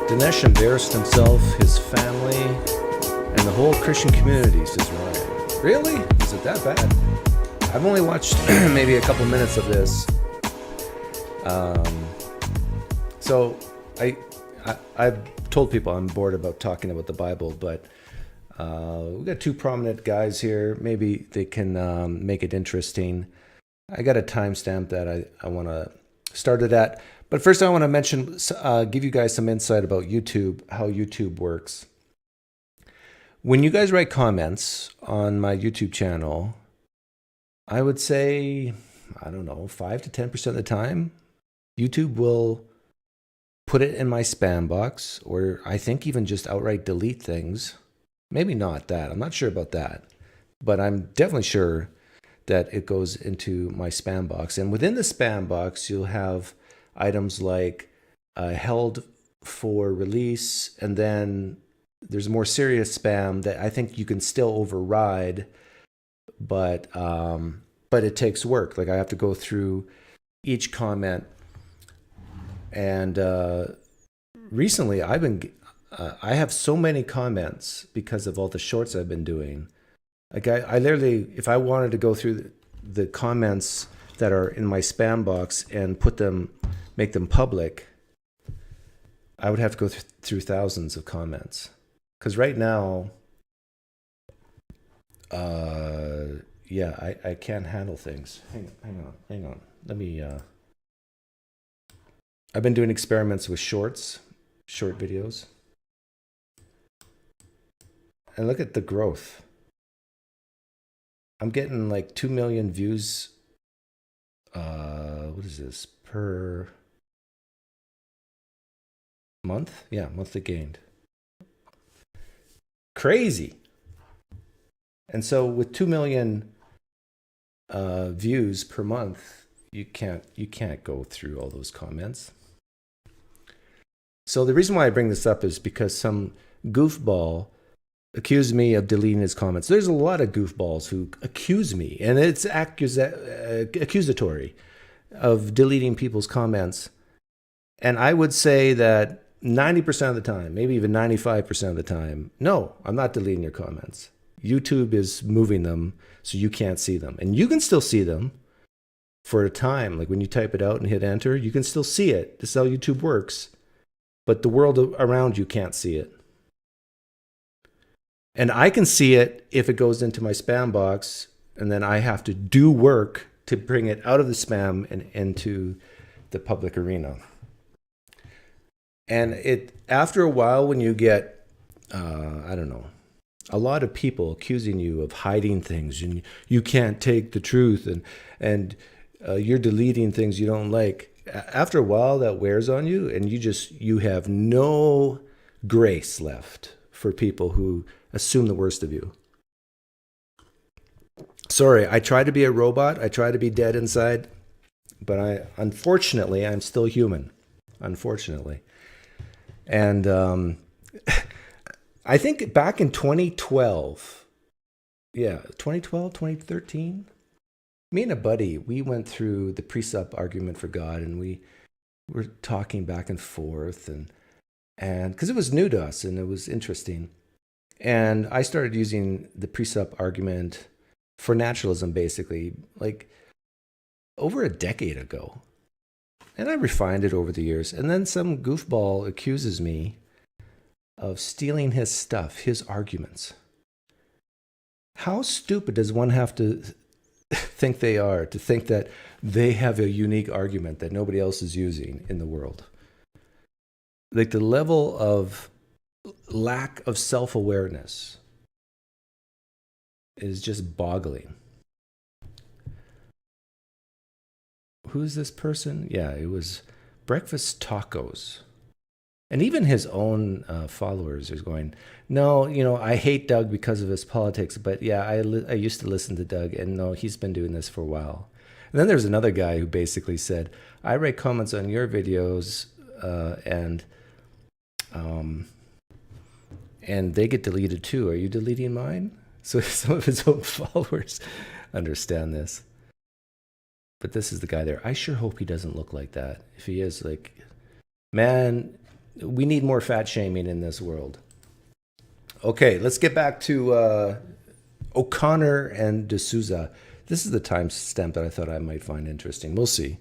Dinesh embarrassed himself, his family, and the whole Christian community, says Ryan. Really? Is it that bad? I've only watched maybe a couple minutes of this. So I've told people I'm bored about talking about the Bible, but we've got two prominent guys here. Maybe they can make it interesting. I got a timestamp that I want to start it at. But first I want to mention, give you guys some insight about YouTube, how YouTube works. When you guys write comments on my YouTube channel, I would say, I don't know, 5 to 10% of the time, YouTube will put it in my spam box, or I think even just outright delete things. Maybe not that. I'm not sure about that. But I'm definitely sure that it goes into my spam box. And within the spam box, you'll have items like held for release, and then there's more serious spam that I think you can still override, but it takes work. Like I have to go through each comment, and recently I have so many comments because of all the shorts I've been doing. Like I literally, if I wanted to go through the comments that are in my spam box and make them public, I would have to go through thousands of comments. Because right now, yeah, I can't handle things. Hang on. Let me, I've been doing experiments with short videos. And look at the growth. I'm getting like 2 million views. What is this? Per month? Yeah, monthly gained. Crazy. And so with 2 million views per month, you can't go through all those comments. So the reason why I bring this up is because some goofball accused me of deleting his comments. There's a lot of goofballs who accuse me, and it's accusatory of deleting people's comments. And I would say that 90% of the time, maybe even 95% of the time, no, I'm not deleting your comments. YouTube is moving them so you can't see them. And you can still see them for a time. Like when you type it out and hit enter, you can still see it. This is how YouTube works. But the world around you can't see it. And I can see it if it goes into my spam box, and then I have to do work to bring it out of the spam and into the public arena. And after a while, when you get, I don't know, a lot of people accusing you of hiding things, and you can't take the truth, and you're deleting things you don't like. After a while, that wears on you, and you have no grace left for people who assume the worst of you. Sorry, I try to be a robot. I try to be dead inside, but unfortunately, I'm still human. Unfortunately. And I think back in 2012, 2013, me and a buddy, we went through the precept argument for God, and we were talking back and forth, and because it was new to us and it was interesting. And I started using the precept argument for naturalism, basically, like over a decade ago. And I refined it over the years. And then some goofball accuses me of stealing his stuff, his arguments. How stupid does one have to think they are to think that they have a unique argument that nobody else is using in the world? Like the level of lack of self-awareness is just boggling. Who's this person? Yeah, it was Breakfast Tacos. And even his own followers are going, no, I hate Doug because of his politics, but yeah, I used to listen to Doug, and no, he's been doing this for a while. And then there's another guy who basically said, I write comments on your videos, and they get deleted too. Are you deleting mine? So some of his own followers understand this. But this is the guy there. I sure hope he doesn't look like that. If he is, like, man, we need more fat shaming in this world. Okay, let's get back to O'Connor and D'Souza. This is the timestamp that I thought I might find interesting. We'll see.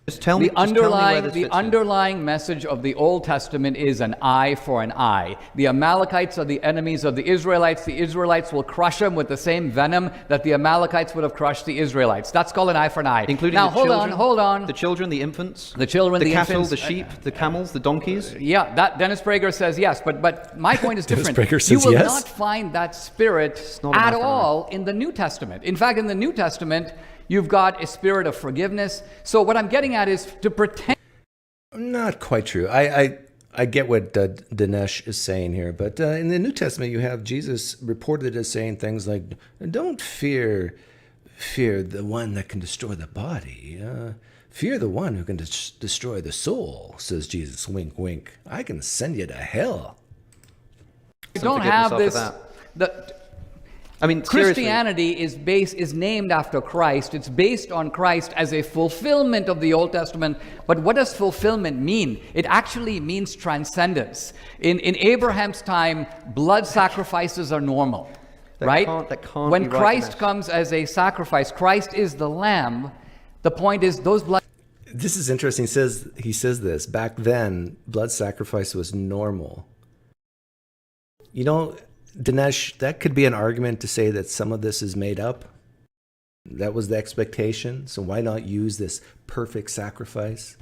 Just tell me the underlying message of the Old Testament is an eye for an eye. The Amalekites are the enemies of the Israelites. The Israelites will crush them with the same venom that the Amalekites would have crushed the Israelites. That's called an eye for an eye. Including now, the children, hold on. The children, the infants, the children, the cattle, infants, the sheep, the camels, the donkeys. Yeah, that Dennis Prager says yes, but my point is different. Prager says you will yes? not find that spirit at all in the New Testament. In fact, in the New Testament, you've got a spirit of forgiveness. So what I'm getting at is to pretend. Not quite true. I get what Dinesh is saying here, but in the New Testament, you have Jesus reported as saying things like, "Don't fear the one that can destroy the body. Fear the one who can destroy the soul," says Jesus. Wink, wink. I can send you to hell. You don't have this. I mean, Christianity is named after Christ. It's based on Christ as a fulfillment of the Old Testament. But what does fulfillment mean? It actually means transcendence. In Abraham's time, blood sacrifices are normal, right? When Christ comes as a sacrifice, Christ is the lamb. The point is those blood. This is interesting. He says this. Back then, blood sacrifice was normal. You know, Dinesh, that could be an argument to say that some of this is made up. That was the expectation. So why not use this perfect sacrifice?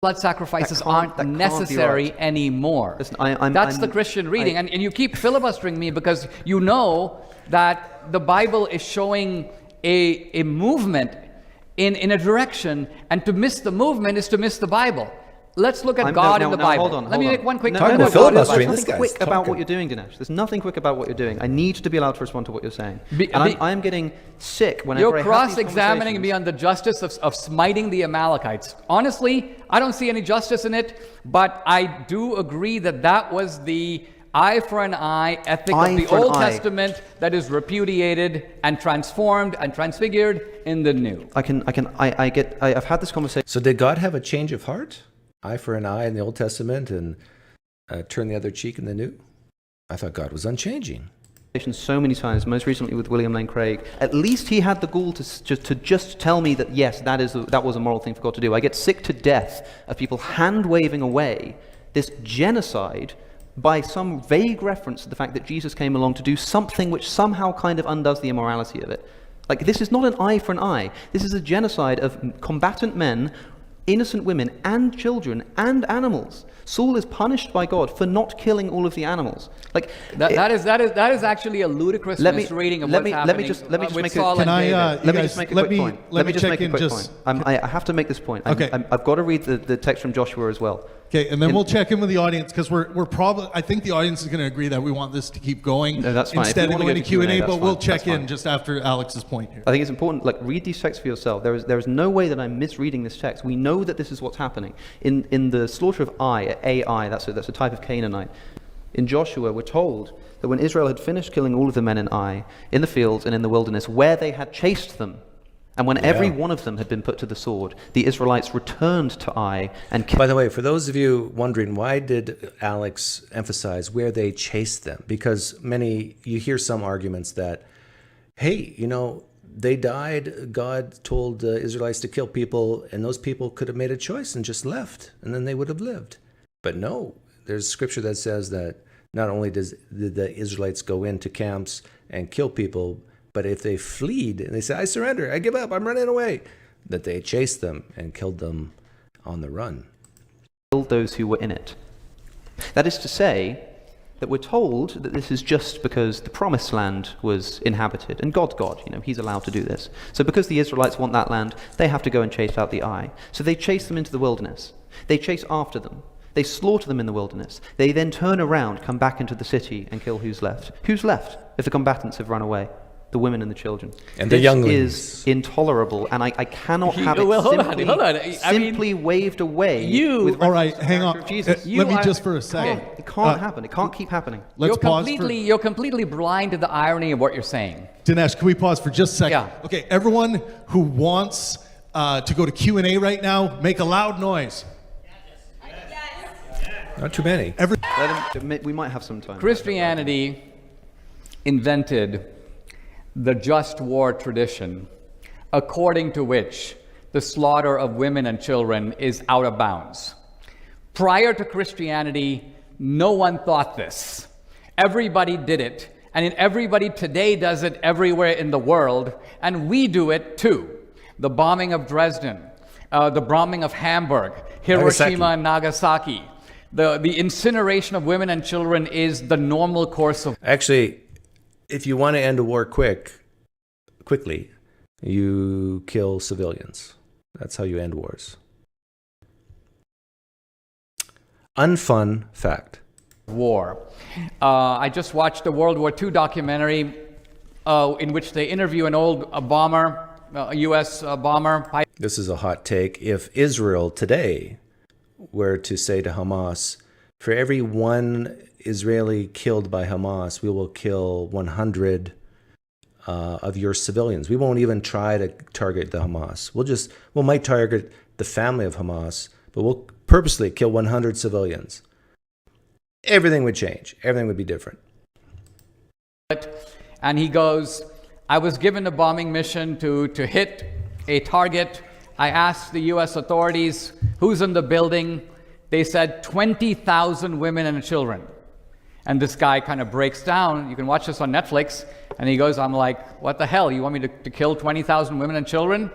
Blood sacrifices aren't necessary anymore. Listen, That's the Christian reading. And you keep filibustering me because you know that the Bible is showing a movement in a direction, and to miss the movement is to miss the Bible. Let's look at God in the Bible. Hold on. Let me make one quick comment. There's nothing quick about what you're doing, Dinesh. There's nothing quick about what you're doing. I need to be allowed to respond to what you're saying. I'm getting sick whenever you're cross-examining me on the justice of smiting the Amalekites. Honestly, I don't see any justice in it, but I do agree that was the eye for an eye ethic of the Old Testament that is repudiated and transformed and transfigured in the New. I've had this conversation. So did God have a change of heart? Eye for an eye in the Old Testament and turn the other cheek in the New? I thought God was unchanging. So many times, most recently with William Lane Craig. At least he had the gall to just tell me that yes, that was a moral thing for God to do. I get sick to death of people hand-waving away this genocide by some vague reference to the fact that Jesus came along to do something which somehow kind of undoes the immorality of it. Like, this is not an eye for an eye. This is a genocide of combatant men, innocent women and children and animals. Saul is punished by God for not killing all of the animals. Like that is actually a ludicrous misreading of what's happening. Let me just make a quick point. Let me just make a quick point. I have to make this point. Okay. I've got to read the text from Joshua as well. Okay, and then we'll check in with the audience because we're probably. I think the audience is going to agree that we want this to keep going. No, that's fine. Instead of going to Q&A, but we'll fine. check in just after Alex's point here. I think it's important. Like, read these texts for yourself. There is no way that I'm misreading this text. We know that this is what's happening in the slaughter of Ai. That's a type of Canaanite. In Joshua, we're told that when Israel had finished killing all of the men in Ai, in the fields and in the wilderness, where they had chased them, and when every one of them had been put to the sword, the Israelites returned to Ai and killed. By the way, for those of you wondering, why did Alex emphasize where they chased them? Because you hear some arguments that, hey, they died, God told the Israelites to kill people, and those people could have made a choice and just left, and then they would have lived. But no, there's scripture that says that not only did the Israelites go into camps and kill people, but if they fled and they say, I surrender, I give up, I'm running away, that they chased them and killed them on the run. Killed those who were in it. That is to say that we're told that this is just because the promised land was inhabited, and God's God, he's allowed to do this. So because the Israelites want that land, they have to go and chase out the Ai. So they chase them into the wilderness. They chase after them. They slaughter them in the wilderness. They then turn around, come back into the city, and kill who's left. Who's left if the combatants have run away? The women and the children. And the younglings. This is intolerable, and I cannot have it simply waved away. All right, hang on. Jesus. Let me just for a second. It can't happen. It can't keep happening. Let's pause You're completely blind to the irony of what you're saying. Dinesh, can we pause for just a second? Yeah. Okay, everyone who wants to go to Q&A right now, make a loud noise. Not too many. We might have some time. Christianity invented the just war tradition, according to which the slaughter of women and children is out of bounds. Prior to Christianity, no one thought this. Everybody did it, and everybody today does it everywhere in the world, and we do it too. The bombing of Dresden, the bombing of Hamburg, Hiroshima and Nagasaki. The incineration of women and children is the normal course of... Actually, if you want to end a war quickly, you kill civilians. That's how you end wars. Unfun fact. War. I just watched a World War II documentary in which they interview an old bomber, a U.S. bomber. This is a hot take. If Israel today were to say to Hamas, for every one Israeli killed by Hamas, we will kill 100 of your civilians. We won't even try to target the Hamas. We might target the family of Hamas, but we'll purposely kill 100 civilians. Everything would change. Everything would be different. And he goes, I was given a bombing mission to hit a target. I asked the U.S. authorities, who's in the building? They said 20,000 women and children. And this guy kind of breaks down. You can watch this on Netflix. And he goes, I'm like, what the hell? You want me to kill 20,000 women and children?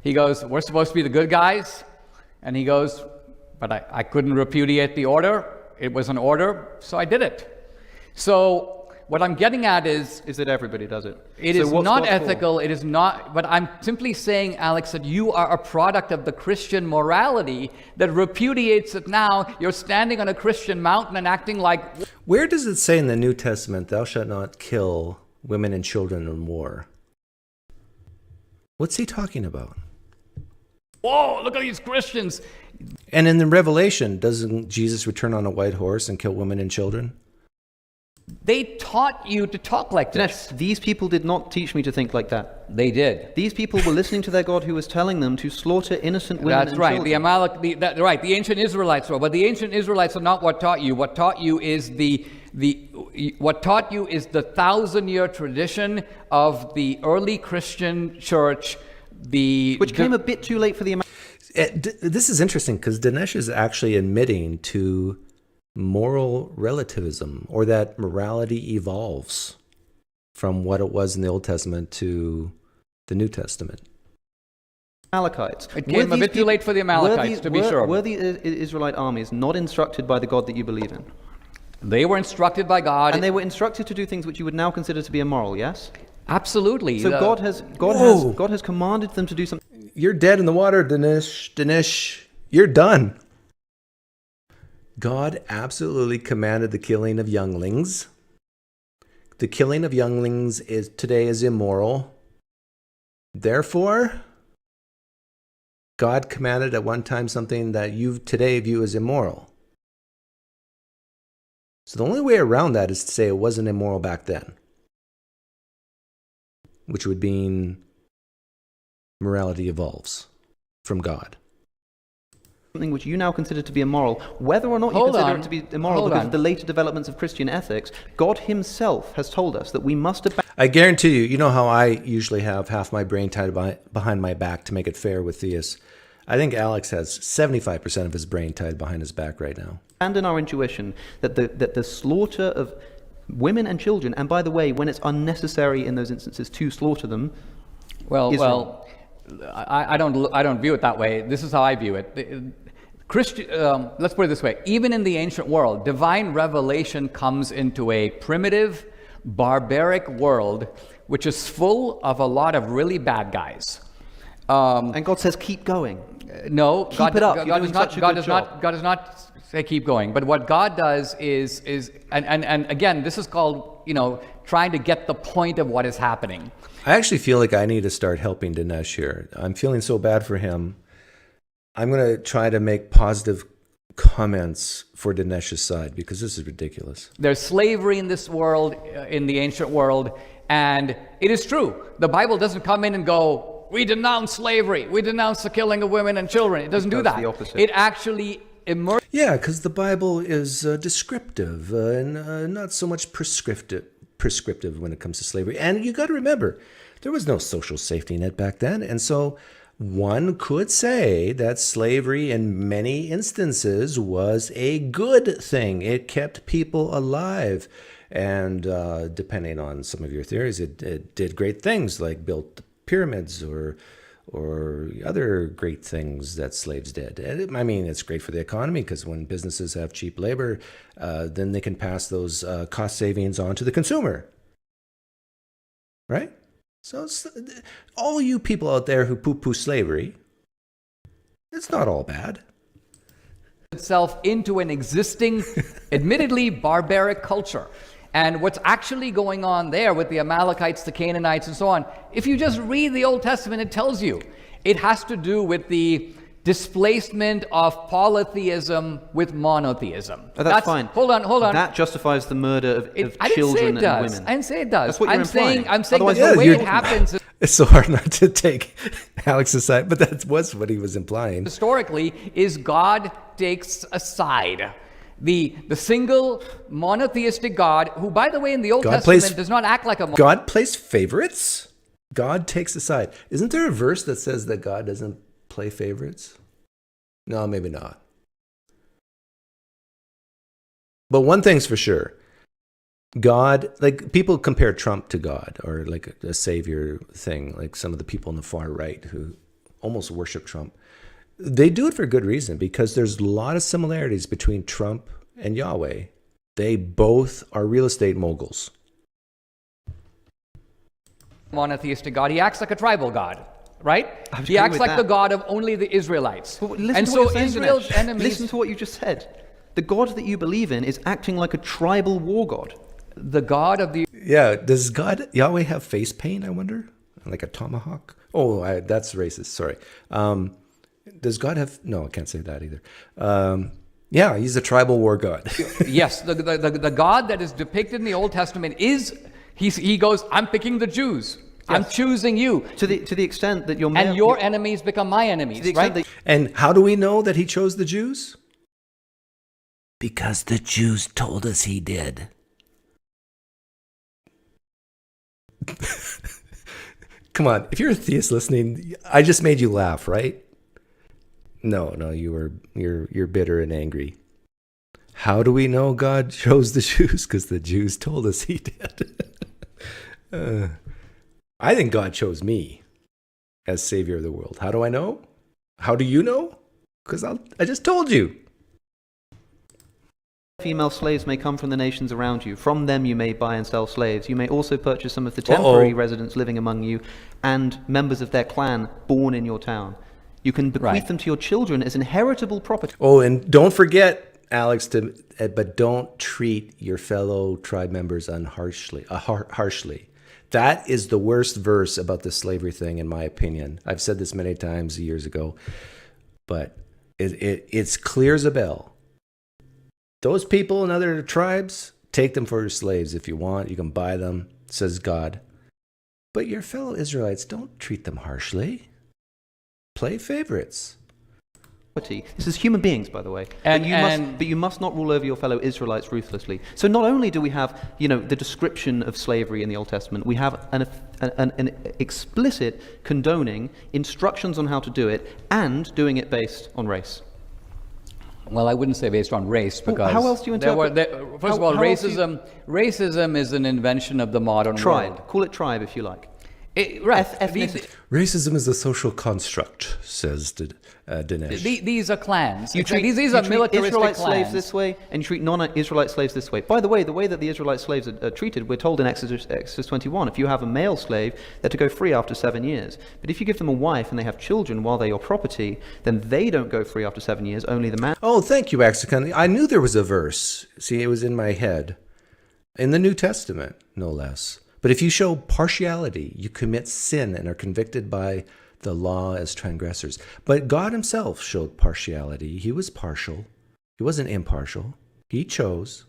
He goes, we're supposed to be the good guys. And he goes, but I couldn't repudiate the order. It was an order, so I did it. So what I'm getting at is that everybody does it. It is not ethical. It is not, but I'm simply saying, Alex, that you are a product of the Christian morality that repudiates it now. You're standing on a Christian mountain and acting like... Where does it say in the New Testament, thou shalt not kill women and children in war? What's he talking about? Whoa, look at these Christians. And in the Revelation, doesn't Jesus return on a white horse and kill women and children? They taught you to talk like this. These people did not teach me to think like that. They did. These people were listening to their God who was telling them to slaughter innocent women and right. children. The ancient Israelites were. But the ancient Israelites are not what taught you. What taught you is the 1,000-year tradition of the early Christian church. Which came a bit too late for the... This is interesting because Dinesh is actually admitting to moral relativism, or that morality evolves from what it was in the Old Testament to the New Testament. Amalekites. It came a bit too late for the Amalekites, to be sure. Were the Israelite armies not instructed by the God that you believe in? They were instructed by God. And they were instructed to do things which you would now consider to be immoral, yes? Absolutely. So God has commanded them to do something. You're dead in the water, Dinesh. You're done. God absolutely commanded the killing of younglings. The killing of younglings today is immoral. Therefore, God commanded at one time something that you today view as immoral. So the only way around that is to say it wasn't immoral back then, which would mean morality evolves from God. Something which you now consider to be immoral, whether or not you consider it to be immoral because of the later developments of Christian ethics, God himself has told us that we must... I guarantee you, you know how I usually have half my brain tied behind my back to make it fair with theists. I think Alex has 75% of his brain tied behind his back right now. And in our intuition that the slaughter of women and children, and by the way, when it's unnecessary in those instances to slaughter them, I don't view it that way. This is how I view it. Let's put it this way. Even in the ancient world, divine revelation comes into a primitive, barbaric world, which is full of a lot of really bad guys. And God says, keep going. No, keep it up. God does not say keep going. But what God does is and again, this is called, trying to get the point of what is happening. I actually feel like I need to start helping Dinesh here. I'm feeling so bad for him. I'm going to try to make positive comments for Dinesh's side because this is ridiculous. There's slavery in this world, in the ancient world, and it is true. The Bible doesn't come in and go, we denounce slavery, we denounce the killing of women and children. It doesn't do that. The opposite. It actually immerse Yeah, because the Bible is descriptive and not so much prescriptive when it comes to slavery. And you got to remember, there was no social safety net back then. And so one could say that slavery in many instances was a good thing. It kept people alive. And depending on some of your theories, it did great things like built pyramids or other great things that slaves did. I mean, it's great for the economy because when businesses have cheap labor, then they can pass those cost savings on to the consumer. Right? So all you people out there who poo-poo slavery, it's not all bad. itself into an existing, admittedly barbaric culture. And what's actually going on there with the Amalekites, the Canaanites, and so on, if you just read the Old Testament, it tells you it has to do with the displacement of polytheism with monotheism. Oh, that's fine. Hold on. That justifies the murder of I didn't say children it does. and women. I didn't say it does. That's what you're implying. I'm saying Otherwise, that the way it happens It's so hard not to take Alex's side, but that was what he was implying. historically is God takes a side. The single monotheistic God, who, by the way, in the Old Testament does not act like a God plays favorites? God takes a side. Isn't there a verse that says that God doesn't play favorites? No, maybe not. But one thing's for sure. God, like people compare Trump to God or like a savior thing, like some of the people on the far right who almost worship Trump. They do it for good reason because there's a lot of similarities between Trump and Yahweh. They both are real estate moguls. monotheistic God. He acts like a tribal God, right? He acts like the God of only the Israelites. And so Israel's enemies... Listen to what you just said. The God that you believe in is acting like a tribal war god. The God of the... Yeah, does Yahweh have face paint, I wonder? Like a tomahawk? Oh, that's racist, sorry. Does God have... No, I can't say that either. Yeah, he's a tribal war god. Yes, the God that is depicted in the Old Testament is... He goes, I'm picking the Jews. Yes. I'm choosing you. To the extent that your enemies become my enemies, right? And how do we know that he chose the Jews? Because the Jews told us he did. Come on, if you're a theist listening, I just made you laugh, right? No, you're bitter and angry. How do we know God chose the Jews? Because the Jews told us he did. I think God chose me as Savior of the world. How do I know? How do you know? Because I just told you. Female slaves may come from the nations around you. From them you may buy and sell slaves. You may also purchase some of the temporary residents living among you and members of their clan born in your town. You can bequeath them to your children as inheritable property. Oh, and don't forget, Alex, but don't treat your fellow tribe members harshly. That is the worst verse about the slavery thing, in my opinion. I've said this many times years ago, but it's clear as a bell. Those people in other tribes, take them for your slaves if you want. You can buy them, says God. But your fellow Israelites, don't treat them harshly. Play favorites. This is human beings, by the way. But you must not rule over your fellow Israelites ruthlessly. So not only do we have, the description of slavery in the Old Testament, we have an explicit condoning instructions on how to do it and doing it based on race. Well, I wouldn't say based on race because... how else do you interpret... First of all, racism is an invention of the modern world. Call it tribe if you like. Racism is a social construct, says Dinesh. These are clans. These are militaristic Israelite slaves this way, and you treat non-Israelite slaves this way. By the way that the Israelite slaves are treated, we're told in Exodus 21, if you have a male slave, they're to go free after 7 years. But if you give them a wife and they have children while they're your property, then they don't go free after 7 years, only the man. Oh, thank you, Axicon. I knew there was a verse. See, it was in my head. In the New Testament, no less. But if you show partiality, you commit sin and are convicted by the law as transgressors. But God himself showed partiality. He was partial. He wasn't impartial. He chose.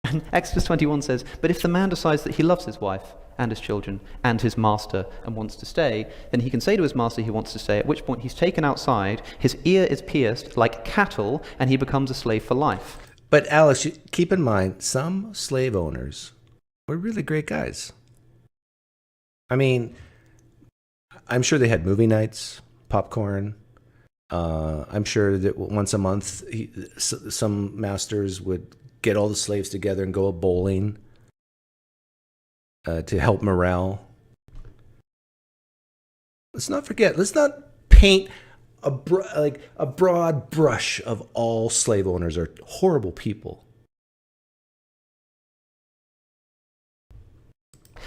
And Exodus 21 says, but if the man decides that he loves his wife and his children and his master and wants to stay, then he can say to his master he wants to stay, at which point he's taken outside, his ear is pierced like cattle, and he becomes a slave for life. But Alex, keep in mind, some slave owners were really great guys. I mean, I'm sure they had movie nights, popcorn. I'm sure that once a month, some masters would get all the slaves together and go bowling to help morale. Let's not forget. Let's not paint a broad brush of all slave owners are horrible people.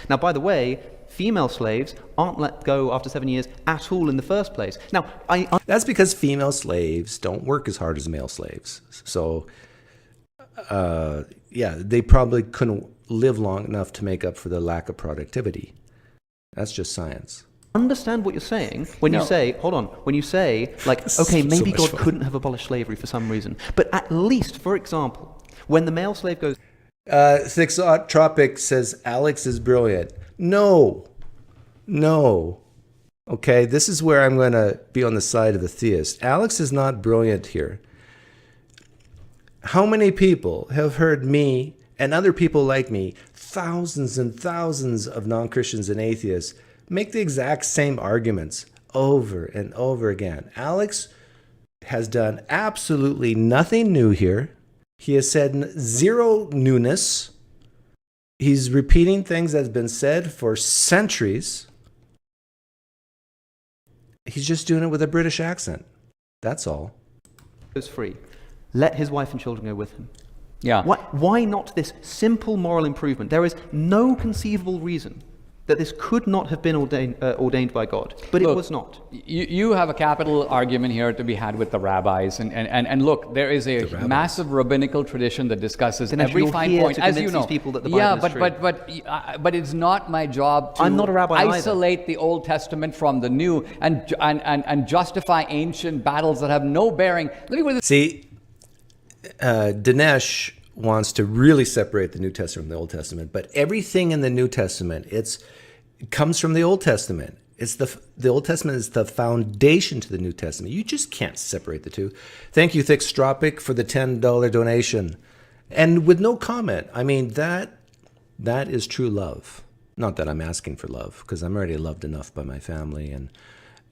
Now, by the way, female slaves aren't let go after 7 years at all in the first place. Now, That's because female slaves don't work as hard as male slaves. So, they probably couldn't live long enough to make up for the lack of productivity. That's just science. understand what you're saying when you say, hold on, when you say, like, okay, maybe God couldn't have abolished slavery for some reason. But at least, for example, when the male slave goes... Tropic says, Alex is brilliant. No. Okay, this is where I'm going to be on the side of the theist. Alex is not brilliant here. How many people have heard me and other people like me, thousands and thousands of non-Christians and atheists, make the exact same arguments over and over again? Alex has done absolutely nothing new here. He has said zero newness. He's repeating things that have been said for centuries. He's just doing it with a British accent. That's all. Goes free. Let his wife and children go with him. Yeah. Why not this simple moral improvement? There is no conceivable reason that this could not have been ordained by God, but look, it was not. You have a capital argument here to be had with the rabbis, and look, there is a massive rabbinical tradition that discusses every fine point, as you know. These people that the Bible is true. But it's not my job to I'm not a rabbi isolate the Old Testament from the New and justify ancient battles that have no bearing. Let me put this. See, Dinesh wants to really separate the New Testament from the Old Testament, but everything in the New Testament, it comes from the Old Testament. It's the Old Testament is the foundation to the New Testament. You just can't separate the two. Thank you, Thickstropic, for the $10 donation. And with no comment, I mean, that is true love. Not that I'm asking for love, because I'm already loved enough by my family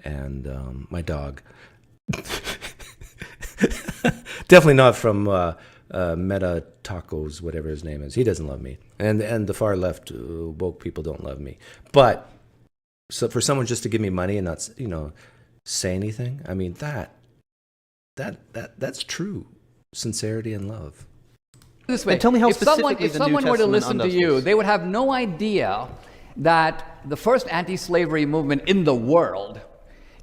and my dog. Definitely not from Meta Tacos, whatever his name is. He doesn't love me, and the far left woke people don't love me. But so for someone just to give me money and not say anything, I mean that's true sincerity and love. This way, and tell me how if someone were to listen to you, they would have no idea that the first anti-slavery movement in the world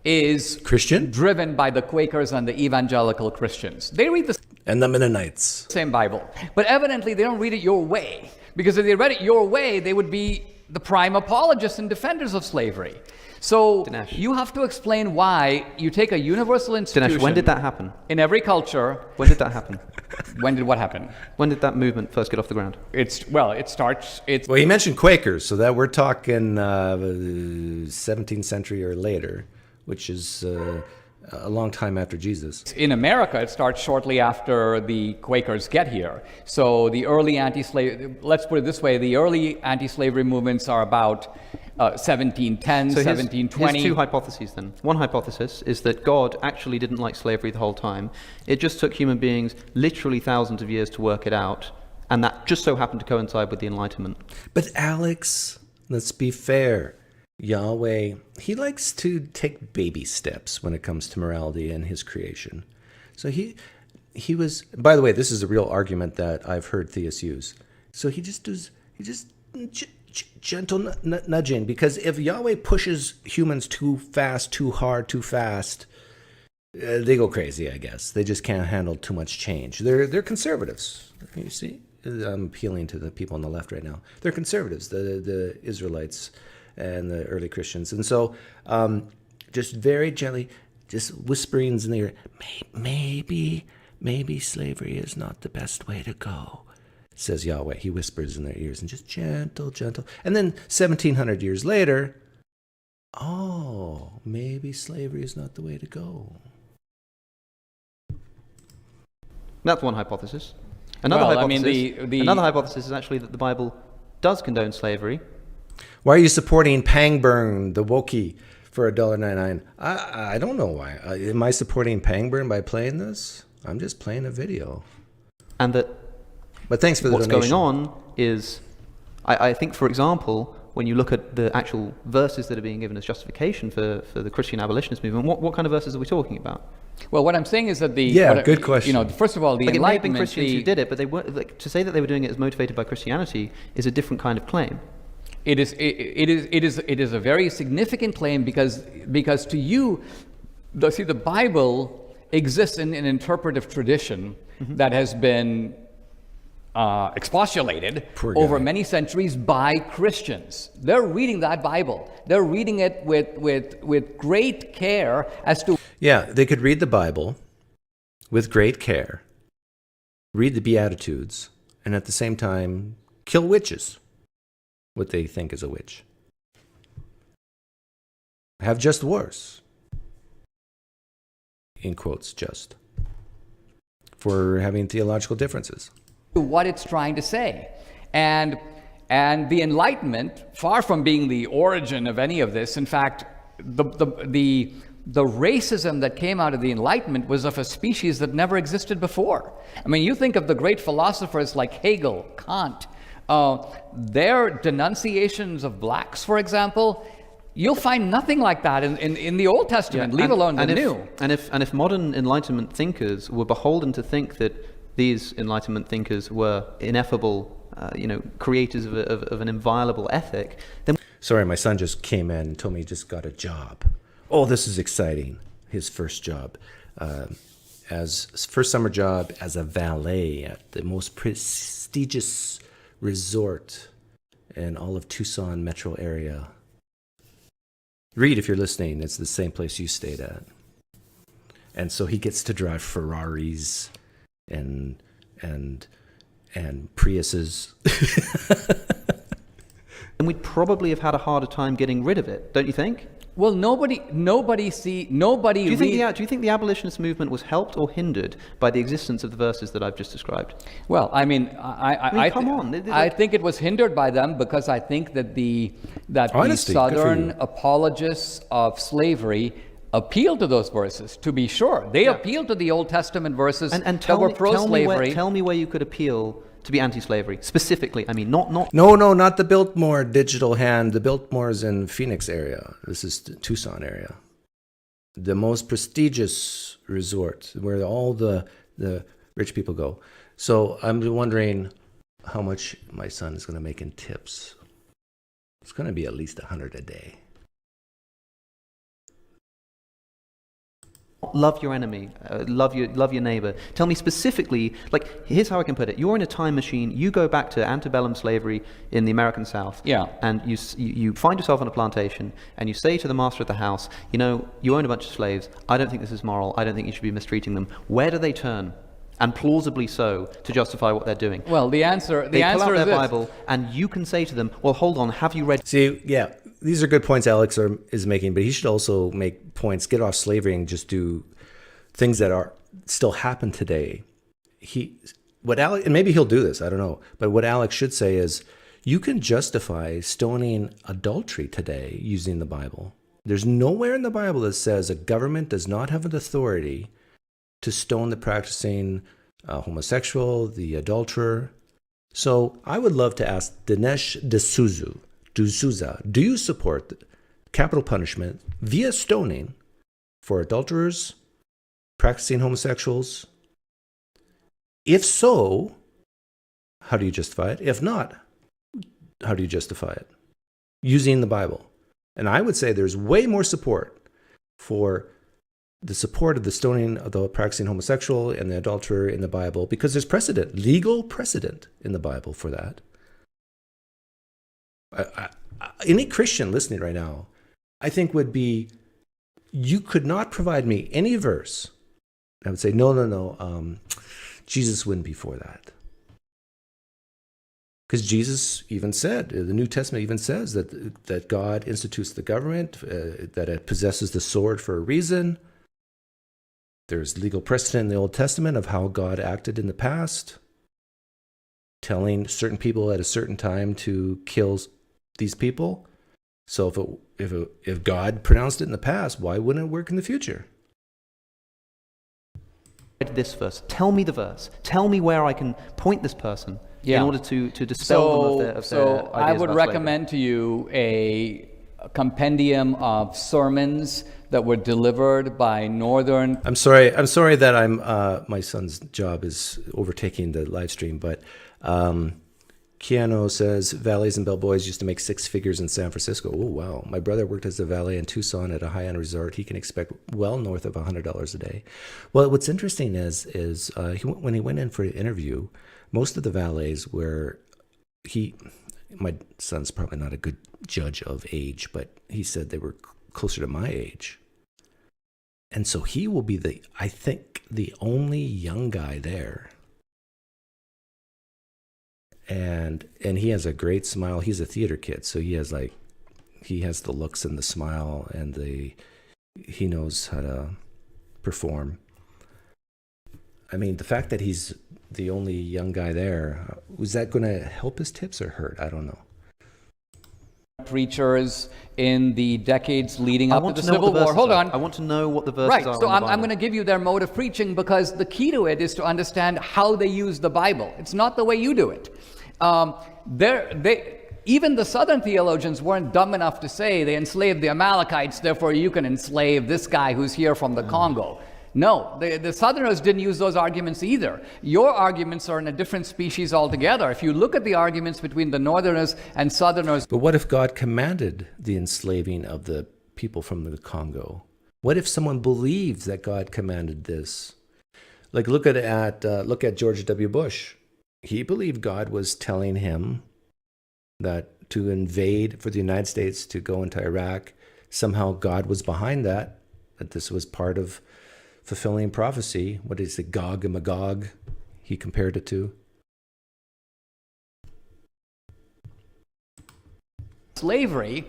is Christian, driven by the Quakers and the evangelical Christians. They read the and the Mennonites. Same Bible. But evidently they don't read it your way. Because if they read it your way, they would be the prime apologists and defenders of slavery. So Dinesh, you have to explain why you take a universal institution. Dinesh, when did that happen? In every culture. When did that happen? When did what happen? When did that movement first get off the ground? Well, he mentioned Quakers, so that we're talking 17th century or later, which is a long time after Jesus. In America, it starts shortly after the Quakers get here. So the early let's put it this way, the early anti-slavery movements are about 1710, so 1720. Here's two hypotheses then. One hypothesis is that God actually didn't like slavery the whole time. It just took human beings literally thousands of years to work it out, and that just so happened to coincide with the Enlightenment. But Alex, let's be fair. Yahweh, he likes to take baby steps when it comes to morality and his creation. So he was, by the way, this is a real argument that I've heard theists use. So he just gentle nudging, because if Yahweh pushes humans too fast, too hard, too fast, they go crazy, I guess. They just can't handle too much change. They're conservatives, you see? I'm appealing to the people on the left right now. They're conservatives, the Israelites and the early Christians. And so just very gently, just whisperings in the ear, maybe slavery is not the best way to go. says Yahweh. He whispers in their ears and just gentle, gentle. And then 1,700 years later, oh, maybe slavery is not the way to go. That's one hypothesis. Another hypothesis is actually that the Bible does condone slavery. Why are you supporting Pangburn, the Wokey, for $1.99? I don't know why. Am I supporting Pangburn by playing this? I'm just playing a video. And that but thanks for the what's donation. going on is, I think, for example, when you look at the actual verses that are being given as justification for the Christian abolitionist movement, what kind of verses are we talking about? Well, what I'm saying is that good question. First of all, the Like, it may have been Enlightenment, Christians who did it, but they weren't. Like, to say that they were doing it as motivated by Christianity is a different kind of claim. it is a very significant claim because to you, the Bible exists in an interpretive tradition that has been expostulated over many centuries by Christians. They're reading that Bible. They're reading it with great care as to. Yeah, they could read the Bible with great care, read the Beatitudes, and at the same time kill witches, what they think is a witch. Have just wars, in quotes, just, for having theological differences. What it's trying to say. And the Enlightenment, far from being the origin of any of this, in fact, the racism that came out of the Enlightenment was of a species that never existed before. I mean, you think of the great philosophers like Hegel, Kant, their denunciations of blacks, for example, you'll find nothing like that in the Old Testament, leave alone the New. And if modern Enlightenment thinkers were beholden to think that these Enlightenment thinkers were ineffable, creators of an inviolable ethic, then... Sorry, my son just came in and told me he just got a job. Oh, this is exciting. His first job. First summer job as a valet at the most prestigious resort in all of Tucson metro area. Reed, if you're listening, it's the same place you stayed at. And so he gets to drive Ferraris and Priuses. And we'd probably have had a harder time getting rid of it, don't you think? Well, nobody. Do you think the abolitionist movement was helped or hindered by the existence of the verses that I've just described? Well, I mean, I think it was hindered by them because I think that the Honesty, Southern apologists of slavery appealed to those verses. To be sure, they appealed to the Old Testament verses that were pro-slavery. Tell me where you could appeal to be anti-slavery specifically. I mean, not. No, not the Biltmore digital hand. The Biltmore's in Phoenix area. This is the Tucson area. The most prestigious resort where all the rich people go. So I'm wondering how much my son is going to make in tips. It's going to be at least $100 a day. Love your enemy, love your neighbor. Tell me specifically, like, here's how I can put it. You're in a time machine, you go back to antebellum slavery in the American South, and you find yourself on a plantation, and you say to the master of the house, you own a bunch of slaves, I don't think this is moral, I don't think you should be mistreating them. Where do they turn? And plausibly so, to justify what they're doing. Well, the answer they pull out is their this. Bible, and you can say to them, well, hold on, have you read... See, yeah, these are good points Alex is making, but he should also make points, get off slavery and just do things that are still happen today. And maybe he'll do this, I don't know. But what Alex should say is, you can justify stoning adultery today using the Bible. There's nowhere in the Bible that says a government does not have an authority to stone the practicing homosexual, the adulterer. So I would love to ask Dinesh D'Souza, do you support capital punishment via stoning for adulterers, practicing homosexuals? If so, how do you justify it? If not, how do you justify it? Using the Bible. And I would say there's way more support for the support of the stoning of the practicing homosexual and the adulterer in the Bible, because there's precedent, legal precedent in the Bible for that. Any Christian listening right now, I think would be, you could not provide me any verse. I would say, no, Jesus wouldn't be for that. Because Jesus even said, the New Testament even says that God institutes the government, that it possesses the sword for a reason. There's legal precedent in the Old Testament of how God acted in the past, telling certain people at a certain time to kill these people. So if God pronounced it in the past, why wouldn't it work in the future? This verse. Tell me the verse. Tell me where I can point this person Yeah. in order to dispel them of their So I ideas would about slavery. recommend to you a compendium of sermons that were delivered by Northern. I'm sorry that my son's job is overtaking the live stream, but Keanu says valets and bellboys used to make six figures in San Francisco. Oh, wow. My brother worked as a valet in Tucson at a high-end resort. He can expect well north of $100 a day. Well, what's interesting is when he went in for an interview, most of the valets were, my son's probably not a good judge of age, but he said they were closer to my age. And so he will be I think the only young guy there. And he has a great smile. He's a theater kid, so he has the looks and the smile, and he knows how to perform. I mean, the fact that he's the only young guy there, was that going to help his tips or hurt? I don't know. Preachers in the decades leading I up want to to the know what Civil the War. verses Hold are. on. I want to know what the verses Right, are. so in the I'm Bible. going to give you their mode of preaching, because the key to it is to understand how they use the Bible. It's not the way you do it. Even the Southern theologians weren't dumb enough to say they enslaved the Amalekites, therefore you can enslave this guy who's here from the Congo. No, the Southerners didn't use those arguments either. Your arguments are in a different species altogether. If you look at the arguments between the Northerners and Southerners. But what if God commanded the enslaving of the people from the Congo? What if someone believes that God commanded this? Like look at George W. Bush. He believed God was telling him that to invade, for the United States to go into Iraq, somehow God was behind that this was part of fulfilling prophecy. What is it, Gog and Magog? He compared it to. Slavery,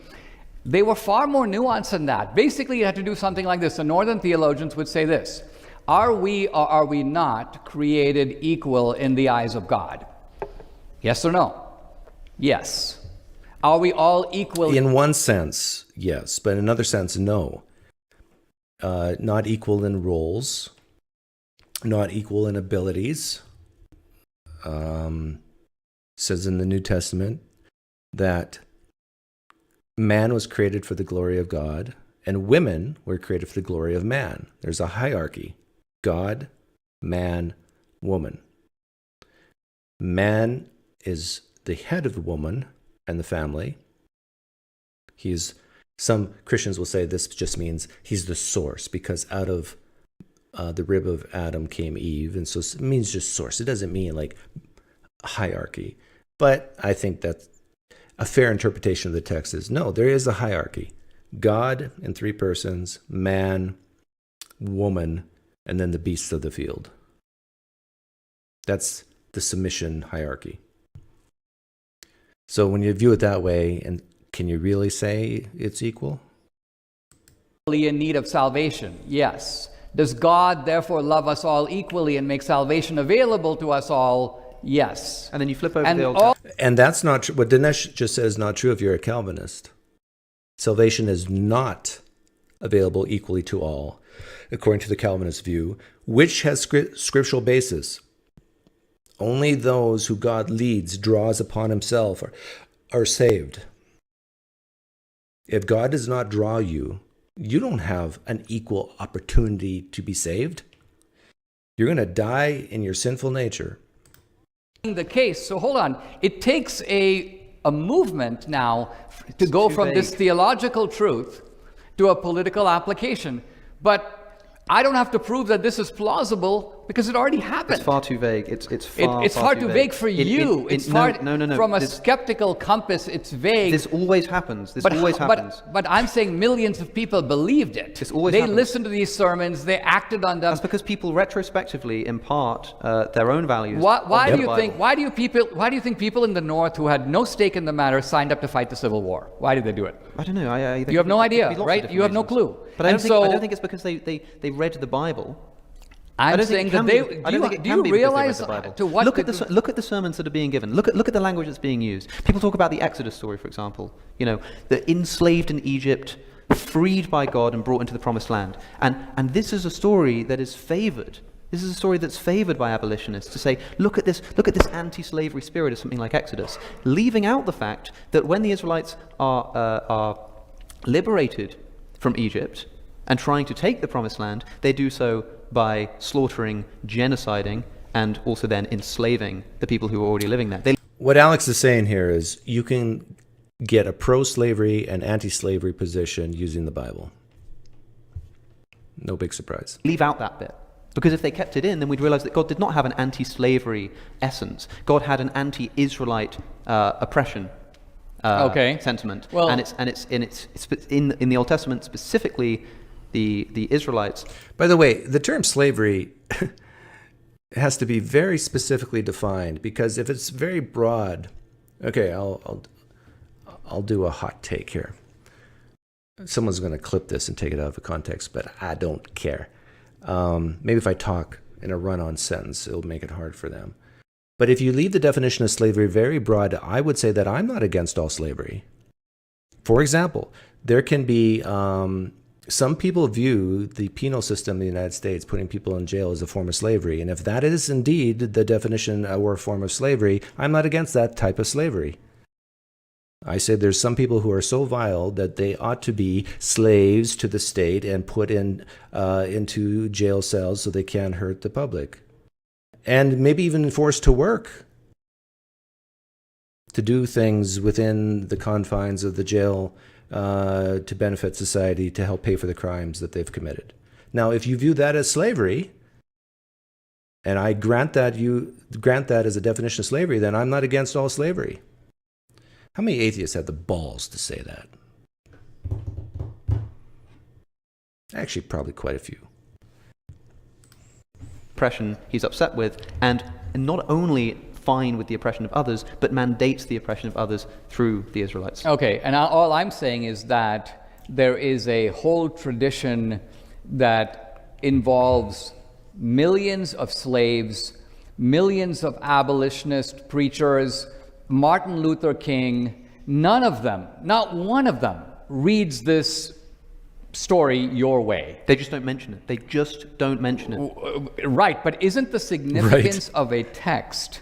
they were far more nuanced than that. Basically, you had to do something like this. The Northern theologians would say this: are we or are we not created equal in the eyes of God? Yes or no? Yes. Are we all equal? In one sense, yes, but in another sense, no. Not equal in roles, not equal in abilities. Says in the New Testament that man was created for the glory of God, and women were created for the glory of man. There's a hierarchy: God, man, woman. Man is the head of the woman and the family. Some Christians will say this just means he's the source, because out of the rib of Adam came Eve, and so it means just source. It doesn't mean like hierarchy. But I think that a fair interpretation of the text is no, there is a hierarchy. God in three persons, man, woman, and then the beasts of the field. That's the submission hierarchy. So when you view it that way, and can you really say it's equal? In need of salvation? Yes. Does God therefore love us all equally and make salvation available to us all? Yes. And then you flip over And the Old all- Testament. And that's not true. What Dinesh just said is not true if you're a Calvinist. Salvation is not available equally to all, according to the Calvinist view, which has scriptural basis. Only those who God leads, draws upon himself, are saved. If God does not draw you, you don't have an equal opportunity to be saved. You're going to die in your sinful nature. the case. So hold on. It takes a movement now to go from this theological truth to a political application. But I don't have to prove that this is plausible. because it already happened. It's far too vague. It's far too vague for you. It's far from a skeptical compass. It's vague. This always happens. This always happens. But I'm saying millions of people believed it. This always they happens. listened to these sermons. They acted on them. That's because people retrospectively impart their own values. Why on do the you think? Bible. Why do you think people in the North who had no stake in the matter signed up to fight the Civil War? Why did they do it? I don't know. You have no idea, right? You have no clue. But I don't think it's because they read the Bible. I'm saying that they. Do you realize to what? Look at the sermons that are being given. Look at the language that's being used. People talk about the Exodus story, for example. You know, the enslaved in Egypt, freed by God and brought into the Promised Land. And this is a story that is favored. This is a story that's favored by abolitionists to say, look at this anti-slavery spirit of something like Exodus, leaving out the fact that when the Israelites are liberated from Egypt and trying to take the Promised Land, they do so by slaughtering, genociding, and also then enslaving the people who are already living there. What Alex is saying here is you can get a pro-slavery and anti-slavery position using the Bible. No big surprise. Leave out that bit. Because if they kept it in, then we'd realize that God did not have an anti-slavery essence. God had an anti-Israelite oppression sentiment. Well, and it's in the Old Testament, specifically the Israelites. By the way, the term slavery has to be very specifically defined, because if it's very broad, okay, I'll do a hot take here. Someone's going to clip this and take it out of context, but I don't care. Maybe if I talk in a run-on sentence, it'll make it hard for them. But if you leave the definition of slavery very broad, I would say that I'm not against all slavery. For example, there can be some people view the penal system in the United States, putting people in jail, as a form of slavery. And if that is indeed the definition or form of slavery, I'm not against that type of slavery. I say there's some people who are so vile that they ought to be slaves to the state and put into jail cells so they can't hurt the public. And maybe even forced to work, to do things within the confines of the jail to benefit society, to help pay for the crimes that they've committed. Now, if you view that as slavery, and I grant that as a definition of slavery, then I'm not against all slavery. How many atheists have the balls to say that? Actually, probably quite a few. Oppression he's upset with, and not only fine with the oppression of others, but mandates the oppression of others through the Israelites. Okay, and all I'm saying is that there is a whole tradition that involves millions of slaves, millions of abolitionist preachers, Martin Luther King. None of them, not one of them, reads this story your way. They just don't mention it. They just don't mention it. Right, but isn't the significance of a text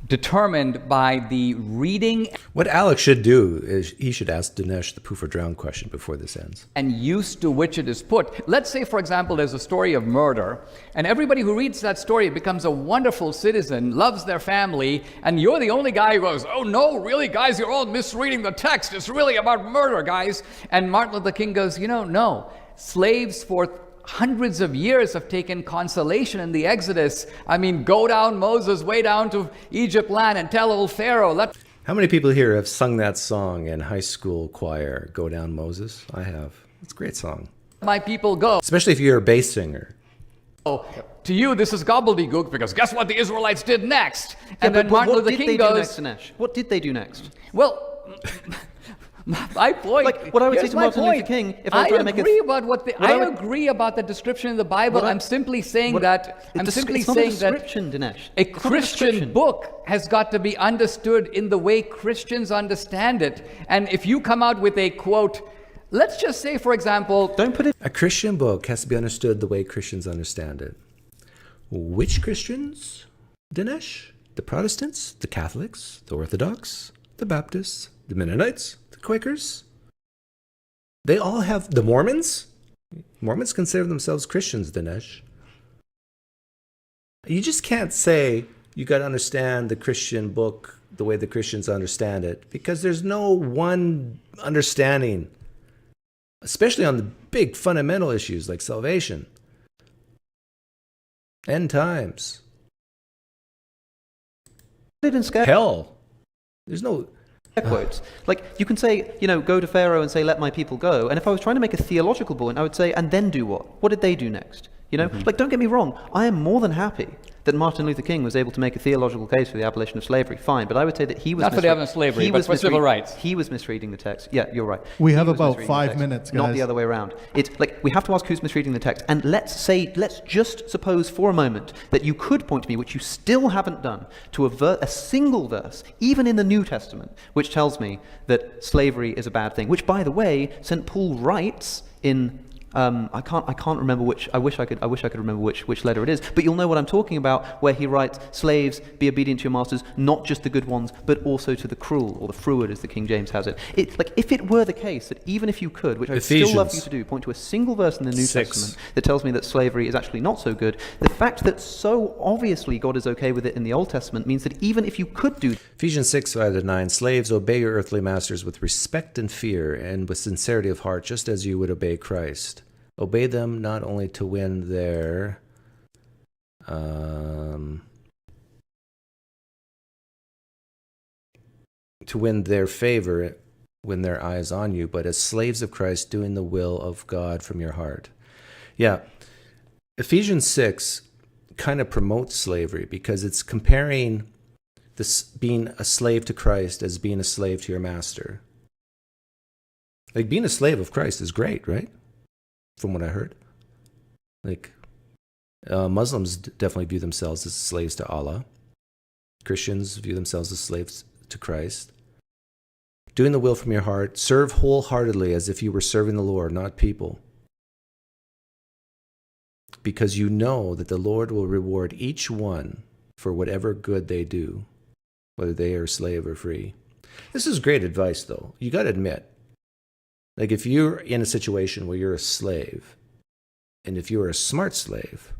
determined by the reading What Alex should do is he should ask Dinesh the poof or drown question before this ends. and use to which it is put? Let's say, for example, there's a story of murder, and everybody who reads that story becomes a wonderful citizen, loves their family, and you're the only guy who goes, oh no, really, guys, you're all misreading the text. It's really about murder, guys. And Martin Luther King goes, no, slaves for hundreds of years have taken consolation in the Exodus. I mean, go down, Moses, way down to Egypt land and tell old Pharaoh. How many people here have sung that song in high school choir, Go Down Moses? I have. It's a great song. My people go. Especially if you're a bass singer. To you, this is gobbledygook, because guess what the Israelites did next? And Yeah, then but Martin what Luther did King they goes, do next, Dinesh? What did they do next? well, my point. Like, what I would say here's to my Martin Luther point. King, if I was trying to make agree about what the, what I I would- agree about the description in the Bible. I'm simply saying that it's not a description, Dinesh. a It's not a Christian description. book has got to be understood in the way Christians understand it. And if you come out with a quote, let's just say, for example, Don't put it. A Christian book has to be understood the way Christians understand it. Which Christians, Dinesh? The Protestants, the Catholics, the Orthodox, the Baptists, the Mennonites, the Quakers? They all have the Mormons? Mormons consider themselves Christians, Dinesh. You just can't say you got to understand the Christian book the way the Christians understand it, because there's no one understanding, especially on the big fundamental issues like salvation. End times. It in scare Hell. There's no... quotes. Like, you can say, go to Pharaoh and say, let my people go. And if I was trying to make a theological point, I would say, and then do what? What did they do next? Like, don't get me wrong. I am more than happy that Martin Luther King was able to make a theological case for the abolition of slavery. Fine, but I would say that he was Not for the abolition of slavery, but for civil rights. He was misreading the text. Yeah, you're right. We have He was about misreading 5 the text, minutes, guys. not the other way around. It's like we have to ask who's misreading the text, and let's just suppose for a moment that you could point to me, which you still haven't done, to a single verse, even in the New Testament, which tells me that slavery is a bad thing. Which, by the way, St. Paul writes in. I can't remember which. I wish I could remember which letter it is. But you'll know what I'm talking about, where he writes, "Slaves, be obedient to your masters, not just the good ones, but also to the cruel," or the froward, as the King James has it. If it were the case that even if you could, which I would still love you to do, point to a single verse in the New Testament that tells me that slavery is actually not so good, the fact that so obviously God is okay with it in the Old Testament means that even if you could do Ephesians 6, 5-9, slaves, obey your earthly masters with respect and fear and with sincerity of heart, just as you would obey Christ. Obey them not only to win their favor when their eye is on you, but as slaves of Christ, doing the will of God from your heart. Yeah, Ephesians 6 kind of promotes slavery because it's comparing this being a slave to Christ as being a slave to your master. Like, being a slave of Christ is great, right? From what I heard. Like, Muslims definitely view themselves as slaves to Allah. Christians view themselves as slaves to Christ. Doing the will from your heart, serve wholeheartedly as if you were serving the Lord, not people. Because you know that the Lord will reward each one for whatever good they do, whether they are slave or free. This is great advice, though. You got to admit, like, if you're in a situation where you're a slave, and if you're a smart slave,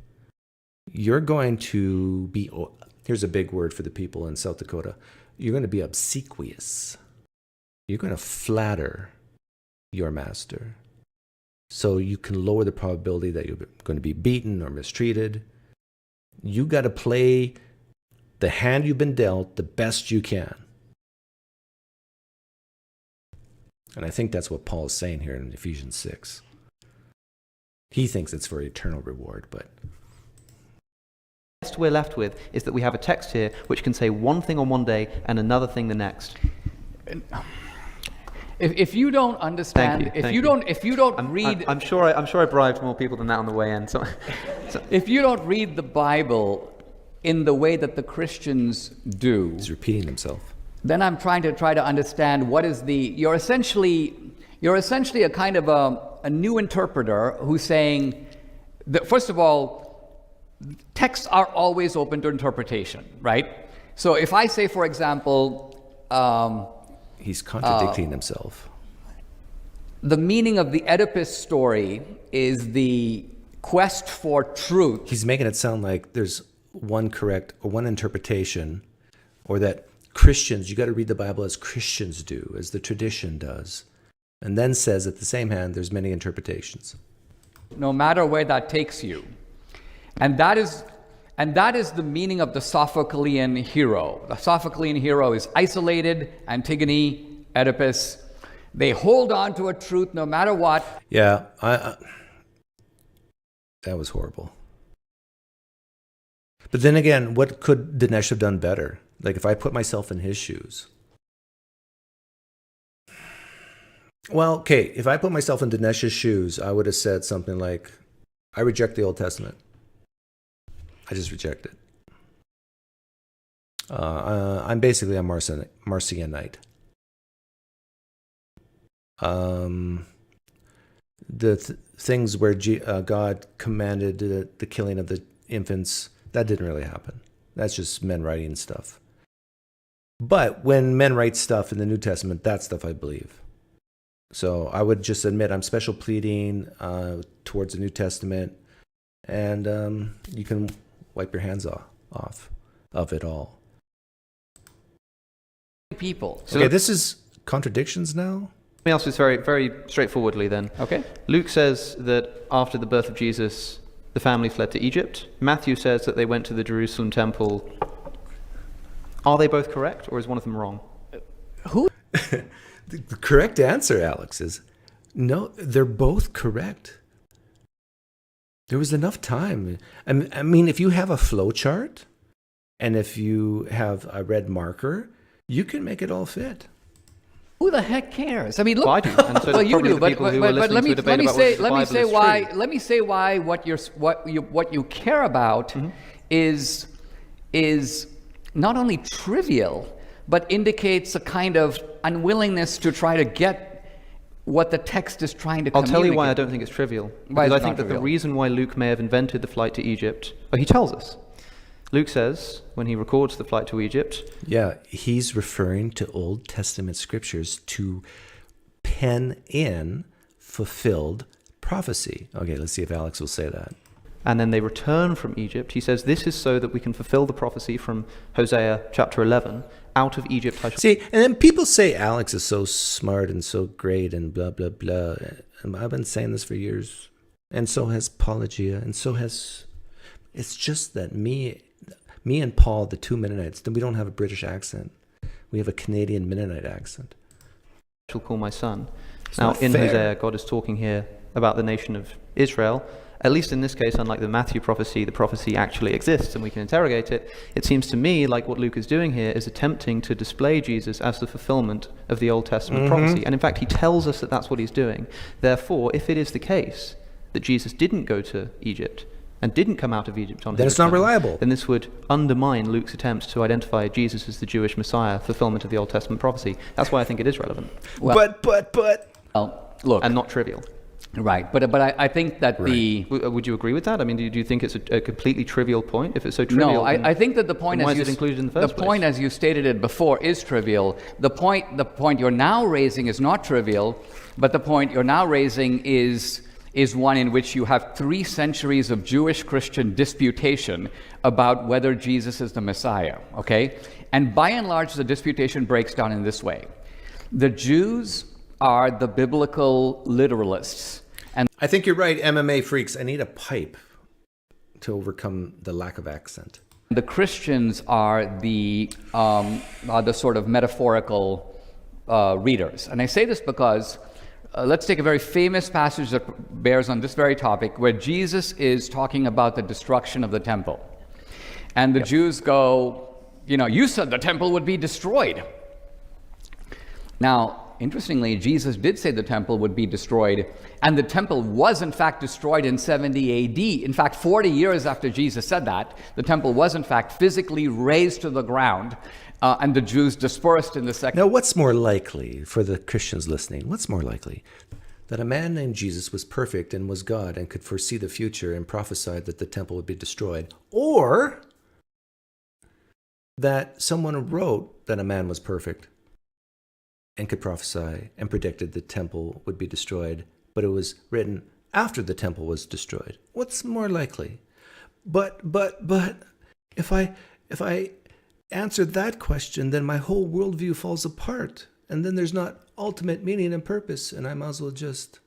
you're going to be, here's a big word for the people in South Dakota, you're going to be obsequious. You're going to flatter your master. So you can lower the probability that you're going to be beaten or mistreated. You got to play the hand you've been dealt the best you can. And I think that's what Paul is saying here in Ephesians 6. He thinks it's for eternal reward, but... The best we're left with is that we have a text here which can say one thing on one day and another thing the next. If you don't understand, if you don't read... I'm sure I bribed more people than that on the way in. So if you don't read the Bible in the way that the Christians do... He's repeating himself. Then I'm trying to understand what is you're essentially a kind of a new interpreter who's saying that, first of all, texts are always open to interpretation, right? So if I say, for example, he's contradicting himself. The meaning of the Oedipus story is the quest for truth. He's making it sound like there's one correct or one interpretation, or that Christians, you got to read the Bible as Christians do, as the tradition does, and then says at the same hand there's many interpretations. No matter where that takes you. And that is the meaning of the Sophoclean hero. The Sophoclean hero is isolated, Antigone, Oedipus. They hold on to a truth no matter what. Yeah, that was horrible. But then again, what could Dinesh have done better? Like, if I put myself in his shoes. Well, okay, if I put myself in Dinesh's shoes, I would have said something like, I reject the Old Testament. I just reject it. I'm basically a Marcionite. The things where God commanded the killing of the infants, that didn't really happen. That's just men writing stuff. But when men write stuff in the New Testament, that stuff I believe. So I would just admit I'm special pleading towards the New Testament, and you can wipe your hands off of it all. People. Okay, this is contradictions now? Let me ask this very, very straightforwardly then. Okay. Luke says that after the birth of Jesus, the family fled to Egypt. Matthew says that they went to the Jerusalem temple. Are they both correct, or is one of them wrong? Who? The correct answer, Alex, is no, they're both correct. There was enough time. I mean, if you have a flow chart and if you have a red marker, you can make it all fit. Who the heck cares? I mean, look. Well, I do, and so well, do you probably do, the but, people who but, are but listening to a debate about whether the Bible is true. Let me say why what you care about is not only trivial, but indicates a kind of unwillingness to try to get what the text is trying to I'll communicate. tell you why I don't think it's trivial. Why Because is I it think not that the trivial? reason why Luke may have invented the flight to Egypt, he tells us. Luke says, when he records the flight to Egypt, Yeah, he's referring to Old Testament scriptures to pen in fulfilled prophecy. Okay, let's see if Alex will say that. and then they return from Egypt, he says, this is so that we can fulfill the prophecy from Hosea chapter 11, out of Egypt I shall... See, and then people say Alex is so smart and so great and blah, blah, blah. And I've been saying this for years. And so has Apologia, and so has... It's just that me and Paul, the two Mennonites, we don't have a British accent. We have a Canadian Mennonite accent. shall call my son. It's Now, not in fair. Hosea, God is talking here about the nation of Israel. At least in this case, unlike the Matthew prophecy, the prophecy actually exists and we can interrogate it. It seems to me like what Luke is doing here is attempting to display Jesus as the fulfillment of the Old Testament prophecy. And in fact, he tells us that that's what he's doing. Therefore, if it is the case that Jesus didn't go to Egypt and didn't come out of Egypt on Then his it's not return, reliable. then this would undermine Luke's attempts to identify Jesus as the Jewish Messiah, fulfillment of the Old Testament prophecy. That's why I think it is relevant Well- But Well, look, and not trivial. right, but I think that the... Would you agree with that? I mean, do you think it's a completely trivial point? If it's so trivial, No, then I think that the point then why as is it included in the first place? point as you stated it before is trivial. The point you're now raising is not trivial, but the point you're now raising is one in which you have 3 centuries of Jewish Christian disputation about whether Jesus is the Messiah, okay? And by and large, the disputation breaks down in this way. The Jews are the biblical literalists, and I think you're right, MMA freaks. I need a pipe to overcome the lack of accent. the Christians are the sort of metaphorical readers. And I say this because let's take a very famous passage that bears on this very topic, where Jesus is talking about the destruction of the temple. And the Jews go, you said the temple would be destroyed. Now, interestingly, Jesus did say the temple would be destroyed, and the temple was in fact destroyed in 70 AD. In fact, 40 years after Jesus said that, the temple was in fact physically razed to the ground, and the Jews dispersed in the second... Now, what's more likely for the Christians listening? What's more likely? That a man named Jesus was perfect and was God and could foresee the future and prophesied that the temple would be destroyed? Or that someone wrote that a man was perfect and could prophesy and predicted the temple would be destroyed, but it was written after the temple was destroyed? What's more likely? But if I answer that question, then my whole worldview falls apart, and then there's not ultimate meaning and purpose, and I might as well just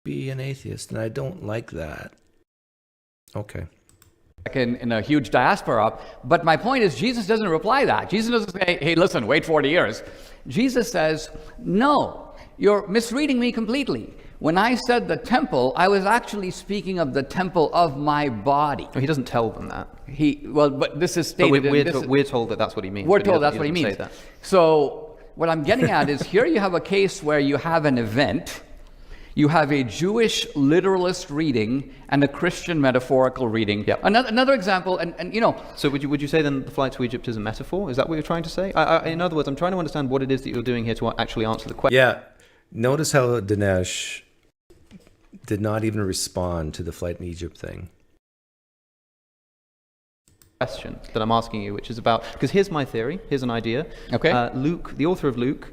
be an atheist, and I don't like that. Okay. in a huge diaspora. But my point is, Jesus doesn't reply that. Jesus doesn't say, hey, listen, wait 40 years. Jesus says, no, you're misreading me completely. When I said the temple, I was actually speaking of the temple of my body. No, he doesn't tell them that. But this is But stated. we're told that that's what he means. We're but he told doesn't- that's what he doesn't means. say that. So what I'm getting at is, here you have a case where you have an event, you have a Jewish literalist reading and a Christian metaphorical reading. Yep. Another example, and So would you say then the flight to Egypt is a metaphor? Is that what you're trying to say? In other words, I'm trying to understand what it is that you're doing here to actually answer the question. Yeah. Notice how Dinesh did not even respond to the flight in Egypt thing. That I'm asking you, which is about, because here's my theory, here's an idea. Okay. Luke, the author of Luke,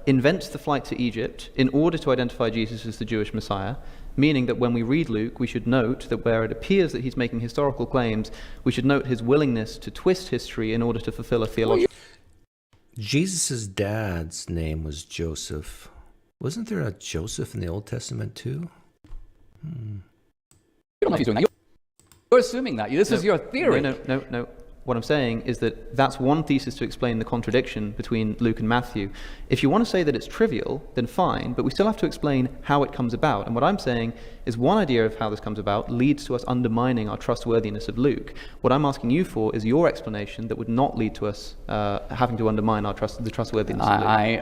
invents the flight to Egypt in order to identify Jesus as the Jewish Messiah, meaning that when we read Luke, we should note that where it appears that he's making historical claims, we should note his willingness to twist history in order to fulfill a theological... Jesus' dad's name was Joseph. Wasn't there a Joseph in the Old Testament too? don't know if he's doing that. You're assuming that. This is your theory. No. What I'm saying is that that's one thesis to explain the contradiction between Luke and Matthew. If you want to say that it's trivial, then fine, but we still have to explain how it comes about. And what I'm saying is one idea of how this comes about leads to us undermining our trustworthiness of Luke. What I'm asking you for is your explanation that would not lead to us having to undermine the trustworthiness of Luke.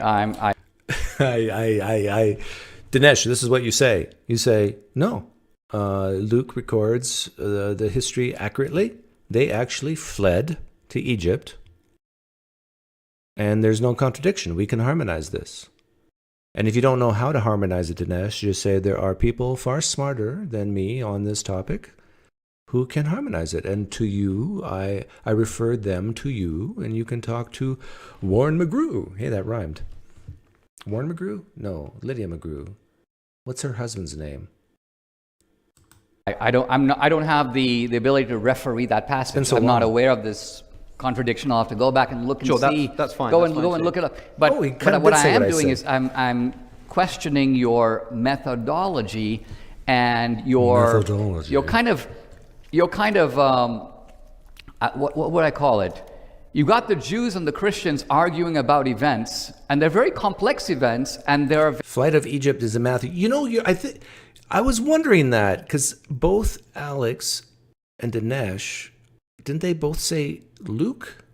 Dinesh, this is what you say. You say, no, Luke records the history accurately. They actually fled to Egypt, and there's no contradiction. We can harmonize this. And if you don't know how to harmonize it, Dinesh, just say there are people far smarter than me on this topic who can harmonize it. And to you, I referred them to you, and you can talk to Warren McGrew. Hey, that rhymed. Warren McGrew? No, Lydia McGrew. What's her husband's name? I don't have the ability to referee that passage. So I'm long. not aware of this contradiction. I'll have to go back and look and Sure, see. that's fine. Go That's and fine go and too. look it up. But, Oh, he kinda what did I say am what I doing said. is I'm questioning your methodology and your kind of what would I call it? You got the Jews and the Christians arguing about events, and they're very complex events, and they're Flight of Egypt is in Matthew. You know, I was wondering that because both Alex and Dinesh, didn't they both say Luke?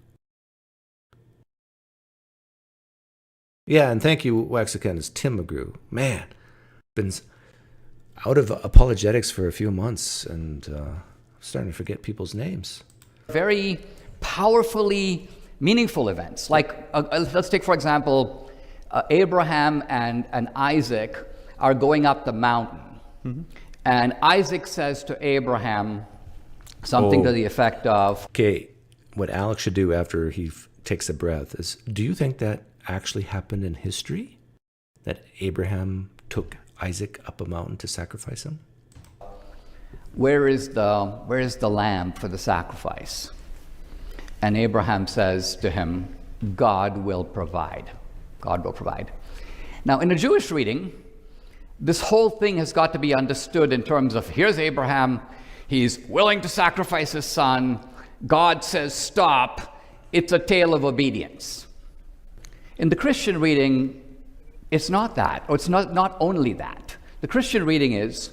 Yeah, and thank you, Waxacan, is Tim McGrew. Man, been out of apologetics for a few months, and starting to forget people's names. very powerfully meaningful events. Like, let's take, for example, Abraham and Isaac are going up the mountain. Mm-hmm. And Isaac says to Abraham something to the effect of, Okay, what Alex should do after he takes a breath is, do you think that actually happened in history? That Abraham took Isaac up a mountain to sacrifice him? where is the lamb for the sacrifice? And Abraham says to him, God will provide. God will provide. Now, in a Jewish reading, this whole thing has got to be understood in terms of, here's Abraham, he's willing to sacrifice his son, God says stop, it's a tale of obedience. In the Christian reading, it's not that, or it's not only that. The Christian reading is,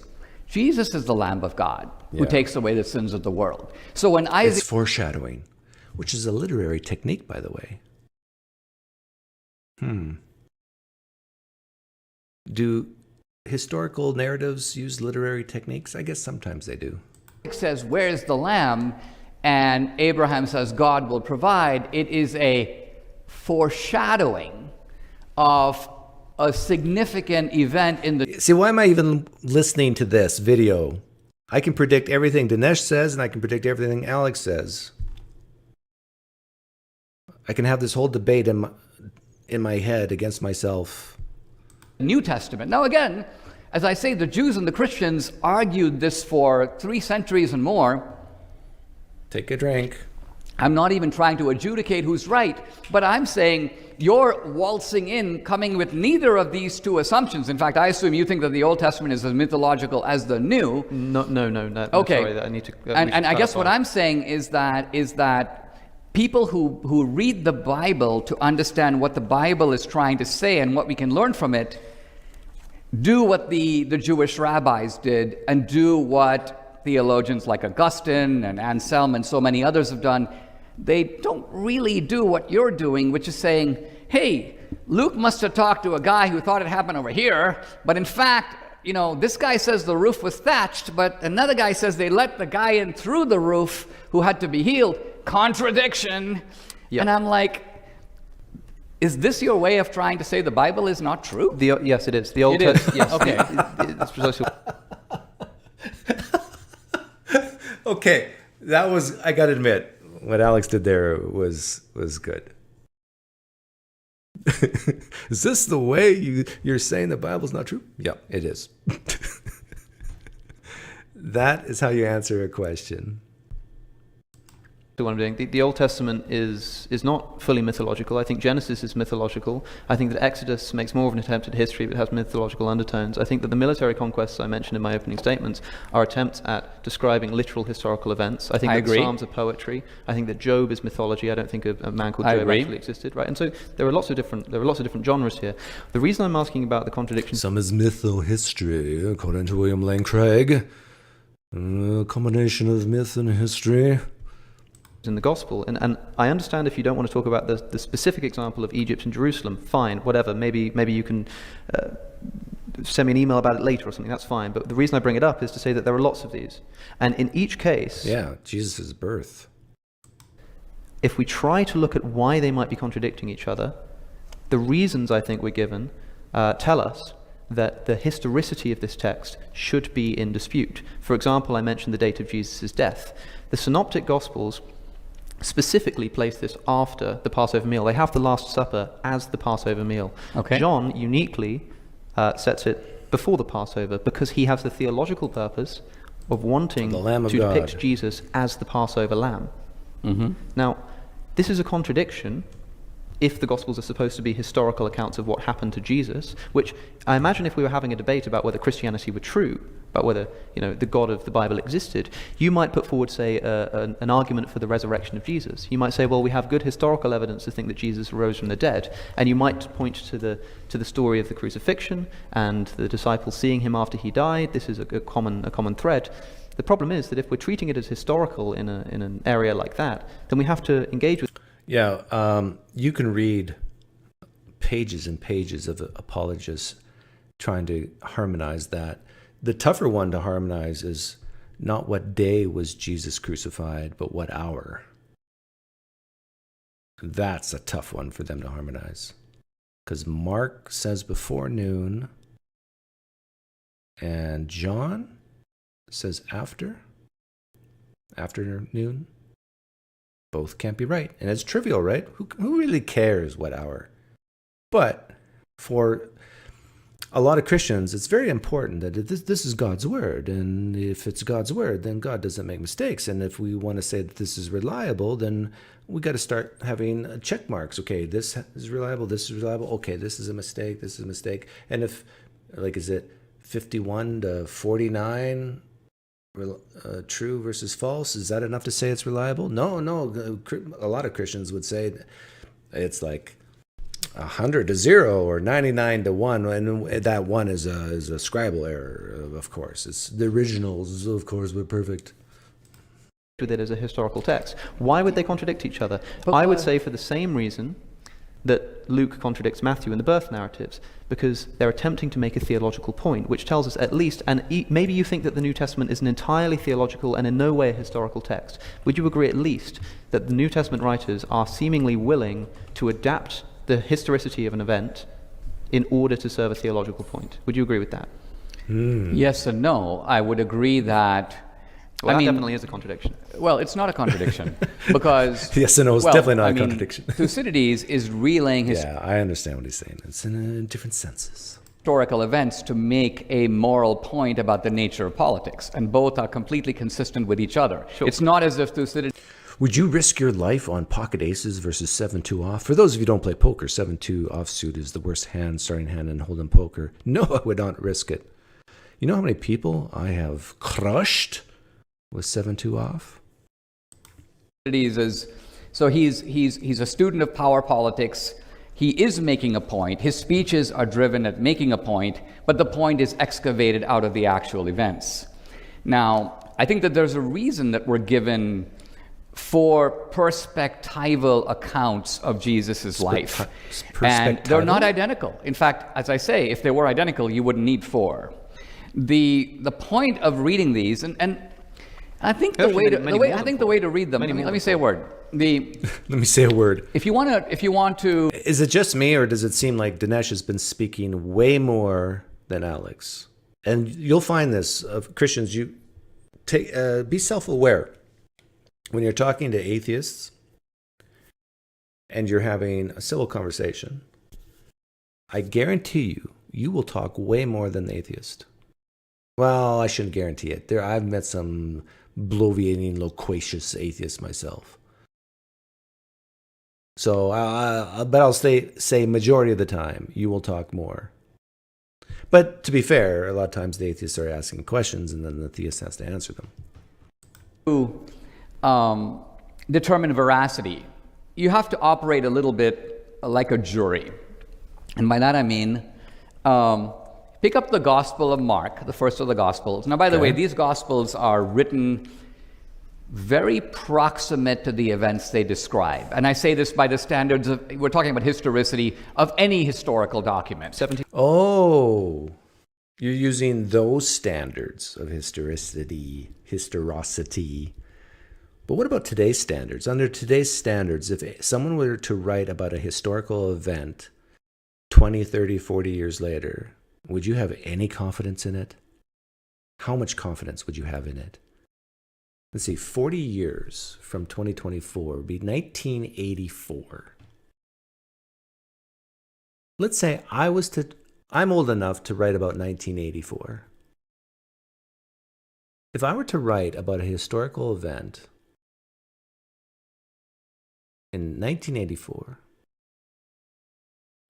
Jesus is the Lamb of God who takes away the sins of the world. So when Isaac... It's foreshadowing, which is a literary technique, by the way. Do historical narratives use literary techniques? I guess sometimes they do. says, where's the lamb? And Abraham says, God will provide. It is a foreshadowing of a significant event in the... See, why am I even listening to this video? I can predict everything Dinesh says, and I can predict everything Alex says. I can have this whole debate in my head against myself. New Testament. Now again, as I say, the Jews and the Christians argued this for 3 centuries and more. Take a drink. I'm not even trying to adjudicate who's right, but I'm saying you're waltzing in, coming with neither of these two assumptions. In fact, I assume you think that the Old Testament is as mythological as the New. No. Okay. Sorry, I need to. And I guess what I'm saying is that people who read the Bible to understand what the Bible is trying to say and what we can learn from it, do what the Jewish rabbis did and do what theologians like Augustine and Anselm and so many others have done. They don't really do what you're doing, which is saying, hey, Luke must have talked to a guy who thought it happened over here, but in fact, you know, this guy says the roof was thatched, but another guy says they let the guy in through the roof who had to be healed. Contradiction. Yep. And I'm like, is this your way of trying to say the Bible is not true? Yes, it is. The Old Testament. Yes. Okay. It's precisely. Okay, that was, I gotta admit, what Alex did there was good. Is this the way you're saying the Bible's not true? Yeah, it is. That is how you answer a question. what I'm doing. The Old Testament is not fully mythological. I think Genesis is mythological. I think that Exodus makes more of an attempt at history, but has mythological undertones. I think that the military conquests I mentioned in my opening statements are attempts at describing literal historical events. I think that the Psalms are poetry. I think that Job is mythology. I don't think a man called Job actually existed, right? And so there are lots of different genres here. The reason I'm asking about the contradictions. Some is mytho-history, according to William Lane Craig. A combination of myth and history. In the gospel, and I understand if you don't want to talk about the specific example of Egypt and Jerusalem, fine, whatever, maybe you can send me an email about it later or something, that's fine, but the reason I bring it up is to say that there are lots of these, and in each case, Jesus' birth, if we try to look at why they might be contradicting each other, the reasons I think we're given tell us that the historicity of this text should be in dispute. For example, I mentioned the date of Jesus' death. The Synoptic Gospels specifically place this after the Passover meal. They have the Last Supper as the Passover meal. Okay. John uniquely sets it before the Passover because he has the theological purpose of wanting to depict Jesus as the Passover lamb. Mm-hmm. Now, this is a contradiction if the Gospels are supposed to be historical accounts of what happened to Jesus, which I imagine if we were having a debate about whether Christianity were true, about whether the God of the Bible existed, you might put forward, say, an argument for the resurrection of Jesus. You might say, well, we have good historical evidence to think that Jesus rose from the dead, and you might point to the story of the crucifixion and the disciples seeing him after he died. This is a common thread. The problem is that if we're treating it as historical in an area like that, then we have to engage with. You can read pages and pages of apologists trying to harmonize that. The tougher one to harmonize is not what day was Jesus crucified, but what hour. That's a tough one for them to harmonize. Because Mark says before noon, and John says after noon. Both can't be right. And it's trivial, right? Who really cares what hour? But for a lot of Christians, it's very important that this is God's word. And if it's God's word, then God doesn't make mistakes. And if we want to say that this is reliable, then we got to start having check marks. Okay, this is reliable, this is reliable. Okay, this is a mistake, this is a mistake. And if, is it 51 to 49 true versus false? Is that enough to say it's reliable? No. A lot of Christians would say it's like 100 to 0 or 99 to 1, and that 1 is a scribal error, of course. It's the originals, of course, were perfect. With it as a historical text. Why would they contradict each other? I would say for the same reason that Luke contradicts Matthew in the birth narratives, because they're attempting to make a theological point, which tells us at least, and maybe you think that the New Testament is an entirely theological and in no way a historical text. Would you agree at least that the New Testament writers are seemingly willing to adapt the historicity of an event in order to serve a theological point? Would you agree with that? Yes and no. I would agree that. Well, that definitely is a contradiction. Well, it's not a contradiction because yes and no, it's definitely not a contradiction. Thucydides is relaying his I understand what he's saying. It's in different senses. Historical events to make a moral point about the nature of politics, and both are completely consistent with each other. Sure. It's not as if Thucydides. Would you risk your life on pocket aces versus 7-2 off? For those of you who don't play poker, 7-2 offsuit is the worst hand, starting hand in hold'em poker. No, I would not risk it. You know how many people I have crushed with 7-2 off? He's a student of power politics. He is making a point. His speeches are driven at making a point, but the point is excavated out of the actual events. Now, I think that there's a reason that we're given 4 perspectival accounts of Jesus' life. And they're not identical. In fact, as I say, if they were identical, you wouldn't need 4. The point of reading these, and I think the way to read them. Let me say a word. Let me say a word. If you want to. Is it just me, or does it seem like Dinesh has been speaking way more than Alex? And you'll find this of Christians. You be self-aware when you're talking to atheists and you're having a civil conversation. I guarantee you will talk way more than the atheist. Well, I shouldn't guarantee it. I've met some bloviating, loquacious atheists myself. So, but I'll say majority of the time, you will talk more. But to be fair, a lot of times the atheists are asking questions and then the theist has to answer them. To determine veracity, you have to operate a little bit like a jury. And by that I mean, pick up the Gospel of Mark, the first of the Gospels. Now, by the way, these Gospels are written very proximate to the events they describe. And I say this by the standards of, we're talking about historicity of any historical document. Oh, you're using those standards of historicity. But what about today's standards? Under today's standards, if someone were to write about a historical event 20, 30, 40 years later, would you have any confidence in it? How much confidence would you have in it? Let's see, 40 years from 2024 would be 1984. Let's say I'm old enough to write about 1984. If I were to write about a historical event in 1984,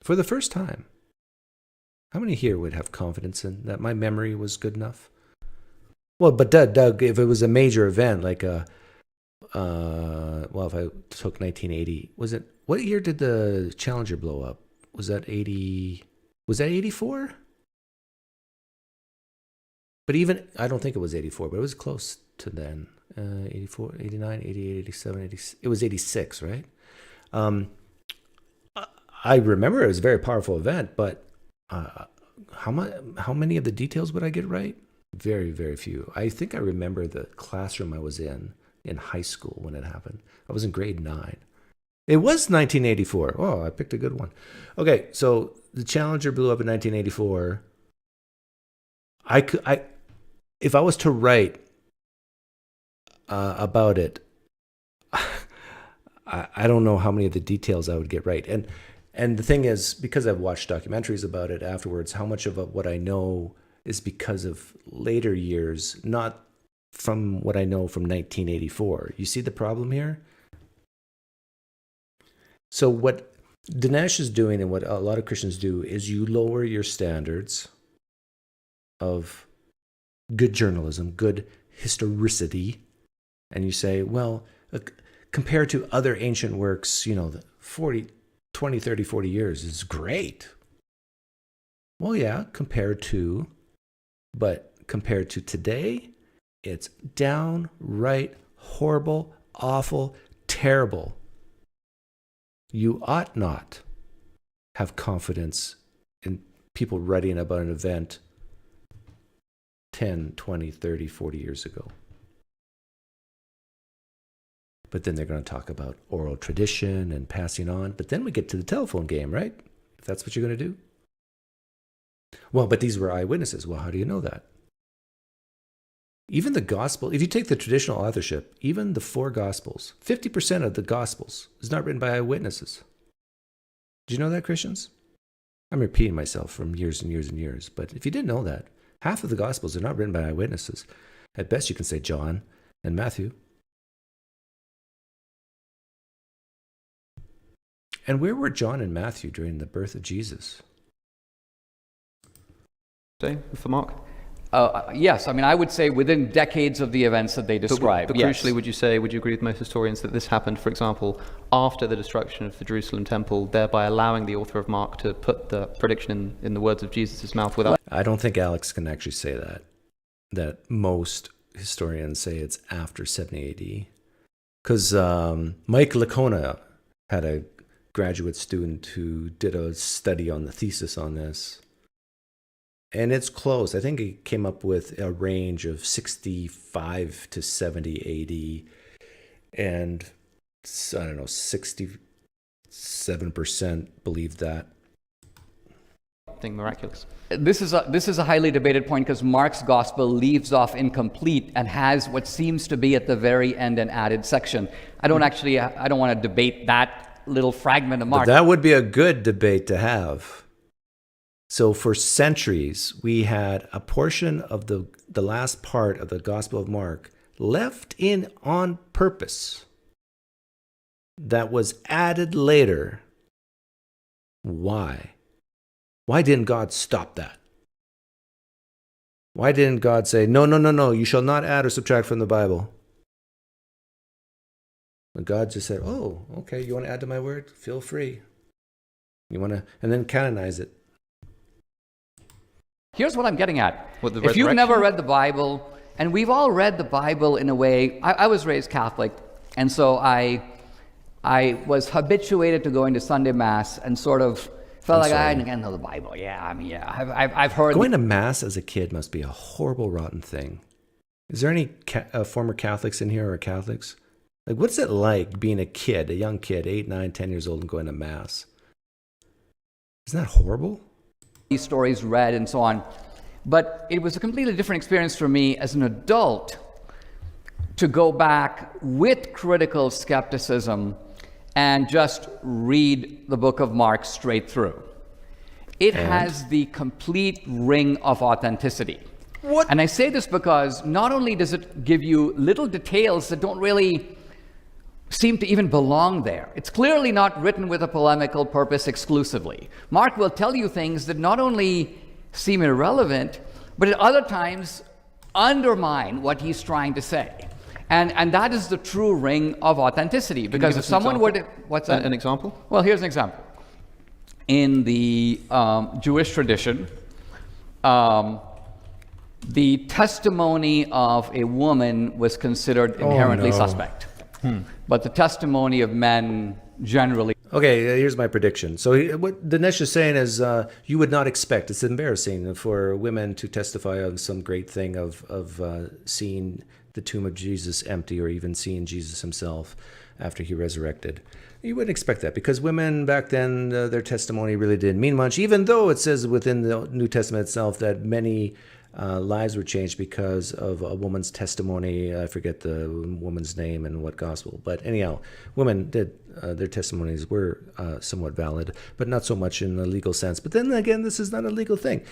for the first time, how many here would have confidence in that my memory was good enough? Well, but Doug, if it was a major event like if I took 1980, what year did the Challenger blow up? Was that 84? But even, I don't think it was 84, but it was close to then. 84, 89, 88, 87, 86. It was 86, right? I remember it was a very powerful event, but how many of the details would I get right? Very, very few. I think I remember the classroom I was in high school when it happened. I was in grade 9. It was 1984. Oh, I picked a good one. Okay, so the Challenger blew up in 1984. If I was to write about it, I don't know how many of the details I would get right. And the thing is, because I've watched documentaries about it afterwards, how much of what I know is because of later years, not from what I know from 1984. You see the problem here? So what Dinesh is doing and what a lot of Christians do is you lower your standards of good journalism, good historicity, and you say, well, compared to other ancient works, the 20, 30, 40 years is great. Well, yeah, compared to today, it's downright horrible, awful, terrible. You ought not have confidence in people writing about an event 10, 20, 30, 40 years ago. But then they're going to talk about oral tradition and passing on. But then we get to the telephone game, right? If that's what you're going to do. Well, but these were eyewitnesses. Well, how do you know that? Even the gospel, if you take the traditional authorship, even the 4 gospels, 50% of the gospels is not written by eyewitnesses. Do you know that, Christians? I'm repeating myself from years and years and years, but if you didn't know that, half of the gospels are not written by eyewitnesses. At best, you can say John and Matthew. And where were John and Matthew during the birth of Jesus? Say, for Mark? Yes, I would say within decades of the events that they describe. But yes. crucially, would you agree with most historians that this happened, for example, after the destruction of the Jerusalem temple, thereby allowing the author of Mark to put the prediction in the words of Jesus' mouth without... I don't think Alex can actually say that most historians say it's after 70 AD. Because Mike Licona had a graduate student who did a study on the thesis on this. And it's close. I think he came up with a range of 65 to 70 AD. And, 67% believe that. Thing miraculous. This is a highly debated point because Mark's gospel leaves off incomplete and has what seems to be at the very end an added section. I don't want to debate that little fragment of Mark. But that would be a good debate to have. So for centuries, we had a portion of the last part of the Gospel of Mark left in on purpose. that was added later. Why? Why didn't God stop that? Why didn't God say, no, no, no, no, you shall not add or subtract from the Bible? But God just said, oh, okay, you want to add to my word? Feel free. You want to, and then canonize it. Here's what I'm getting at. What, the if you've resurrection? never read the Bible, and we've all read the Bible in a way, I was raised Catholic, and so I was habituated to going to Sunday Mass and sort of felt like I didn't know the Bible. Yeah, I mean, yeah, I've heard. Going to Mass as a kid must be a horrible, rotten thing. Is there any former Catholics in here or Catholics? Like, what's it like being a kid, a young kid, 8, 9, 10 years old and going to Mass? Isn't that horrible? These stories read and so on. But it was a completely different experience for me as an adult to go back with critical skepticism and just read the book of Mark straight through. It has the complete ring of authenticity. What? And I say this because not only does it give you little details that don't really seem to even belong there. It's clearly not written with a polemical purpose exclusively. Mark will tell you things that not only seem irrelevant, but at other times undermine what he's trying to say. And that is the true ring of authenticity. Because if someone were to... What's that? An example? Well, here's an example. In the Jewish tradition, the testimony of a woman was considered inherently suspect. But the testimony of men generally... Okay, here's my prediction. So what Dinesh is saying is you would not expect, it's embarrassing for women to testify of some great thing of seeing the tomb of Jesus empty or even seeing Jesus himself after he resurrected. You wouldn't expect that because women back then, their testimony really didn't mean much, even though it says within the New Testament itself that many lives were changed because of a woman's testimony. I forget the woman's name and what gospel. But anyhow, women did, their testimonies were somewhat valid, but not so much in the legal sense. But then again, this is not a legal thing.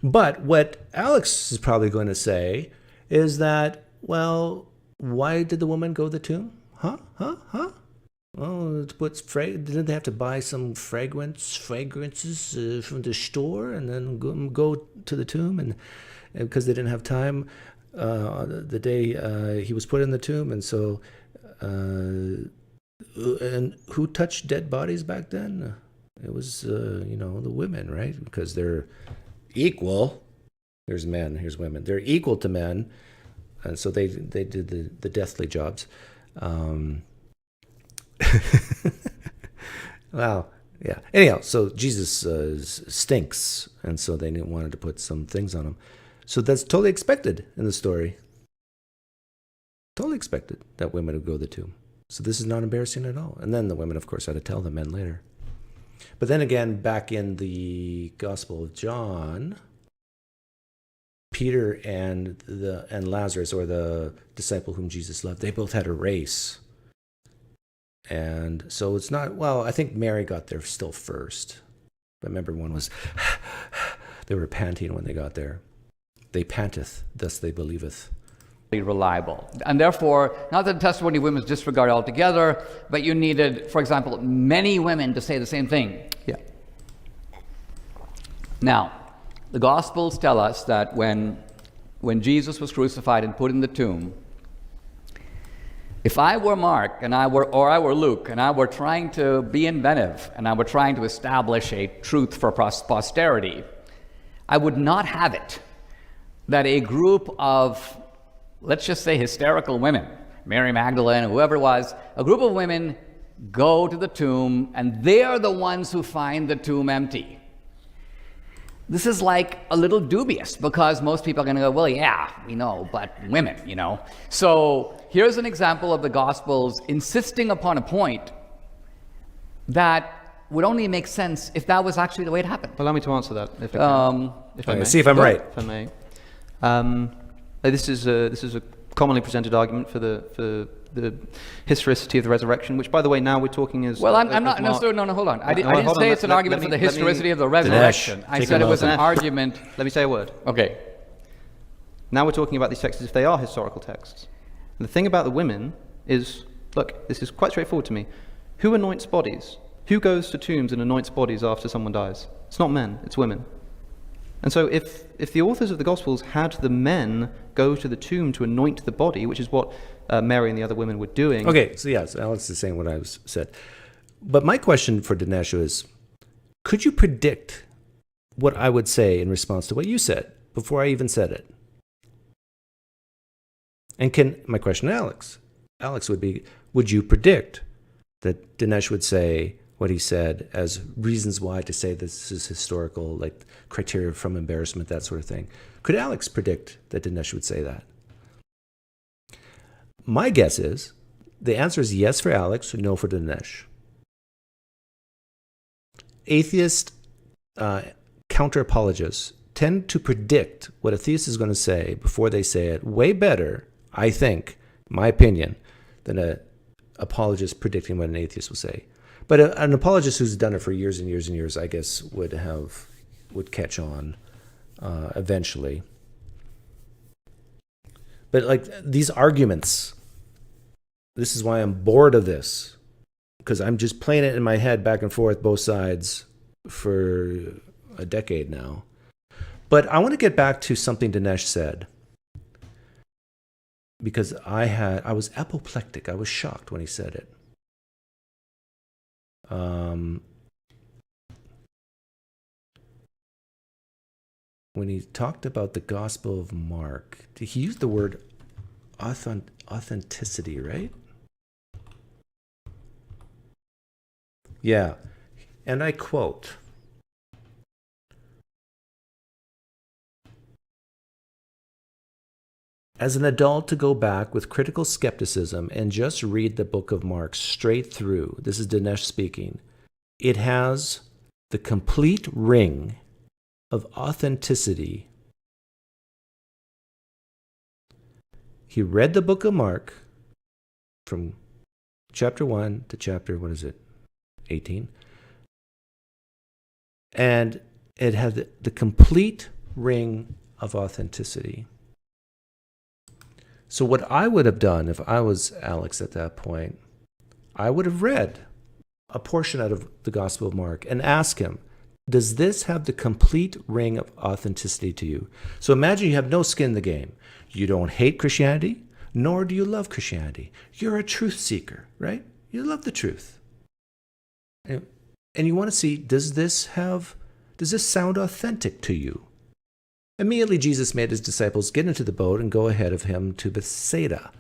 But what Alex is probably going to say is that, well, why did the woman go to the tomb? Huh? Oh, didn't they have to buy some fragrances from the store and then go to the tomb? And because they didn't have time the day he was put in the tomb. And so, and who touched dead bodies back then? It was, the women, right? Because they're equal. Here's men, here's women. They're equal to men. And so they did the deathly jobs. Wow. Yeah. Anyhow, so Jesus stinks, and so they wanted to put some things on him. So that's totally expected in the story. Totally expected that women would go to the tomb. So this is not embarrassing at all. And then the women, of course, had to tell the men later. But then again, back in the Gospel of John, Peter and Lazarus, or the disciple whom Jesus loved, they both had a race. And so it's not, well, I think Mary got there still first. But remember, one was, they were panting when they got there. They panteth, thus they believeth. Reliable. And therefore, not that the testimony of women is disregarded altogether, but you needed, for example, many women to say the same thing. Yeah. Now, the Gospels tell us that when Jesus was crucified and put in the tomb, if I were Mark and I were Luke and I were trying to be inventive and I were trying to establish a truth for posterity, I would not have it that a group of, let's just say, hysterical women, Mary Magdalene, whoever it was, a group of women go to the tomb and they're the ones who find the tomb empty. This is like a little dubious because most people are going to go, well, yeah, we know, but women, So here's an example of the Gospels insisting upon a point that would only make sense if that was actually the way it happened. Allow me to answer that, if I may. See if I'm right. If I may. This is a commonly presented argument for the historicity of the resurrection, which, by the way, now we're talking as... Well, I'm not... No, hold on. I didn't say it's an argument for the historicity of the resurrection. I said it was an argument... Let me say a word. Okay. Now we're talking about these texts as if they are historical texts. And the thing about the women is Look, this is quite straightforward to me. Who anoints bodies? Who goes to tombs and anoints bodies after someone dies? It's not men, it's women. And so if the authors of the Gospels had the men go to the tomb to anoint the body, which is what Mary and the other women were doing... Okay, so yes, Alex is saying what I said. But my question for Dinesh is, could you predict what I would say in response to what you said before I even said it? And my question to Alex would be, would you predict that Dinesh would say what he said as reasons why to say this is historical, like criteria from embarrassment, that sort of thing? Could Alex predict that Dinesh would say that? My guess is the answer is yes for Alex, no for Dinesh. Atheist counter-apologists tend to predict what a theist is going to say before they say it way better, I think, my opinion, than an apologist predicting what an atheist will say. But an apologist who's done it for years and years and years, I guess, would catch on eventually. But like these arguments, this is why I'm bored of this, because I'm just playing it in my head back and forth, both sides, for a decade now. But I want to get back to something Dinesh said, because I was apoplectic. I was shocked when he said it. When he talked about the Gospel of Mark, he used the word authenticity, right? Yeah. And I quote, "As an adult, to go back with critical skepticism and just read the book of Mark straight through," this is Dinesh speaking, "it has the complete ring of authenticity." He read the book of Mark from chapter 1 to chapter, 18? And it had the complete ring of authenticity. So what I would have done if I was Alex at that point, I would have read a portion out of the Gospel of Mark and asked him, does this have the complete ring of authenticity to you? So imagine you have no skin in the game. You don't hate Christianity, nor do you love Christianity. You're a truth seeker, right? You love the truth. And you want to see, does this sound authentic to you? Immediately, Jesus made his disciples get into the boat and go ahead of him to Bethsaida.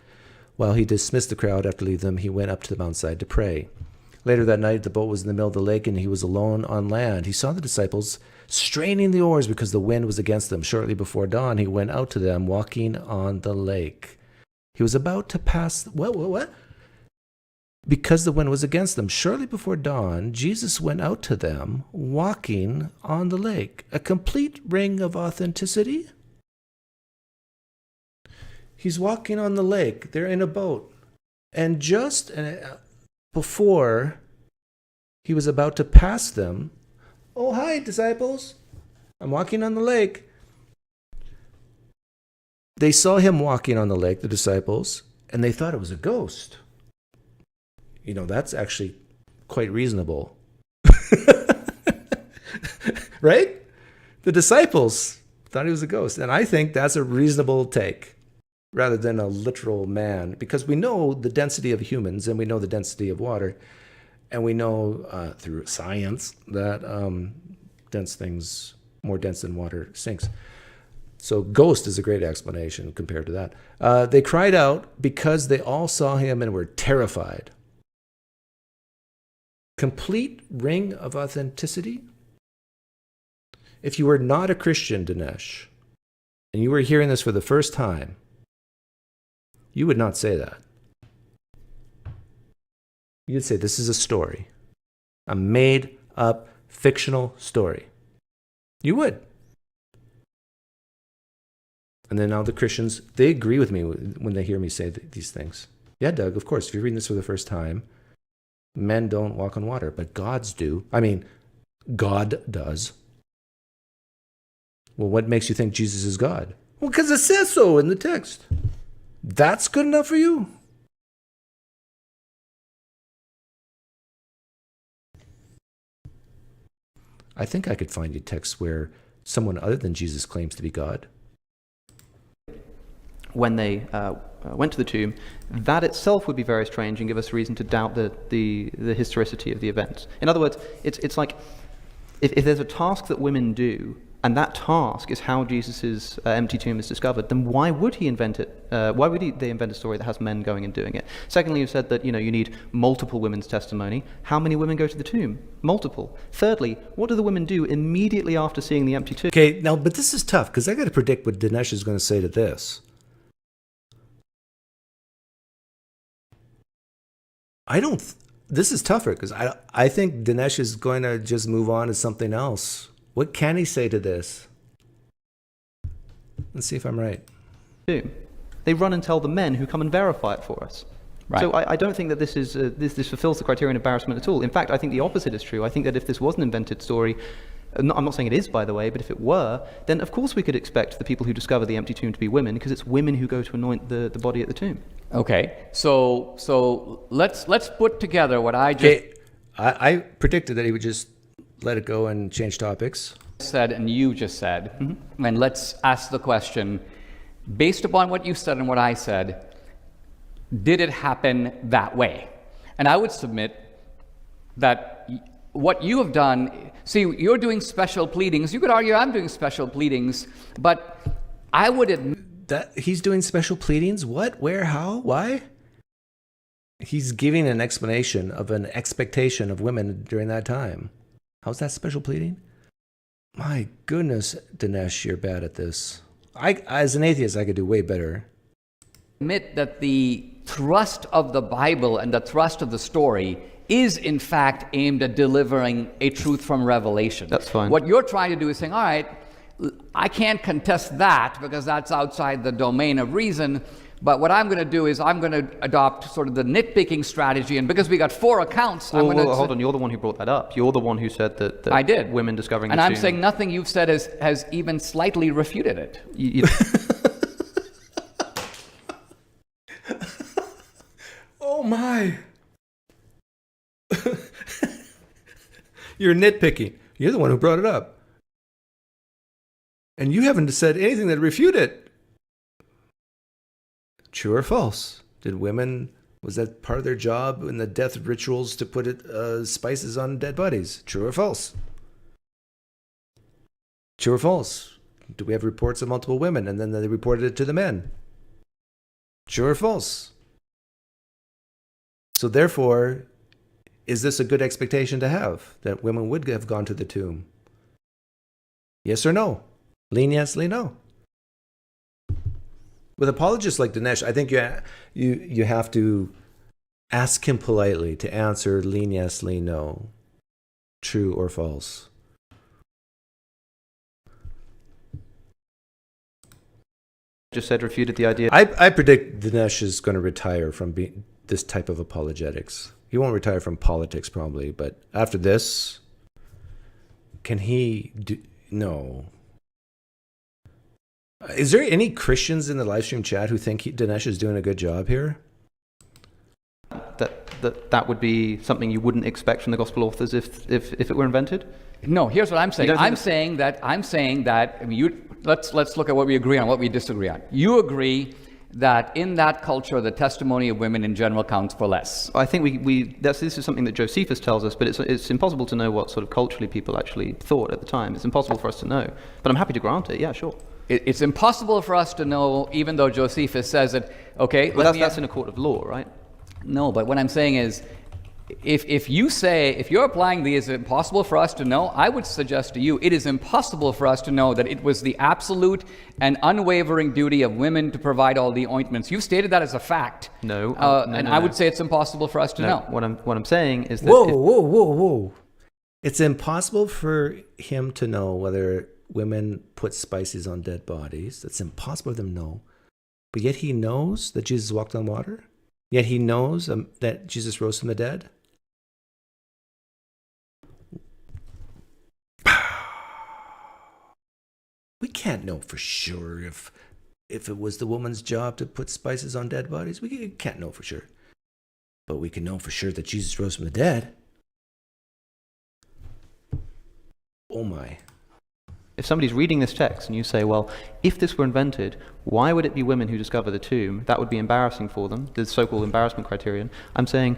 While he dismissed the crowd after leaving them, he went up to the mountainside to pray. Later that night, the boat was in the middle of the lake, and he was alone on land. He saw the disciples straining the oars because the wind was against them. Shortly before dawn, he went out to them, walking on the lake. He was about to pass... What? Because the wind was against them. Shortly before dawn, Jesus went out to them, walking on the lake. A complete ring of authenticity? He's walking on the lake. They're in a boat. And just before he was about to pass them, "Oh, hi, disciples. I'm walking on the lake." They saw him walking on the lake, the disciples, and they thought it was a ghost. You know, that's actually quite reasonable. Right? The disciples thought he was a ghost. And I think that's a reasonable take rather than a literal man, because we know the density of humans and we know the density of water. And we know through science that dense things, more dense than water, sinks. So ghost is a great explanation compared to that. They cried out because they all saw him and were terrified. Complete ring of authenticity? If you were not a Christian, Dinesh, and you were hearing this for the first time, you would not say that. You'd say this is a story, a made-up fictional story. You would. And then now the Christians, they agree with me when they hear me say these things. Yeah, Doug, of course, if you're reading this for the first time, men don't walk on water, but gods do. God does. Well, what makes you think Jesus is God? Well, because it says so in the text. That's good enough for you? I think I could find you texts where someone other than Jesus claims to be God. When they went to the tomb, that itself would be very strange and give us reason to doubt the historicity of the events. In other words, it's like if there's a task that women do, and that task is how Jesus' empty tomb is discovered, then why would he invent it? Why would they invent a story that has men going and doing it? Secondly, you said that you need multiple women's testimony. How many women go to the tomb? Multiple. Thirdly, what do the women do immediately after seeing the empty tomb? Okay, now, but this is tough because I got to predict what Dinesh is going to say to this. This is tougher because I think Dinesh is going to just move on to something else. What can he say to this? Let's see if I'm right. They run and tell the men who come and verify it for us. Right. So I don't think that this is this fulfills the criterion of embarrassment at all. In fact, I think the opposite is true. I think that if this was an invented story, I'm not saying it is, by the way, but if it were, then of course we could expect the people who discover the empty tomb to be women, because it's women who go to anoint the body at the tomb. Okay, so let's put together what I just Okay, I predicted that he would just let it go and change topics. said and you just said, and let's ask the question, based upon what you said and what I said, did it happen that way? And I would submit that what you have done, see, you're doing special pleadings. You could argue I'm doing special pleadings, but I would admit That he's doing special pleadings? What? Where? How? Why? He's giving an explanation of an expectation of women during that time. How's that special pleading? My goodness, Dinesh, you're bad at this. As an atheist, I could do way better. that the thrust of the Bible and the thrust of the story is in fact aimed at delivering a truth from revelation. That's fine. What you're trying to do is saying, all right, I can't contest that because that's outside the domain of reason, but what I'm going to do is I'm going to adopt sort of the nitpicking strategy, and because we got 4 accounts, I'm going to... Hold on, you're the one who brought that up. You're the one who said that I did. Women discovering and the I'm tomb. saying nothing you've said has even slightly refuted it. Oh my. You're nitpicking. You're the one who brought it up. And you haven't said anything that refute it. True or false? Was that part of their job in the death rituals to put spices on dead bodies? True or false? True or false? Do we have reports of multiple women and then they reported it to the men? True or false? So therefore, is this a good expectation to have, that women would have gone to the tomb? Yes or no? Lean yes, lean no. With apologists like Dinesh, I think you have to ask him politely to answer lean yes, lean no, true or false. Just said refuted the idea. I predict Dinesh is going to retire from this type of apologetics. He won't retire from politics probably, but after this, can he do... No. Is there any Christians in the live stream chat who think Dinesh is doing a good job here? That would be something you wouldn't expect from the gospel authors if it were invented? No, here's what I'm saying. You don't I'm saying that I mean, let's look at what we agree on, what we disagree on. You agree that in that culture, the testimony of women in general counts for less. I think this is something that Josephus tells us, but it's impossible to know what sort of culturally people actually thought at the time. It's impossible for us to know. But I'm happy to grant it, yeah, sure. It's impossible for us to know, even though Josephus says it. Okay, But that's in a court of law, right? No, but what I'm saying is, if you're applying the is it impossible for us to know, I would suggest to you it is impossible for us to know that it was the absolute and unwavering duty of women to provide all the ointments. You've stated that as a fact. No. I would say it's impossible for us to know. What I'm saying is that Whoa. It's impossible for him to know whether women put spices on dead bodies. It's impossible for them to know. But yet he knows that Jesus walked on water? Yet he knows that Jesus rose from the dead? We can't know for sure if it was the woman's job to put spices on dead bodies. We can't know for sure. But we can know for sure that Jesus rose from the dead. Oh my. If somebody's reading this text and you say, well, if this were invented, why would it be women who discover the tomb? That would be embarrassing for them, the so-called embarrassment criterion. I'm saying,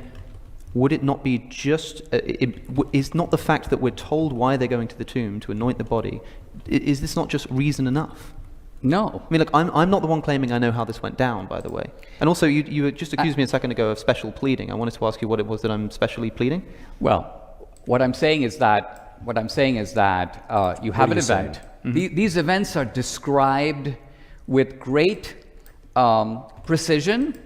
would it not be just, is not the fact that we're told why they're going to the tomb to anoint the body, is this not just reason enough? No. I mean, look, I'm not the one claiming I know how this went down, by the way. And also, you just accused me a second ago of special pleading. I wanted to ask you what it was that I'm specially pleading. Well, what I'm saying is that you have an event. These events are described with great precision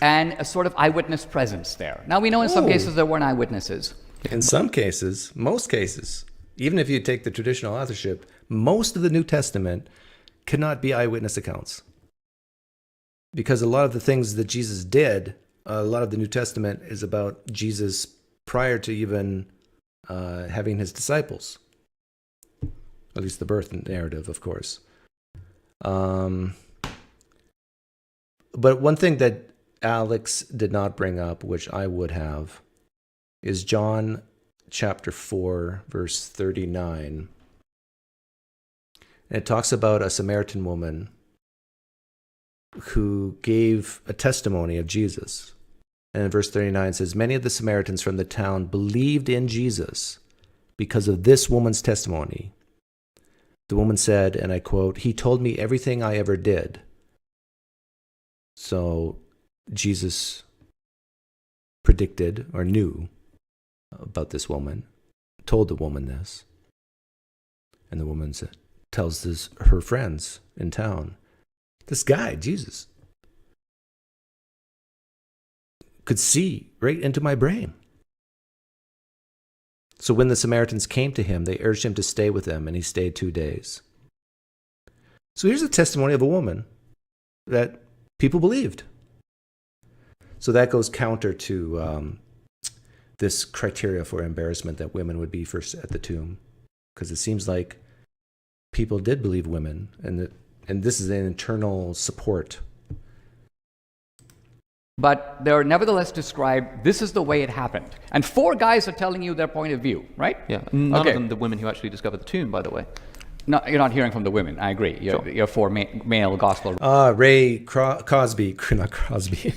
and a sort of eyewitness presence there. Now, we know in some cases there weren't eyewitnesses. In some cases, most cases, even if you take the traditional authorship, most of the New Testament cannot be eyewitness accounts. Because a lot of the things that Jesus did, a lot of the New Testament is about Jesus prior to even having his disciples. At least the birth narrative, of course. But one thing that Alex did not bring up, which I would have, is John chapter 4, verse 39. And it talks about a Samaritan woman who gave a testimony of Jesus. And in verse 39 it says, many of the Samaritans from the town believed in Jesus because of this woman's testimony. The woman said, and I quote, he told me everything I ever did. So Jesus predicted or knew about this woman, told the woman this. And the woman tells her friends in town, this guy, Jesus, could see right into my brain. So when the Samaritans came to him, they urged him to stay with them, and he stayed 2 days. So here's a testimony of a woman that people believed. So that goes counter to this criteria for embarrassment that women would be first at the tomb, because it seems like people did believe women, and this is an internal support. But they're nevertheless described, this is the way it happened. And 4 guys are telling you their point of view, right? Yeah, none of them the women who actually discovered the tomb, by the way. No, you're not hearing from the women. I agree. You're 4 male gospel. Ray Cosby, not Crosby,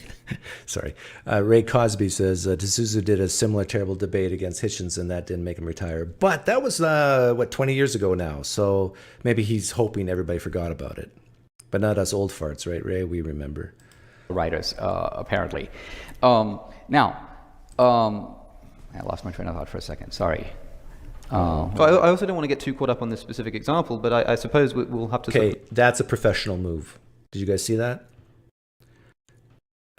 sorry. Ray Cosby says, D'Souza did a similar terrible debate against Hitchens, and that didn't make him retire. But that was, 20 years ago now. So maybe he's hoping everybody forgot about it. But not us old farts, right, Ray? We remember. Writers, apparently. I lost my train of thought for a second. Sorry. I also don't want to get too caught up on this specific example, but I suppose we'll have to... Okay, that's a professional move. Did you guys see that?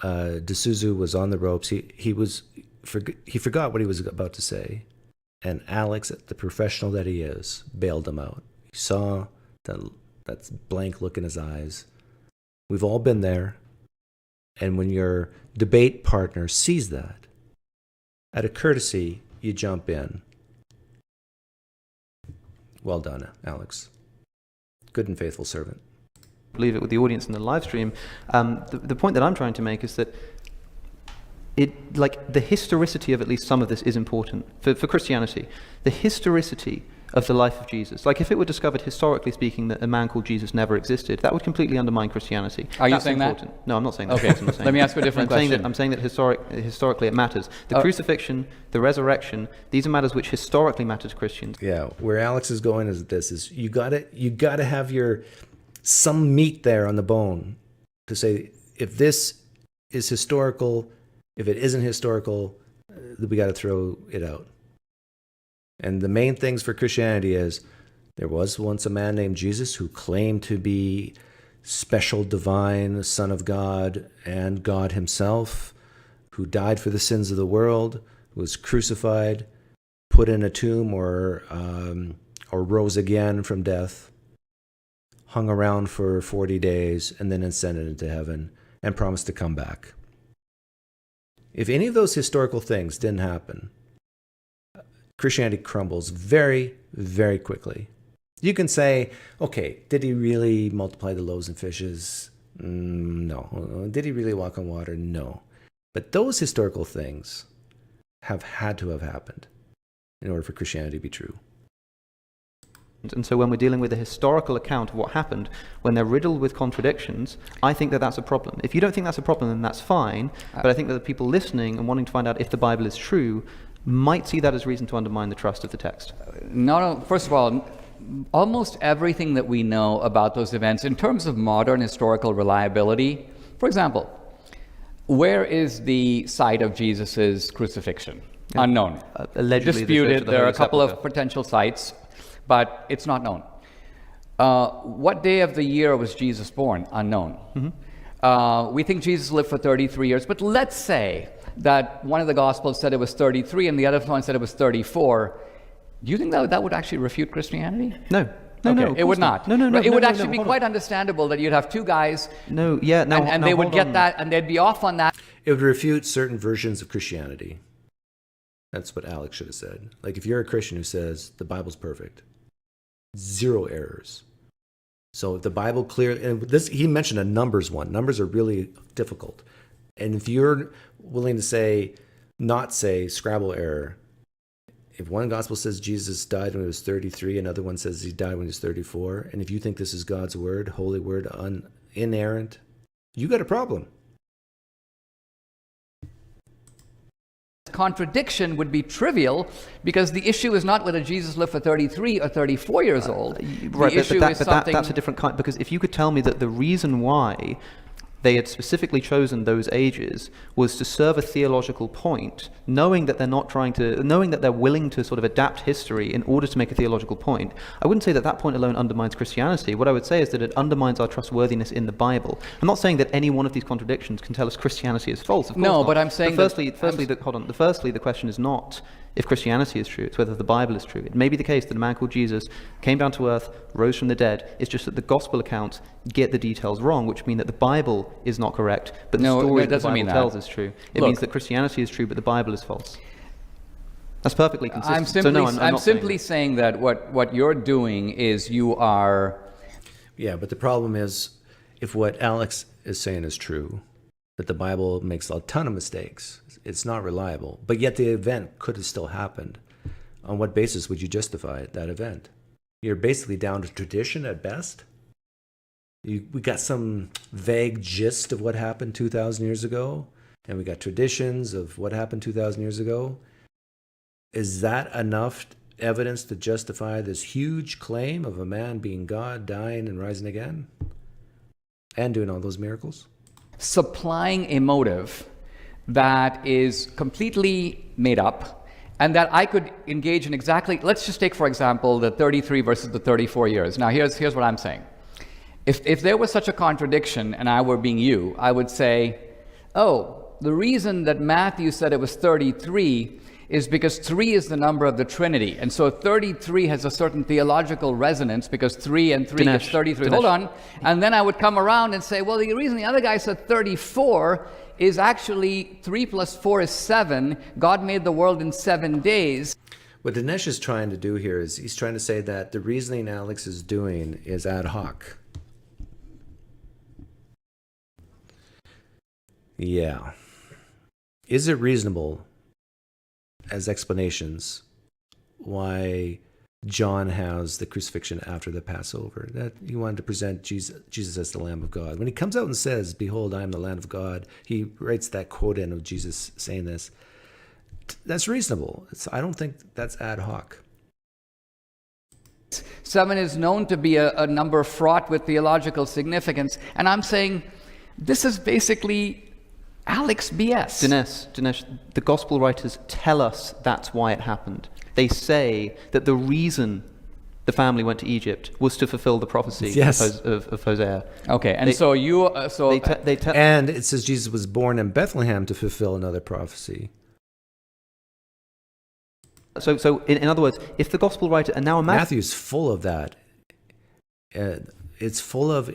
D'Souza was on the ropes. He forgot what he was about to say, and Alex, the professional that he is, bailed him out. He saw that blank look in his eyes. We've all been there. And when your debate partner sees that, out of courtesy, you jump in. Well done, Alex. Good and faithful servant. Leave it with the audience in the live stream. The point that I'm trying to make is that the historicity of at least some of this is important for Christianity. The historicity of the life of Jesus. Like if it were discovered historically speaking that a man called Jesus never existed, that would completely undermine Christianity. Are you That's saying important. that? No, I'm not saying that. Okay, I'm not saying let me that. ask you a different I'm question. saying that historically it matters. The crucifixion, the resurrection, these are matters which historically matter to Christians. Yeah, where Alex is going is you gotta have some meat there on the bone to say if this is historical, if it isn't historical, we got to throw it out. And the main things for Christianity is there was once a man named Jesus who claimed to be special, divine, Son of God and God himself, who died for the sins of the world, was crucified, put in a tomb or rose again from death, hung around for 40 days, and then ascended into heaven and promised to come back. If any of those historical things didn't happen, Christianity crumbles very, very quickly. You can say, okay, did he really multiply the loaves and fishes? No. Did he really walk on water? No. But those historical things have had to have happened in order for Christianity to be true. And so when we're dealing with a historical account of what happened, when they're riddled with contradictions, I think that that's a problem. If you don't think that's a problem, then that's fine. But I think that the people listening and wanting to find out if the Bible is true might see that as reason to undermine the trust of the text. No, first of all, almost everything that we know about those events in terms of modern historical reliability, for example, where is the site of Jesus' crucifixion? Yeah. Unknown. Allegedly Disputed. the There are a Holy couple of Sepulchre. potential sites, but it's not known. What day of the year was Jesus born? Unknown. We think Jesus lived for 33 years, but let's say that one of the Gospels said it was 33 and the other one said it was 34. Do you think that that would actually refute Christianity? No. No, Okay, no, of it would course not. No, no, no. It would no, actually no, be hold quite on. understandable that you'd have two guys No, yeah, now, and now they would hold get on. that and they'd be off on that. It would refute certain versions of Christianity. That's what Alex should have said. Like, if you're a Christian who says the Bible's perfect, 0 errors. So if the Bible clear, and this, he mentioned a numbers one. Numbers are really difficult. And if you're willing to say, not say Scrabble error, if one gospel says Jesus died when he was 33, another one says he died when he was 34, and if you think this is God's word, holy word, inerrant, you got a problem. Contradiction would be trivial because the issue is not whether Jesus lived for 33 or 34 years old. Right, The issue is something. that's a different kind, because if you could tell me that the reason why they had specifically chosen those ages was to serve a theological point, knowing that they're willing to sort of adapt history in order to make a theological point, I wouldn't say that that point alone undermines Christianity. What I would say is that it undermines our trustworthiness in the Bible. I'm not saying that any one of these contradictions can tell us Christianity is false. Of course No, not. but I'm saying that- Firstly, the question is not if Christianity is true, it's whether the Bible is true. It may be the case that a man called Jesus came down to earth, rose from the dead. It's just that the gospel accounts get the details wrong, which mean that the Bible is not correct, but the No, story it that the doesn't Bible mean that. tells is true. It Look, means that Christianity is true, but the Bible is false. That's perfectly consistent. I'm simply, so no, I'm I'm not saying simply that. saying that what you're doing is you are. Yeah, but the problem is, if what Alex is saying is true, that the Bible makes a ton of mistakes, it's not reliable, but yet the event could have still happened. On what basis would you justify that event? You're basically down to tradition at best. We got some vague gist of what happened 2,000 years ago, and we got traditions of what happened 2,000 years ago. Is that enough evidence to justify this huge claim of a man being God, dying and rising again, and doing all those miracles? Supplying a motive that is completely made up and that I could engage in exactly, let's just take, for example, the 33 versus the 34 years. Now, here's what I'm saying. If there was such a contradiction and I were being you, I would say, oh, the reason that Matthew said it was 33 is because 3 is the number of the Trinity. And so 33 has a certain theological resonance because 3 and 3 Dinesh, is 33. Dinesh. Hold on. And then I would come around and say, well, the reason the other guy said 34 is actually 3 plus 4 is 7. God made the world in 7 days. What Dinesh is trying to do here is he's trying to say that the reasoning Alex is doing is ad hoc. Yeah. Is it reasonable as explanations why John has the crucifixion after the Passover? That he wanted to present Jesus as the Lamb of God. When he comes out and says, "Behold, I am the Lamb of God," he writes that quote in of Jesus saying this. That's reasonable. I don't think that's ad hoc. 7 is known to be a number fraught with theological significance. And I'm saying this is basically Alex BS. Dinesh, the gospel writers tell us that's why it happened. They say that the reason the family went to Egypt was to fulfill the prophecy Yes. of Hosea. Okay, and They- so you, They tell. And it says Jesus was born in Bethlehem to fulfill another prophecy. So in other words, if the gospel writer, and now imagine Matthew's full of that. It's full of,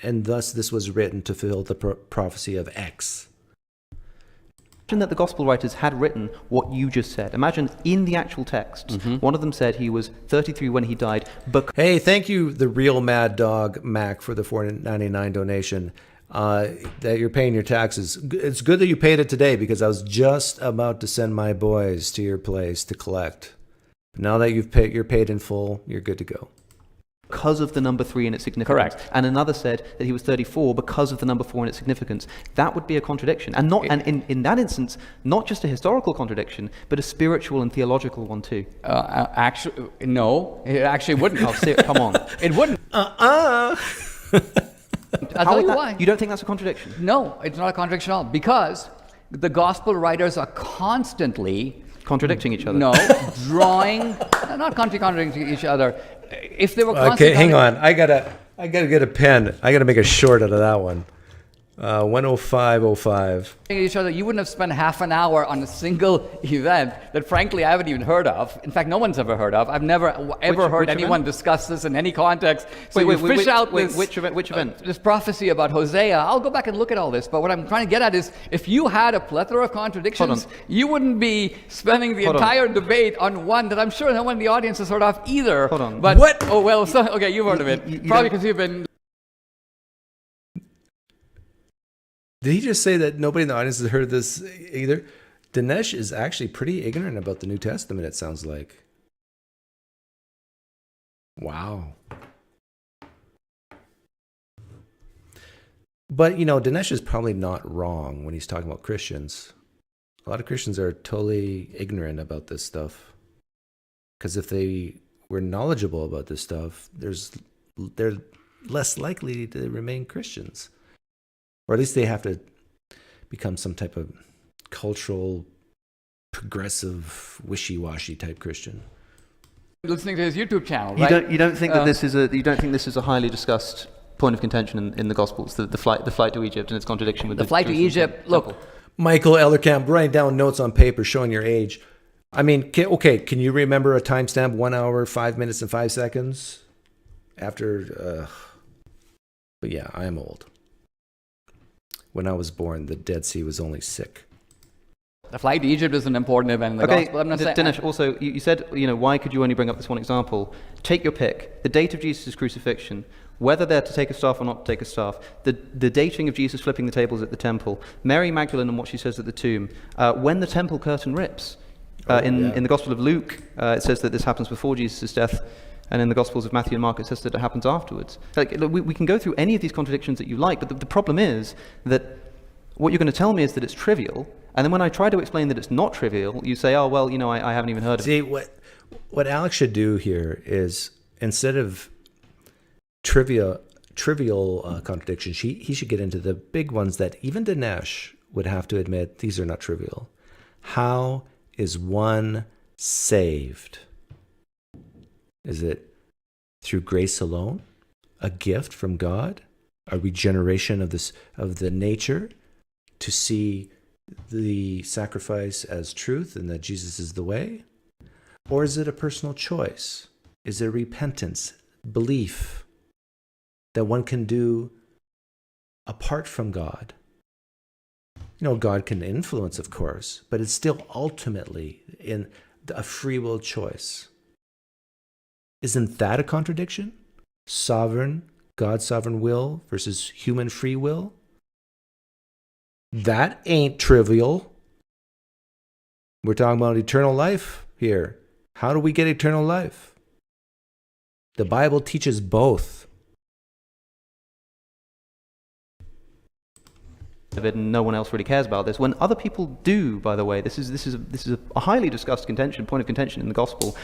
and thus this was written to fulfill the prophecy of X. that the gospel writers had written what you just said. Imagine in the actual text, one of them said he was 33 when he died, but Hey, thank you, the real Mad Dog Mac, for the $4.99 donation. That you're paying your taxes. It's good that you paid it today because I was just about to send my boys to your place to collect. Now that you're paid in full, you're good to go. Because of the number 3 and its significance. Correct. And another said that he was 34 because of the number 4 and its significance. That would be a contradiction. And in that instance, not just a historical contradiction, but a spiritual and theological one too. Actually, no, it actually wouldn't. Come on. It wouldn't. I'll tell you why. You don't think that's a contradiction? No, it's not a contradiction at all. Because the gospel writers are constantly Contradicting each other? No, not contradicting each other. If they were Okay, hang on. I gotta get a pen. I gotta make a short out of that one. 10505. each other, you wouldn't have spent half an hour on a single event that frankly I haven't even heard of. In fact, no one's ever heard of. I've never ever heard anyone discuss this in any context. So which event? This prophecy about Hosea. I'll go back and look at all this. But what I'm trying to get at is, if you had a plethora of contradictions, you wouldn't be spending the entire debate on one that I'm sure no one in the audience has heard of either. Hold on. But what? Oh well. So, okay, you've heard of it. Probably because you've been. Did he just say that nobody in the audience has heard of this either? Dinesh is actually pretty ignorant about the New Testament, it sounds like. Wow. But, you know, Dinesh is probably not wrong when he's talking about Christians. A lot of Christians are totally ignorant about this stuff. Because if they were knowledgeable about this stuff, they're less likely to remain Christians. Or at least they have to become some type of cultural, progressive, wishy-washy type Christian. Listening to his YouTube channel, right? You don't think that this is a highly discussed point of contention in the Gospels, the flight to Egypt and its contradiction with the flight to Egypt. Look, Michael Ellerkamp, writing down notes on paper showing your age. I mean, can you remember a timestamp 1 hour, 5 minutes, and 5 seconds? After, but yeah, I am old. When I was born, the Dead Sea was only sick. The flight to Egypt is an important event in the Gospel. I'm not saying. Dinesh, also, you said, why could you only bring up this one example? Take your pick. The date of Jesus' crucifixion, whether they're to take a staff or not to take a staff, the dating of Jesus flipping the tables at the temple, Mary Magdalene and what she says at the tomb, when the temple curtain rips. In the Gospel of Luke, it says that this happens before Jesus' death. And in the Gospels of Matthew and Mark, it says that it happens afterwards. We can go through any of these contradictions that you like, but the problem is that what you're going to tell me is that it's trivial, and then when I try to explain that it's not trivial, you say, oh, well, I haven't even heard of it. See, what Alex should do here is, instead of trivial contradictions, he should get into the big ones that even Dinesh would have to admit, these are not trivial. How is one saved? Is it through grace alone, a gift from God, a regeneration of the nature to see the sacrifice as truth and that Jesus is the way? Or is it a personal choice? Is it repentance, belief that one can do apart from God? God can influence, of course, but it's still ultimately in a free will choice. Isn't that a contradiction? God's sovereign will versus human free will? That ain't trivial. We're talking about eternal life here. How do we get eternal life? The Bible teaches both. And no one else really cares about this. When other people do, by the way, this is a highly discussed point of contention in the Gospel.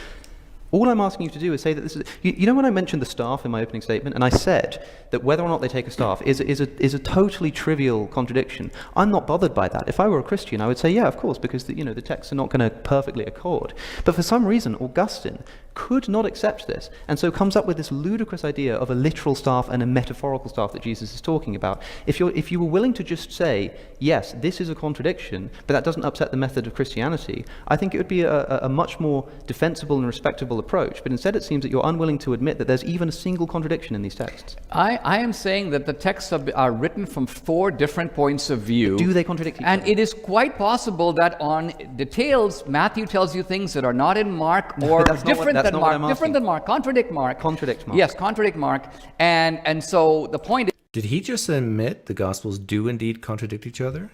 All I'm asking you to do is say that this is... when I mentioned the staff in my opening statement, and I said that whether or not they take a staff is a totally trivial contradiction, I'm not bothered by that. If I were a Christian, I would say, yeah, of course, because the texts are not going to perfectly accord. But for some reason, Augustine could not accept this, and so comes up with this ludicrous idea of a literal staff and a metaphorical staff that Jesus is talking about. If you were willing to just say, yes, this is a contradiction, but that doesn't upset the method of Christianity, I think it would be a much more defensible and respectable approach. But instead it seems that you're unwilling to admit that there's even a single contradiction in these texts. I am saying that the texts are written from 4 different points of view. Do they contradict each other? And it is quite possible that on details, Matthew tells you things that are not in Mark or different than Mark. Contradict Mark. Contradict Mark. Yes, contradict Mark. And so the point is... Did he just admit the Gospels do indeed contradict each other?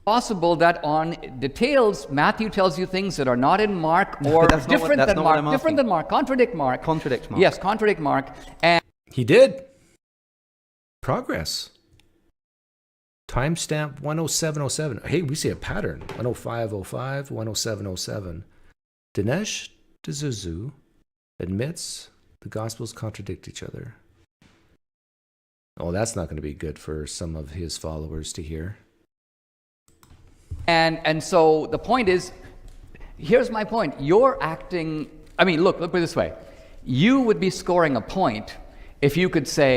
possible that on details, Matthew tells you things that are not in Mark or That's not different than what Mark, I'm different asking. than Mark, contradict Mark. Contradict Mark. Yes, contradict Mark. And He did. Progress. Timestamp 10707. Hey, we see a pattern. 10505, 10707. Dinesh D'Souza admits the Gospels contradict each other. Oh, that's not going to be good for some of his followers to hear. And so the point is, here's my point. You're acting, I mean, look at it this way. You would be scoring a point if you could say,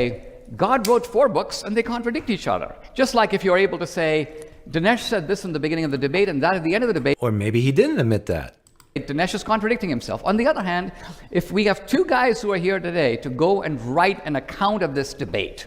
God wrote 4 books and they contradict each other. Just like if you're able to say, Dinesh said this in the beginning of the debate and that at the end of the debate. Or maybe he didn't admit that. Dinesh is contradicting himself. On the other hand, if we have 2 guys who are here today to go and write an account of this debate,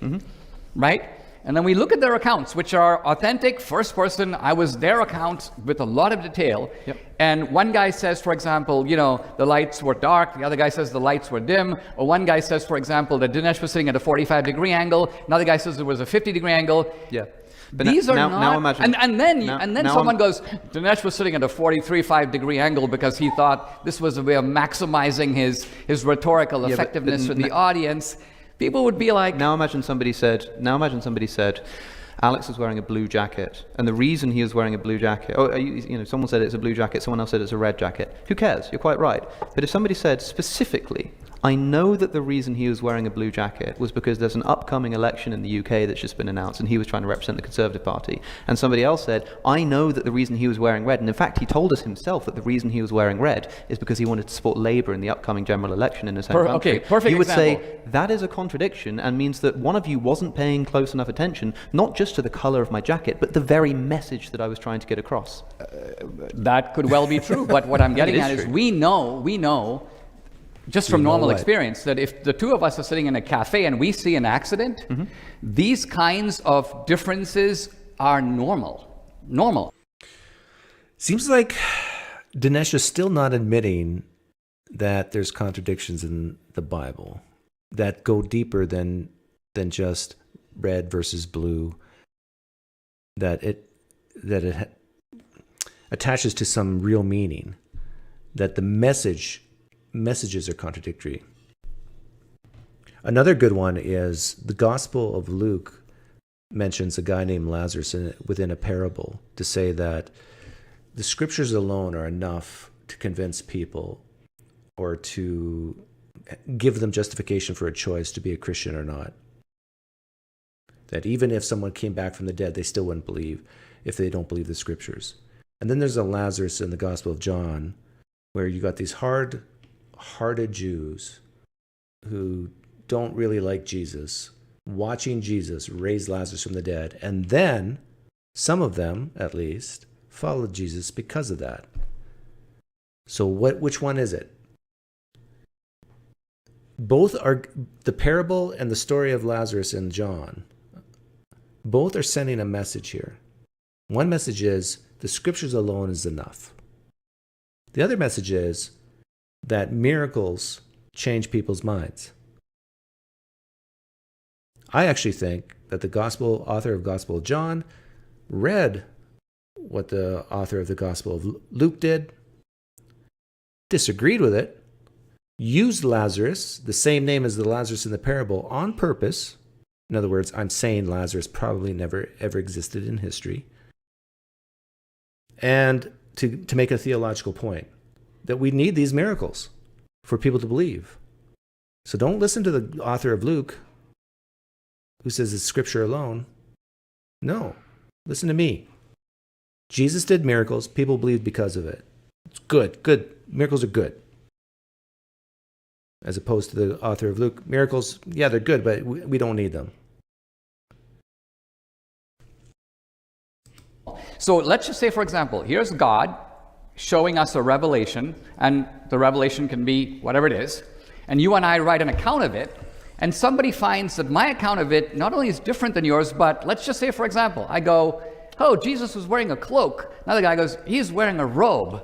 right? And then we look at their accounts, which are authentic, first person. I was their accounts with a lot of detail. Yep. And one guy says, for example, the lights were dark. The other guy says the lights were dim. Or one guy says, for example, that Dinesh was sitting at a 45-degree angle. Another guy says there was a 50-degree angle. Yeah. But These are now, not. Now imagine, and then now someone goes, Dinesh was sitting at a 43.5-degree angle because he thought this was a way of maximizing his rhetorical effectiveness for the audience. People would be like, Now imagine somebody said, Alex is wearing a blue jacket, and the reason he was wearing a blue jacket, someone said it's a blue jacket, someone else said it's a red jacket. Who cares? You're quite right. But if somebody said specifically, I know that the reason he was wearing a blue jacket was because there's an upcoming election in the UK that's just been announced, and he was trying to represent the Conservative Party. And somebody else said, I know that the reason he was wearing red, and in fact he told us himself that the reason he was wearing red is because he wanted to support Labour in the upcoming general election in his home country. Okay, perfect You would example. say, that is a contradiction and means that one of you wasn't paying close enough attention, not just to the colour of my jacket, but the very message that I was trying to get across. that could well be true. But what I'm getting is at is true. we know, just from know normal what? experience, that if the 2 of us are sitting in a cafe and we see an accident, these kinds of differences are normal. Seems like Dinesh is still not admitting that there's contradictions in the Bible that go deeper than just red versus blue, that it attaches to some real meaning, that the messages are contradictory. Another good one is the Gospel of Luke mentions a guy named Lazarus within a parable to say that the scriptures alone are enough to convince people or to give them justification for a choice to be a Christian or not. That even if someone came back from the dead, they still wouldn't believe if they don't believe the scriptures. And then there's a Lazarus in the Gospel of John where you got these hard-hearted Jews who don't really like Jesus, watching Jesus raise Lazarus from the dead, and then some of them, at least, followed Jesus because of that. So which one is it? Both are the parable and the story of Lazarus in John. Both are sending a message here. One message is the scriptures alone is enough. The other message is that miracles change people's minds. I actually think that the author of Gospel of John read what the author of the Gospel of Luke did, disagreed with it, used Lazarus, the same name as the Lazarus in the parable, on purpose. In other words, I'm saying Lazarus probably never ever existed in history. And to make a theological point, that we need these miracles for people to believe. So don't listen to the author of Luke who says it's scripture alone. No, listen to me. Jesus did miracles. People believed because of it. It's good. Miracles are good. As opposed to the author of Luke, miracles, yeah, they're good, but we don't need them. So let's just say, for example, here's God showing us a revelation, and the revelation can be whatever it is, and you and I write an account of it, and somebody finds that my account of it not only is different than yours, but let's just say, for example, I go, oh, Jesus was wearing a cloak. Another guy goes, he's wearing a robe.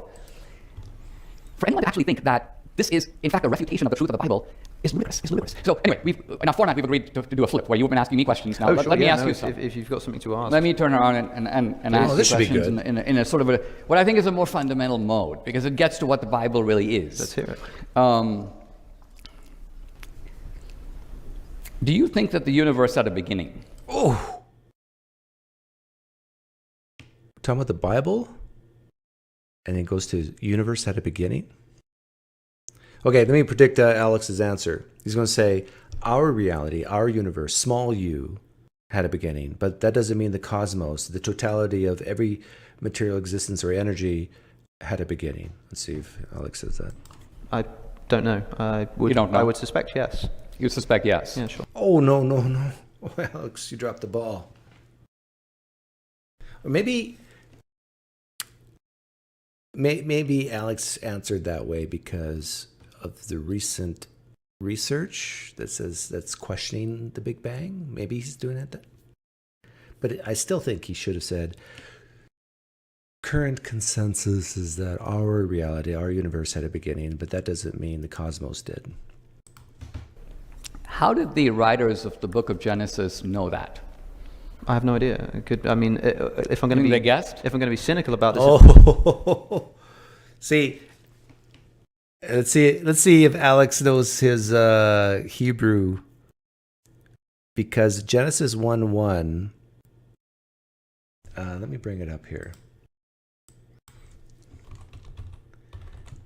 For anyone to actually think that this is, in fact, a refutation of the truth of the Bible, is ludicrous. It's ludicrous. So anyway, in our format, we've agreed to do a flip where you've been asking me questions now. Let me ask you something. If you've got something to ask. Let me turn around and ask this you should be questions good. in a sort of what I think is a more fundamental mode, because it gets to what the Bible really is. Let's hear it. Do you think that the universe had a beginning? Oh. Talking about the Bible? And it goes to universe at a beginning? Okay, let me predict Alex's answer. He's going to say, our reality, our universe, small u, had a beginning. But that doesn't mean the cosmos, the totality of every material existence or energy, had a beginning. Let's see if Alex says that. I don't know. You don't know? I would suspect yes. You suspect yes. Yeah, sure. Oh, no. Oh, Alex, you dropped the ball. Or maybe Alex answered that way because of the recent research that says that's questioning the Big Bang. Maybe he's doing it. But I still think he should have said, current consensus is that our reality, our universe had a beginning, but that doesn't mean the cosmos did. How did the writers of the book of Genesis know that? I have no idea. It could. I mean, if I'm going to be, They guessed? if I'm going to be cynical about this, Oh, see, let's see if Alex knows his Hebrew, because Genesis 1:1. Let me bring it up here.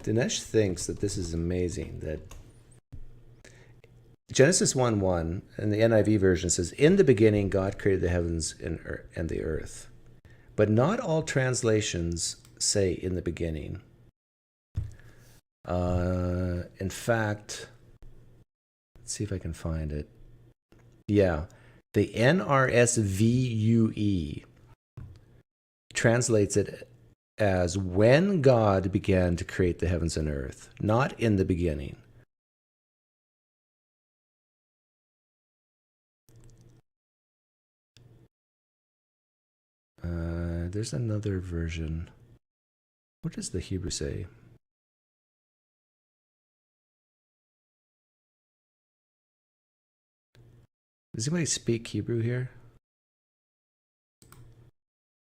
Dinesh thinks that this is amazing, that Genesis 1:1 and the NIV version says, "In the beginning, God created the heavens and the earth." But not all translations say "in the beginning." In fact, let's see if I can find it. Yeah, the NRSVUE translates it as "when God began to create the heavens and earth," not "in the beginning." There's another version. What does the Hebrew say? Does anybody speak Hebrew here?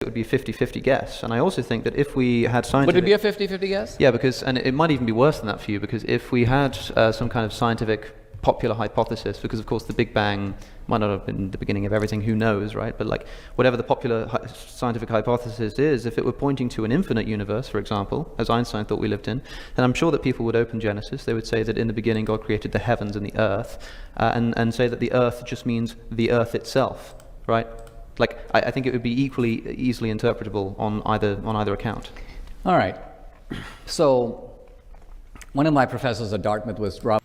it would be a 50-50 guess. And I also think that if we had scientific... Would it be a 50-50 guess? Yeah, because, and it might even be worse than that for you, because if we had some kind of scientific popular hypothesis, because of course the Big Bang might not have been the beginning of everything, who knows, right? But like whatever the popular scientific hypothesis is, if it were pointing to an infinite universe, for example, as Einstein thought we lived in, then I'm sure that people would open Genesis. They would say that in the beginning God created the heavens and the earth, and say that the earth just means the earth itself, right? Like I think it would be equally easily interpretable on either account. All right. So one of my professors at Dartmouth was Rob.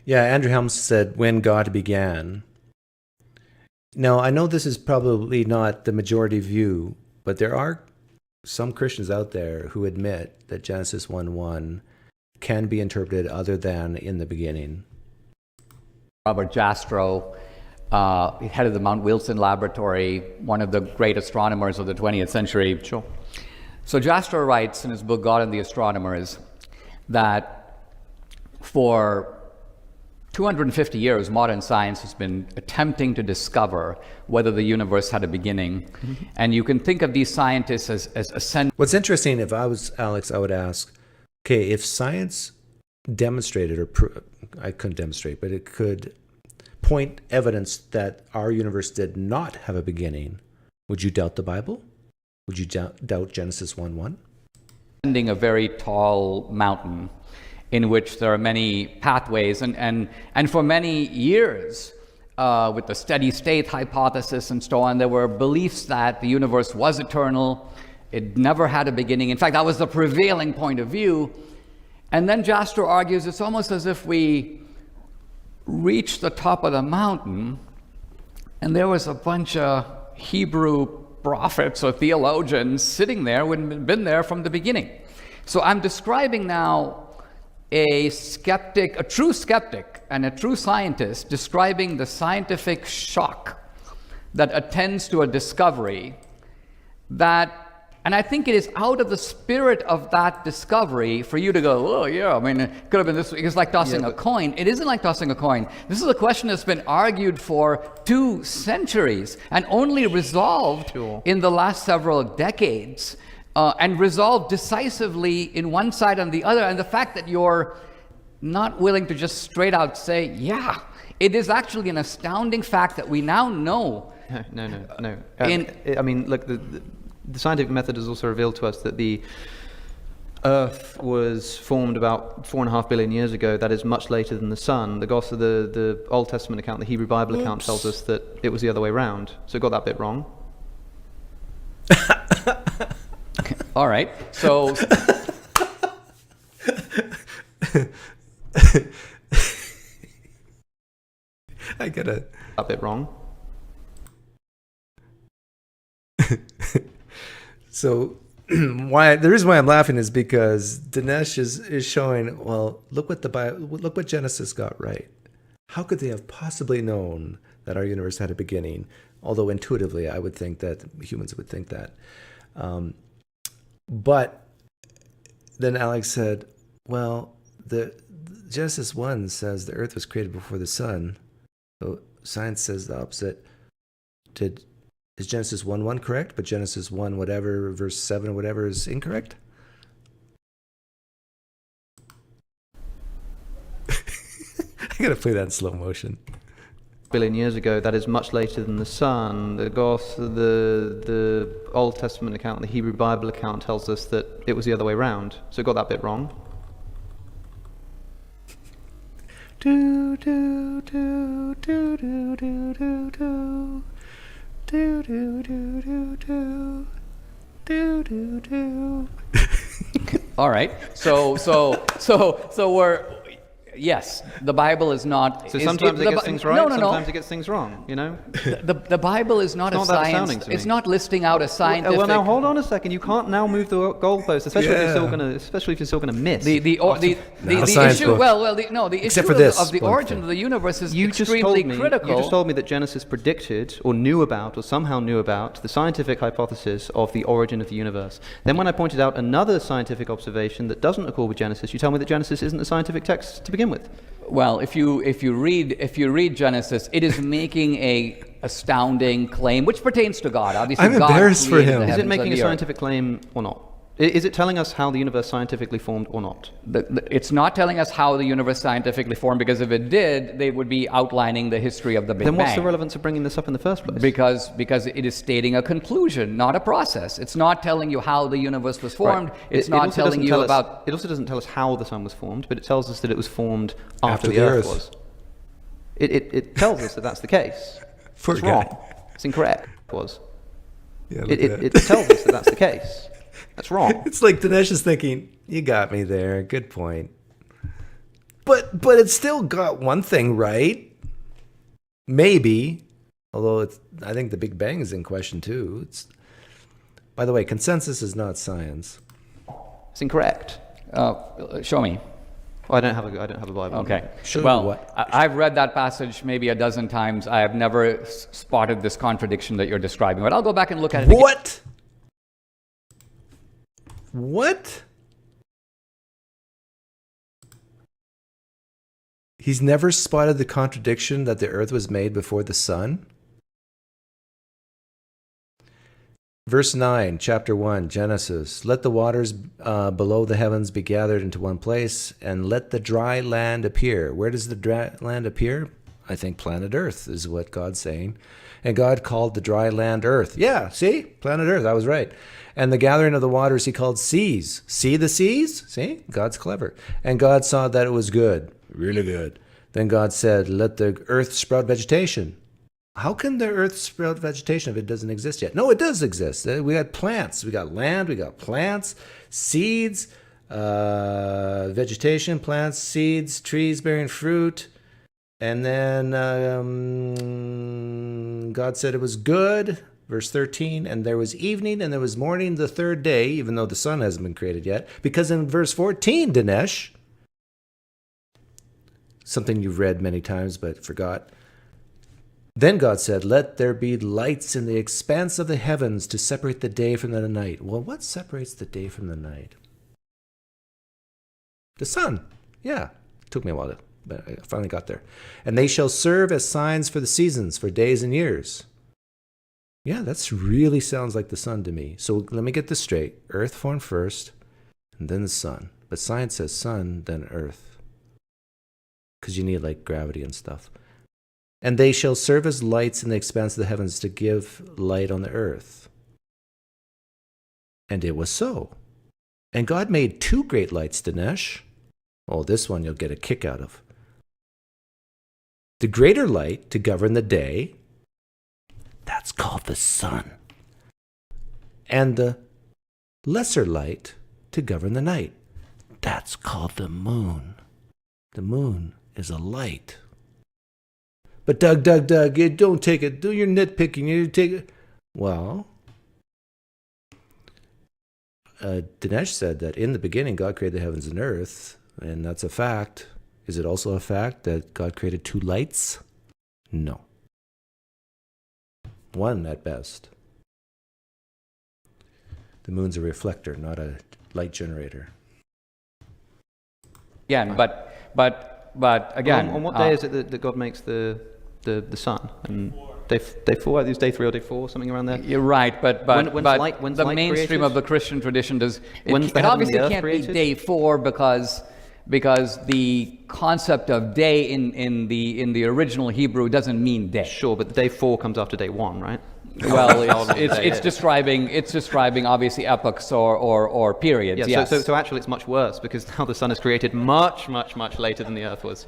Yeah, Andrew Helms said, when God began. Now, I know this is probably not the majority view, but there are some Christians out there who admit that Genesis 1:1 can be interpreted other than in the beginning. Robert Jastrow, head of the Mount Wilson Laboratory, one of the great astronomers of the 20th century. Sure. So Jastrow writes in his book, God and the Astronomers, that for 250 years, modern science has been attempting to discover whether the universe had a beginning. Mm-hmm. And you can think of these scientists as ascending. What's interesting, if I was Alex, I would ask, okay, if science demonstrated, or I couldn't demonstrate, but it could point evidence that our universe did not have a beginning, would you doubt the Bible? Would you doubt Genesis 1:1? Ascending a very tall mountain in which there are many pathways, and for many years, with the steady state hypothesis and so on, there were beliefs that the universe was eternal, it never had a beginning. In fact, that was the prevailing point of view. And then Jastrow argues it's almost as if we reached the top of the mountain and there was a bunch of Hebrew prophets or theologians sitting there who had been there from the beginning. So I'm describing now a skeptic, a true skeptic and a true scientist describing the scientific shock that attends to a discovery that And I think it is out of the spirit of that discovery for you to go, oh yeah, I mean, it could have been this. It's like tossing a coin. It isn't like tossing a coin. This is a question that's been argued for 2 centuries and only resolved in the last several decades, and resolved decisively in one side and the other. And the fact that you're not willing to just straight out say, yeah, it is actually an astounding fact that we now know. No. I mean, look, the scientific method has also revealed to us that the Earth was formed about 4.5 billion years ago. That is much later than the sun. The Old Testament account, the Hebrew Bible account, tells us that it was the other way around. So it got that bit wrong. All right. So I gotta. That bit wrong. So the reason why I'm laughing is because Dinesh is showing, well, look what Genesis got right. How could they have possibly known that our universe had a beginning? Although intuitively, I would think that humans would think that. But then Alex said, well, the Genesis 1 says the earth was created before the sun. So science says the opposite. Is Genesis 1:1 correct, but Genesis 1 whatever, verse 7 or whatever is incorrect? I gotta play that in slow motion. Billion years ago, that is much later than the sun. The Old Testament account, the Hebrew Bible account, tells us that it was the other way around. So it got that bit wrong. Do do do do do do do do. Do do do do do do do do. all right. So we're yes. The Bible is not. So sometimes it gets things right. Sometimes it gets things wrong. You know. The Bible is not a science. It's not listing out a scientific. Well, now hold on a second. You can't now move the goalpost, especially if you're still gonna miss. The issue. The issue of the origin of the universe is extremely critical. You just told me that Genesis predicted, or knew about, or somehow knew about the scientific hypothesis of the origin of the universe. Then, when I pointed out another scientific observation that doesn't accord with Genesis, you tell me that Genesis isn't a scientific text to begin with. Well, if you read Genesis, it is making a astounding claim, which pertains to God. Obviously, I'm embarrassed for him. Is it making a scientific claim or not? Is it telling us how the universe scientifically formed or not? It's not telling us how the universe scientifically formed, because if it did, they would be outlining the history of the Big Bang. Then what's the relevance of bringing this up in the first place? Because it is stating a conclusion, not a process. It's not telling you how the universe was formed. Right. It's not telling you about... It also doesn't tell us how the sun was formed, but it tells us that it was formed after the Earth was. It tells us that that's the case. It's wrong. It's incorrect. It tells us that that's the case. That's wrong. It's like Dinesh is thinking, you got me there. Good point. But it still got one thing right. Maybe. Although I think the Big Bang is in question too. By the way, consensus is not science. It's incorrect. Show me. Well, I don't have a Bible. Okay. Show well, me what? I've read that passage maybe a dozen times. I have never spotted this contradiction that you're describing. But I'll go back and look at it again. What? He's never spotted the contradiction that the earth was made before the sun? Verse 9, chapter 1, Genesis. Let the waters below the heavens be gathered into one place, and let the dry land appear. Where does the dry land appear? I think planet Earth is what God's saying. And God called the dry land earth. Yeah, see? Planet Earth, I was right. And the gathering of the waters he called seas. See the seas? See? God's clever. And God saw that it was good. Really good. Then God said, let the earth sprout vegetation. How can the earth sprout vegetation if it doesn't exist yet? No, it does exist. We got plants. We got land. We got plants, seeds, vegetation, plants, seeds, trees bearing fruit. And then God said it was good. Verse 13, and there was evening and there was morning the third day, even though the sun hasn't been created yet. Because in verse 14, Dinesh, something you've read many times but forgot, Then God said, let there be lights in the expanse of the heavens to separate the day from the night. Well, what separates the day from the night? The sun. Yeah. It took me a while, but I finally got there. And they shall serve as signs for the seasons, for days and years. Yeah, that's really sounds like the sun to me. So let me get this straight. Earth formed first, and then the sun. But science says sun, then earth. Because you need like gravity and stuff. And they shall serve as lights in the expanse of the heavens to give light on the earth. And it was so. And God made 2 great lights, Dinesh. Oh, this one you'll get a kick out of. The greater light to govern the day, that's called the sun. And the lesser light to govern the night, that's called the moon. The moon is a light. But Doug, don't take it. Do your nitpicking. You take it. Well, Dinesh said that in the beginning God created the heavens and earth, and that's a fact. Is it also a fact that God created 2 lights? No. 1 at best. The moon's a reflector, not a light generator. Again, but again, on what day is it that God makes the sun? And day 4, is day 3 or day 4, something around there? You're right, but when's the light mainstream created? of the Christian tradition does. When's the It heaven and obviously the earth can't created? be day 4 because the concept of day in the original Hebrew doesn't mean day. Sure, but day 4 comes after day 1, right? Well, it's describing obviously epochs or periods. Yeah, yes. so actually it's much worse because now the sun is created much later than the earth was.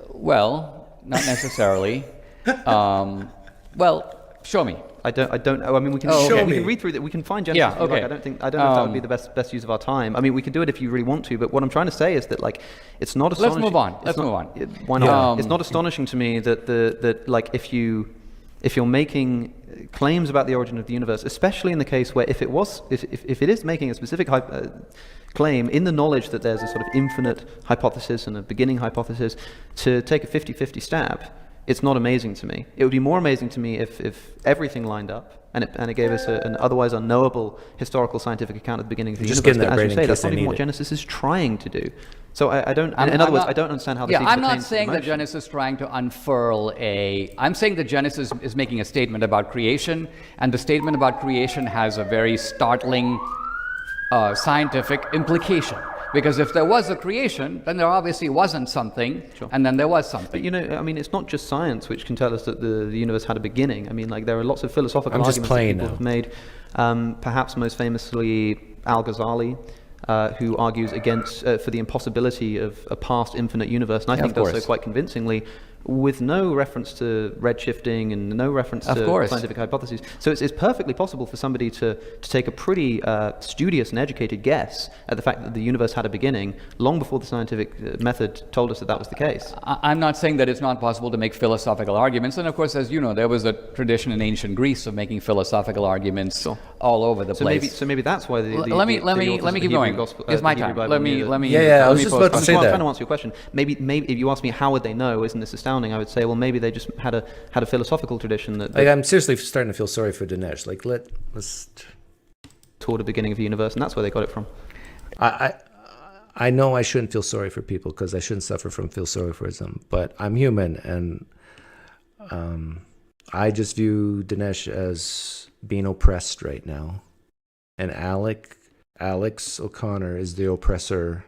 Well, not necessarily. Well, show me. I don't know. I mean, we can we can read through that. We can find Genesis. Yeah, if you like. okay. I don't know if that would be the best use of our time. I mean, we can do it if you really want to. But what I'm trying to say is that like, it's not astonishing. Let's move on. Why not? It's not astonishing to me that like if you're making claims about the origin of the universe, especially in the case where if it is making a specific claim in the knowledge that there's a sort of infinite hypothesis and a beginning hypothesis, to take a 50-50 stab, it's not amazing to me. It would be more amazing to me if everything lined up and it gave us an otherwise unknowable historical scientific account at the beginning of the universe. But as you say, that's not even what Genesis is trying to do. So I don't. In other words, I don't understand how. I'm not saying that Genesis is trying to unfurl I'm saying that Genesis is making a statement about creation, and the statement about creation has a very startling scientific implication. Because if there was a creation, then there obviously wasn't something, and then there was something. But I mean, it's not just science which can tell us that the universe had a beginning. I mean, like there are lots of philosophical arguments that people have made. Perhaps most famously, Al-Ghazali, who argues against for the impossibility of a past infinite universe, and I think does so quite convincingly, with no reference to redshifting and no reference to scientific hypotheses. So it's perfectly possible for somebody to take a pretty studious and educated guess at the fact that the universe had a beginning long before the scientific method told us that was the case. I'm not saying that it's not possible to make philosophical arguments, and of course, as you know, there was a tradition in ancient Greece of making philosophical arguments all over the place. So maybe that's why let me keep going. It's my time. Let me. I was just about to say that. I'm trying to answer your question. Maybe if you ask me how would they know, isn't this astounding? I would say, well, maybe they just had a philosophical tradition that I'm seriously starting to feel sorry for Dinesh. Like let's toward the beginning of the universe, and that's where they got it from. I know I shouldn't feel sorry for people because I shouldn't suffer from feel sorry for them, but I'm human, and I just view Dinesh as being oppressed right now, and Alex O'Connor is the oppressor.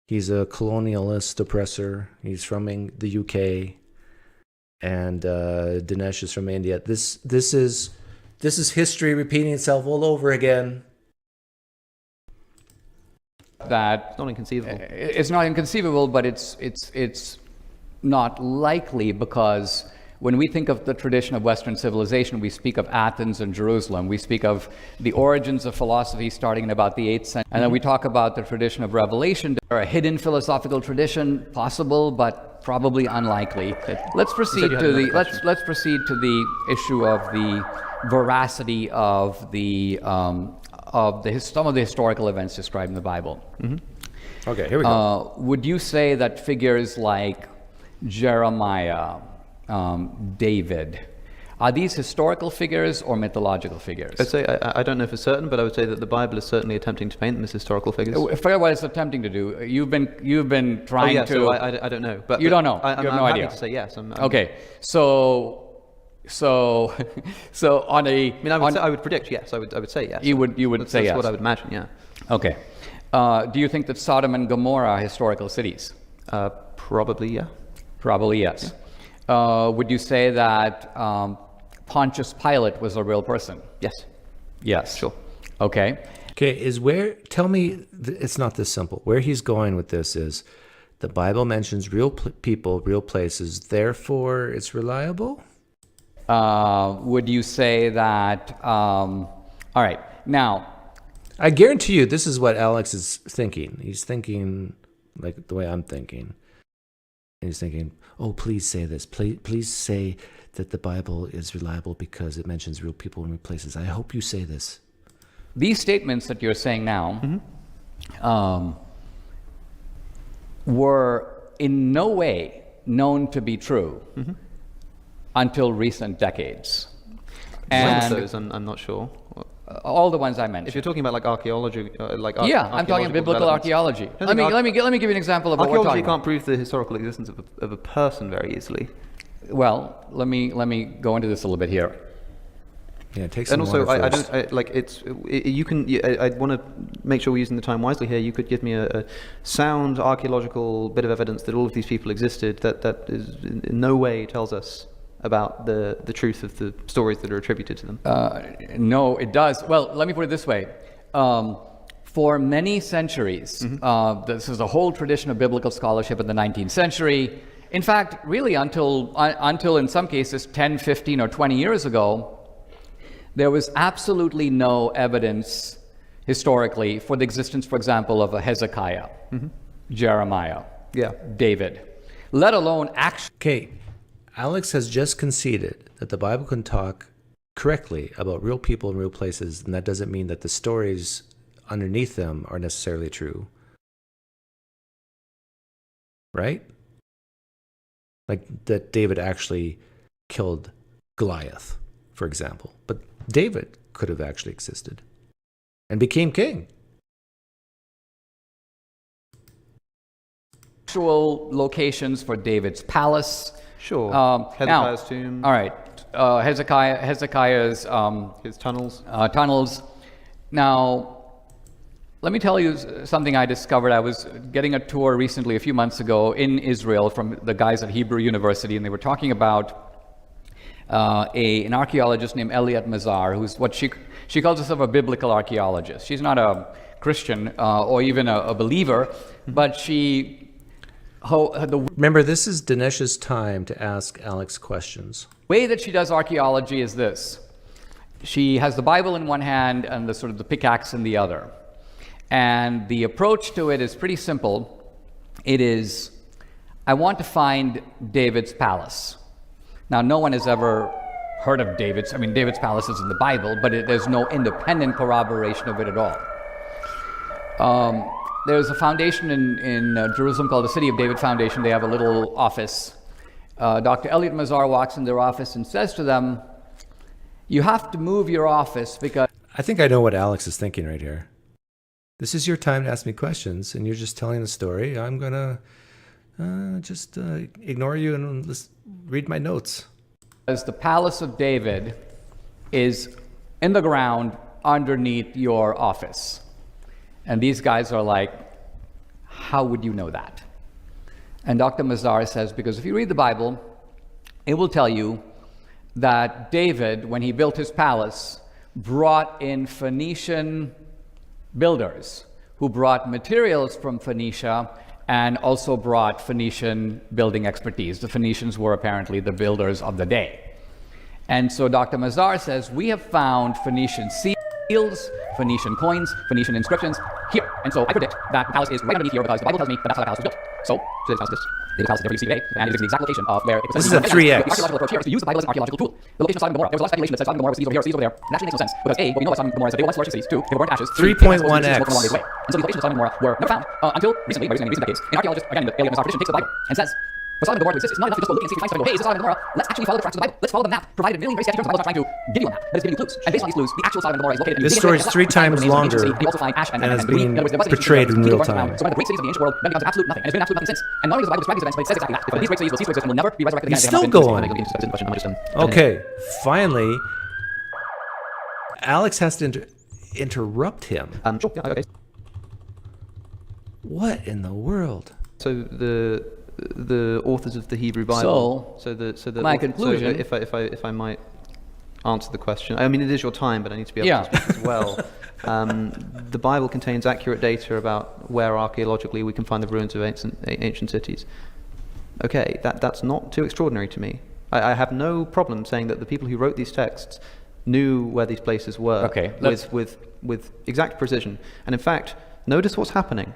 He's a colonialist oppressor. He's from the UK, and Dinesh is from India. This is history repeating itself all over again. That it's not inconceivable. It's not inconceivable, but it's not likely, because when we think of the tradition of Western civilization, we speak of Athens and Jerusalem. We speak of the origins of philosophy starting in about the 8th century. And then we talk about the tradition of revelation. There are a hidden philosophical tradition, possible, but probably unlikely. Let's proceed to the issue of the veracity of some of the historical events described in the Bible. Okay, here we go. Would you say that figures like Jeremiah, David. Are these historical figures or mythological figures? I'd say, I don't know for certain, but I would say that the Bible is certainly attempting to paint them as historical figures. Forget what it's attempting to do. You've been trying to. So I don't know. But you don't know. I'm you have no happy idea. to say yes. Okay. So on a. I mean, I would predict yes. I would say yes. You would say yes. That's what I would imagine. Yeah. Okay. Do you think that Sodom and Gomorrah are historical cities? Probably, yeah. Probably yes. Would you say that Pontius Pilate was a real person? Yes. Yes. Sure. Okay. Okay, tell me, it's not this simple. Where he's going with this is the Bible mentions real people, real places, therefore it's reliable? Would you say that, all right, now. I guarantee you this is what Alex is thinking. He's thinking like the way I'm thinking. And he's thinking, oh, please say this. Please say that the Bible is reliable because it mentions real people and real places. I hope you say this. These statements that you're saying now were in no way known to be true until recent decades. One of And those, I'm not sure. all the ones I mentioned. If you're talking about like archaeology, I'm talking biblical archaeology. Let me give you an example of what we're Archaeology talking about. can't prove the historical existence of a person very easily. Well, let me go into this a little bit here. Yeah, take some And also, water I first. I want to make sure we're using the time wisely here. You could give me a sound archaeological bit of evidence that all of these people existed that is in no way tells us about the truth of the stories that are attributed to them. No, it does. Well, let me put it this way. For many centuries, this is a whole tradition of biblical scholarship in the 19th century. In fact, really until in some cases 10, 15, or 20 years ago, there was absolutely no evidence historically for the existence, for example, of a Hezekiah, Jeremiah, David, let alone actually. Okay, Alex has just conceded that the Bible can talk correctly about real people and real places, and that doesn't mean that the stories underneath them are necessarily true. Right? Like that David actually killed Goliath, for example. But David could have actually existed and became king. Actual locations for David's palace. Sure. Hezekiah's tomb. All right. Hezekiah's His tunnels. tunnels. Now, let me tell you something I discovered. I was getting a tour recently, a few months ago, in Israel from the guys at Hebrew University, and they were talking about an archaeologist named Eliot Mazar, who's what she calls herself a biblical archaeologist. She's not a Christian or even a believer, but Remember, this is Dinesh's time to ask Alex questions. way that she does archaeology is this. She has the Bible in one hand and the sort of the pickaxe in the other. And the approach to it is pretty simple. It is, I want to find David's palace. Now, no one has ever heard of David's palace is in the Bible, but there's no independent corroboration of it at all. There's a foundation in Jerusalem called the City of David Foundation. They have a little office. Dr. Eliot Mazar walks in their office and says to them, you have to move your office because... I think I know what Alex is thinking right here. This is your time to ask me questions, and you're just telling a story. I'm going to just ignore you and just read my notes. As the palace of David is in the ground underneath your office. And these guys are like, how would you know that? And Dr. Mazar says, because if you read the Bible, it will tell you that David, when he built his palace, brought in Phoenician builders who brought materials from Phoenicia and also brought Phoenician building expertise. The Phoenicians were apparently the builders of the day. And so Dr. Mazar says, we have found Phoenician seals, Phoenician coins, Phoenician inscriptions here. And so I predict that the palace is right underneath here because the Bible tells me that that's how the palace was built. So the palace there you see today, and it is in the exact location of where it was. This is a 3x. The archaeological approach here is to use the Bible as an archaeological tool. The location of Sodom and Gomorrah. There was a lot of speculation that Sodom and Gomorrah was over here, cities over there. It actually makes no sense because A, what we know about Sodom and Gomorrah is that they were once flourishing cities. Two, they were burnt to ashes. 3.1x. And so the locations of Sodom and Gomorrah were never found until recently, very recent decades. An archaeologist, again in the Eliot Mazar tradition, takes the Bible and says, For Sodom and Gomorrah to exist, it's not enough to just go looking and see if you find something and go, hey, is this Sodom and Gomorrah? Let's actually follow the tracks of the Bible. Let's follow the map provided in very sketchy terms. The Bible's not trying to give you a map, but it's giving you clues. And based on these clues, the actual Sodom and Gomorrah is located in This story is 3 times longer and you also find ash and is green. being In other words, there was an portrayed in ancient real city time. So one of the great cities of the ancient world then becomes absolute nothing, and it's been absolute nothing since. And not only does the Bible describe these events, but it says exactly that. But these great cities will cease to exist and will never be resurrected again. He's still going. Okay, finally, Alex has to interrupt him. Sure, yeah, okay. What in the world? So the authors of the Hebrew Bible. My conclusion. So if I might answer the question. I mean, it is your time, but I need to be able to speak as well. The Bible contains accurate data about where archaeologically we can find the ruins of ancient cities. Okay, that's not too extraordinary to me. I have no problem saying that the people who wrote these texts knew where these places were with exact precision. And in fact, notice what's happening.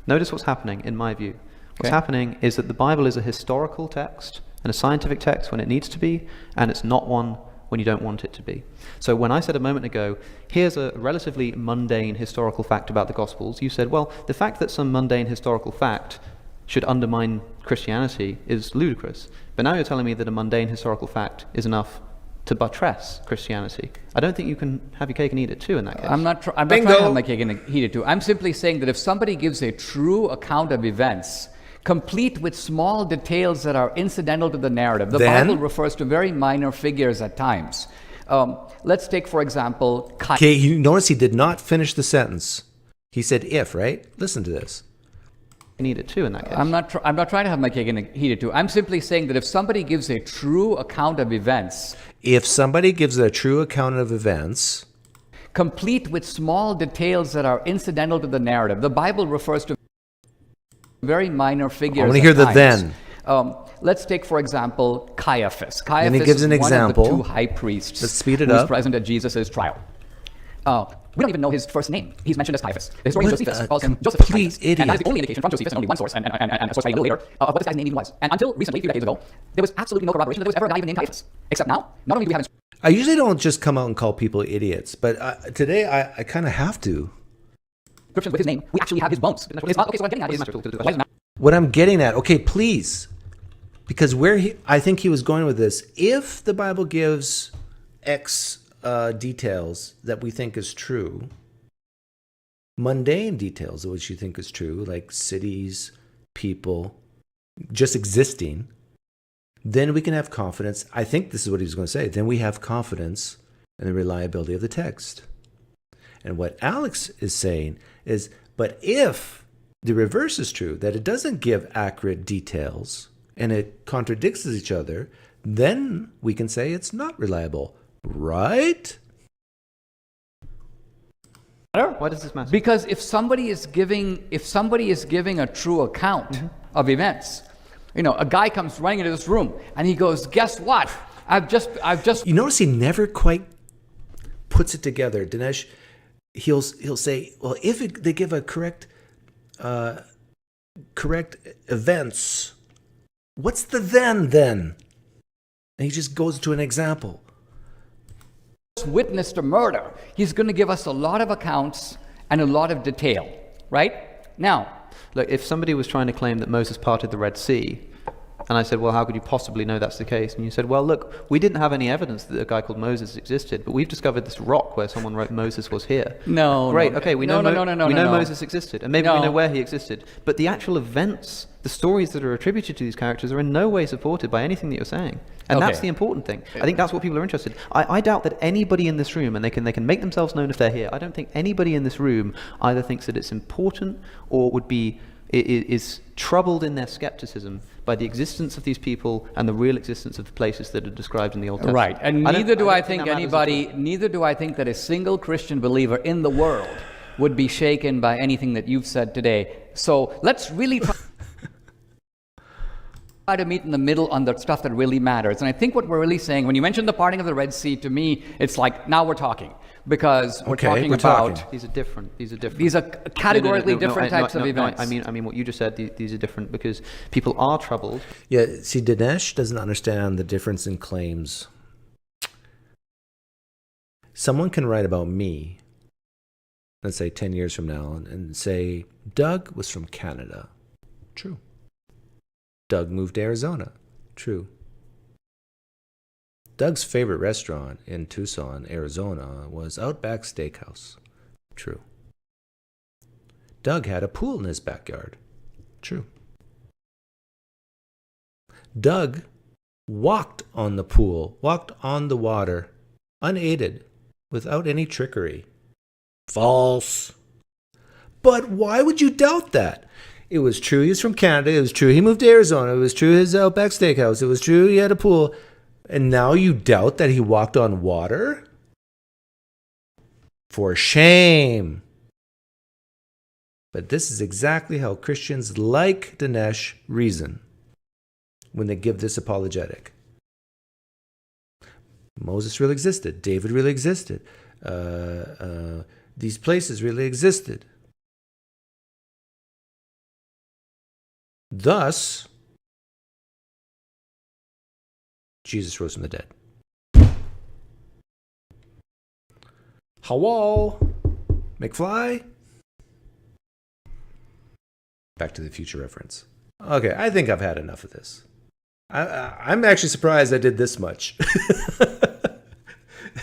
Notice what's happening, in my view. What's happening is that the Bible is a historical text and a scientific text when it needs to be, and it's not one when you don't want it to be. So when I said a moment ago, here's a relatively mundane historical fact about the Gospels, you said, well, the fact that some mundane historical fact should undermine Christianity is ludicrous. But now you're telling me that a mundane historical fact is enough to buttress Christianity. I don't think you can have your cake and eat it too in that case. I'm not trying to have my cake and eat it too. I'm simply saying that if somebody gives a true account of events, complete with small details that are incidental to the narrative, the Bible refers to very minor figures at times. Let's take, for example, okay, you notice he did not finish the sentence. He said if, right? Listen to this. Eat it too in that case. I'm not trying to have my cake and eat it too. I'm simply saying that if somebody gives a true account of events, complete with small details that are incidental to the narrative, the Bible refers to very minor figures. I want to hear the then. Let's take, for example, Caiaphas. And he gives an example. One of the 2 high priests Let's speed it who was up. present at Jesus' trial. We don't even know his first name. He's mentioned as Caiaphas. The historian Josephus calls him Joseph Caiaphas. Idiot. And that is the only indication from Josephus, and only one source, and a source a little later, of what this guy's name even was. And until recently, a few decades ago, there was absolutely no corroboration that there was ever a guy even named Caiaphas. Except now, not only do we have I usually don't just come out and call people idiots, but today I kind of have to. inscriptions with his name, we actually have his bones. Okay, so what I'm getting at is, What I'm getting at, okay, please, because I think he was going with this, if the Bible gives X details that we think is true, mundane details of which you think is true, like cities, people, just existing, then we can have confidence. I think this is what he was going to say. Then we have confidence in the reliability of the text. And what Alex is saying is, but if the reverse is true, that it doesn't give accurate details and it contradicts each other, then we can say it's not reliable, right? Why does this matter? Because if somebody is giving a true account of events, a guy comes running into this room and he goes, "Guess what? I've just." You notice he never quite puts it together, Dinesh. He'll say, "Well, if they give a correct events, what's the then?" And he just goes to an example. Witnessed a murder. He's going to give us a lot of accounts and a lot of detail, right? Now, look, if somebody was trying to claim that Moses parted the Red Sea, and I said, well, how could you possibly know that's the case? And you said, well, look, we didn't have any evidence that a guy called Moses existed, but we've discovered this rock where someone wrote Moses was here. No. Great, okay, we know No. Moses existed, and maybe we know where he existed, but the actual events, the stories that are attributed to these characters are in no way supported by anything that you're saying. And that's the important thing. I think that's what people are interested in. I doubt that anybody in this room, and they can make themselves known if they're here, I don't think anybody in this room either thinks that it's important or is troubled in their skepticism by the existence of these people and the real existence of the places that are described in the Old Testament. Right, and neither do I think that a single Christian believer in the world would be shaken by anything that you've said today. So let's really try to meet in the middle on the stuff that really matters. And I think what we're really saying, when you mentioned the parting of the Red Sea, to me, it's like, now we're talking. Because we're talking about... These are different. These are categorically different types of events. I mean, what you just said, these are different because people are troubled. Yeah, see, Dinesh doesn't understand the difference in claims. Someone can write about me, let's say 10 years from now, and say, Doug was from Canada. True. Doug moved to Arizona. True. Doug's favorite restaurant in Tucson, Arizona was Outback Steakhouse. True. Doug had a pool in his backyard. True. Doug walked on the pool, walked on the water, unaided, without any trickery. False. But why would you doubt that? It was true he was from Canada. It was true he moved to Arizona. It was true his Outback Steakhouse. It was true he had a pool. And now you doubt that he walked on water? For shame. But this is exactly how Christians like Dinesh reason when they give this apologetic. Moses really existed. David really existed. These places really existed. Thus, Jesus rose from the dead. Hello, McFly? Back to the Future reference. Okay, I think I've had enough of this. I'm actually surprised I did this much.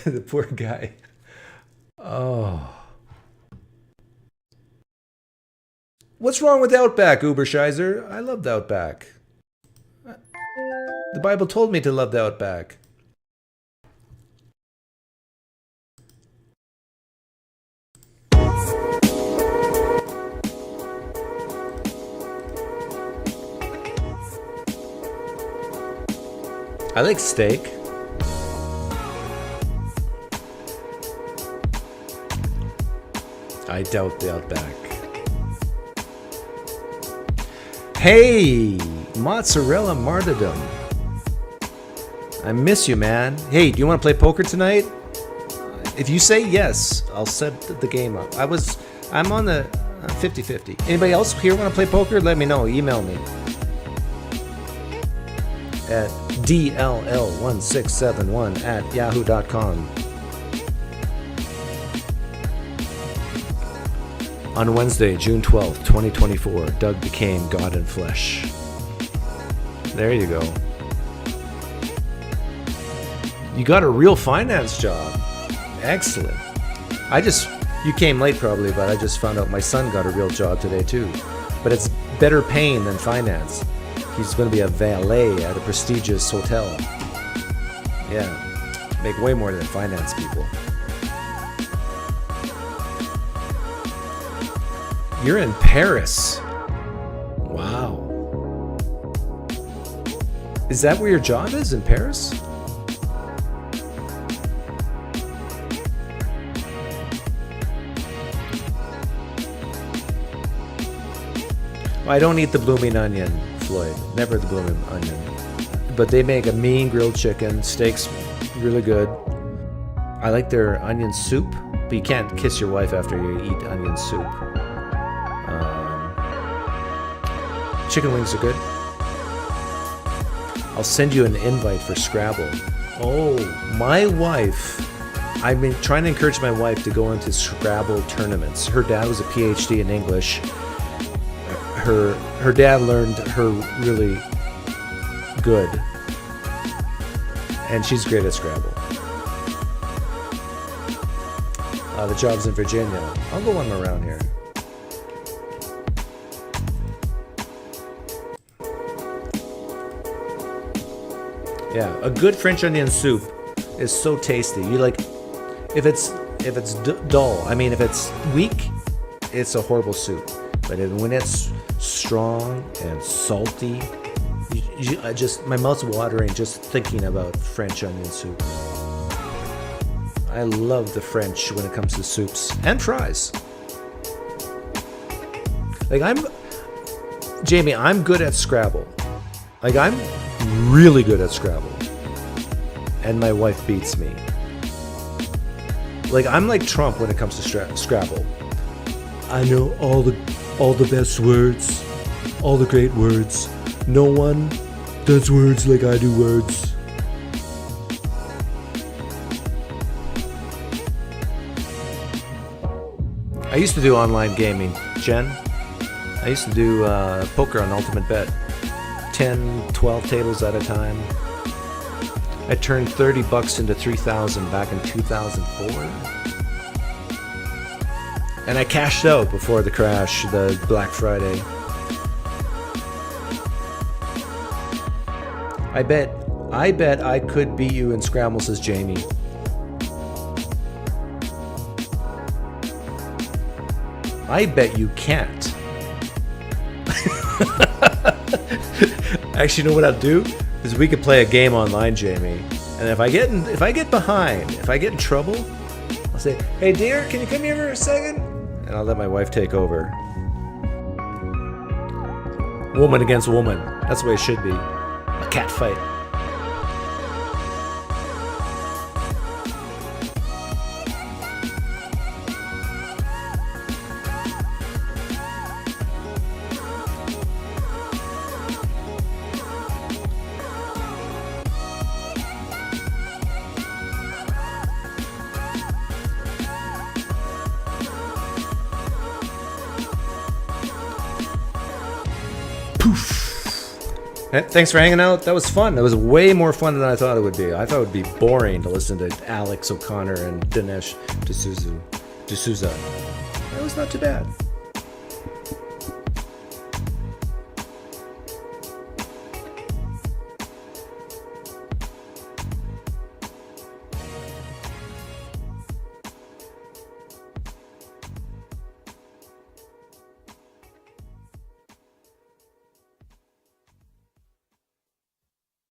The poor guy. Oh. What's wrong with Outback, Uberscheiser? I love the Outback. The Bible told me to love the Outback. I like steak. I doubt the Outback. Hey, mozzarella martyrdom. I miss you, man. Hey, do you want to play poker tonight? If you say yes, I'll set the game up. I'm on the 50-50. Anybody else here want to play poker? Let me know. Email me at dll1671@yahoo.com. On Wednesday, June 12th, 2024, Doug became God in flesh. There you go. You got a real finance job. Excellent. You came late probably, but I just found out my son got a real job today too. But it's better paying than finance. He's going to be a valet at a prestigious hotel. Yeah, make way more than finance people. You're in Paris. Wow. Is that where your job is, in Paris? I don't eat the blooming onion, Floyd. Never the blooming onion. But they make a mean grilled chicken. Steak's really good. I like their onion soup, but you can't kiss your wife after you eat onion soup. Chicken wings are good. I'll send you an invite for Scrabble. Oh, my wife. I've been trying to encourage my wife to go into Scrabble tournaments. Her dad was a PhD in English. Her dad learned her really good, and she's great at Scrabble. The job's in Virginia. I'll go one around here. Yeah, a good French onion soup is so tasty. You like, if it's dull. I mean, if it's weak, it's a horrible soup. But when it's strong and salty, my mouth's watering just thinking about French onion soup. I love the French when it comes to soups and fries. Like Jamie, I'm good at Scrabble. Like I'm really good at Scrabble. And my wife beats me. Like I'm like Trump when it comes to Scrabble. I know all the best words, all the great words. No one does words like I do words. I used to do online gaming, Jen. I used to do poker on Ultimate Bet. 10, 12 tables at a time. I turned $30 into 3,000 back in 2004. And I cashed out before the crash, the Black Friday. I bet I could beat you in Scramble, says Jamie. I bet you can't. Actually, you know what I'll do? Is we could play a game online, Jamie. And if I get behind, if I get in trouble, I'll say, "Hey dear, can you come here for a second?" And I'll let my wife take over. Woman against woman. That's the way it should be. A cat fight. Hey, thanks for hanging out. That was fun. It was way more fun than I thought it would be. I thought it would be boring to listen to Alex O'Connor and Dinesh D'Souza. That was not too bad.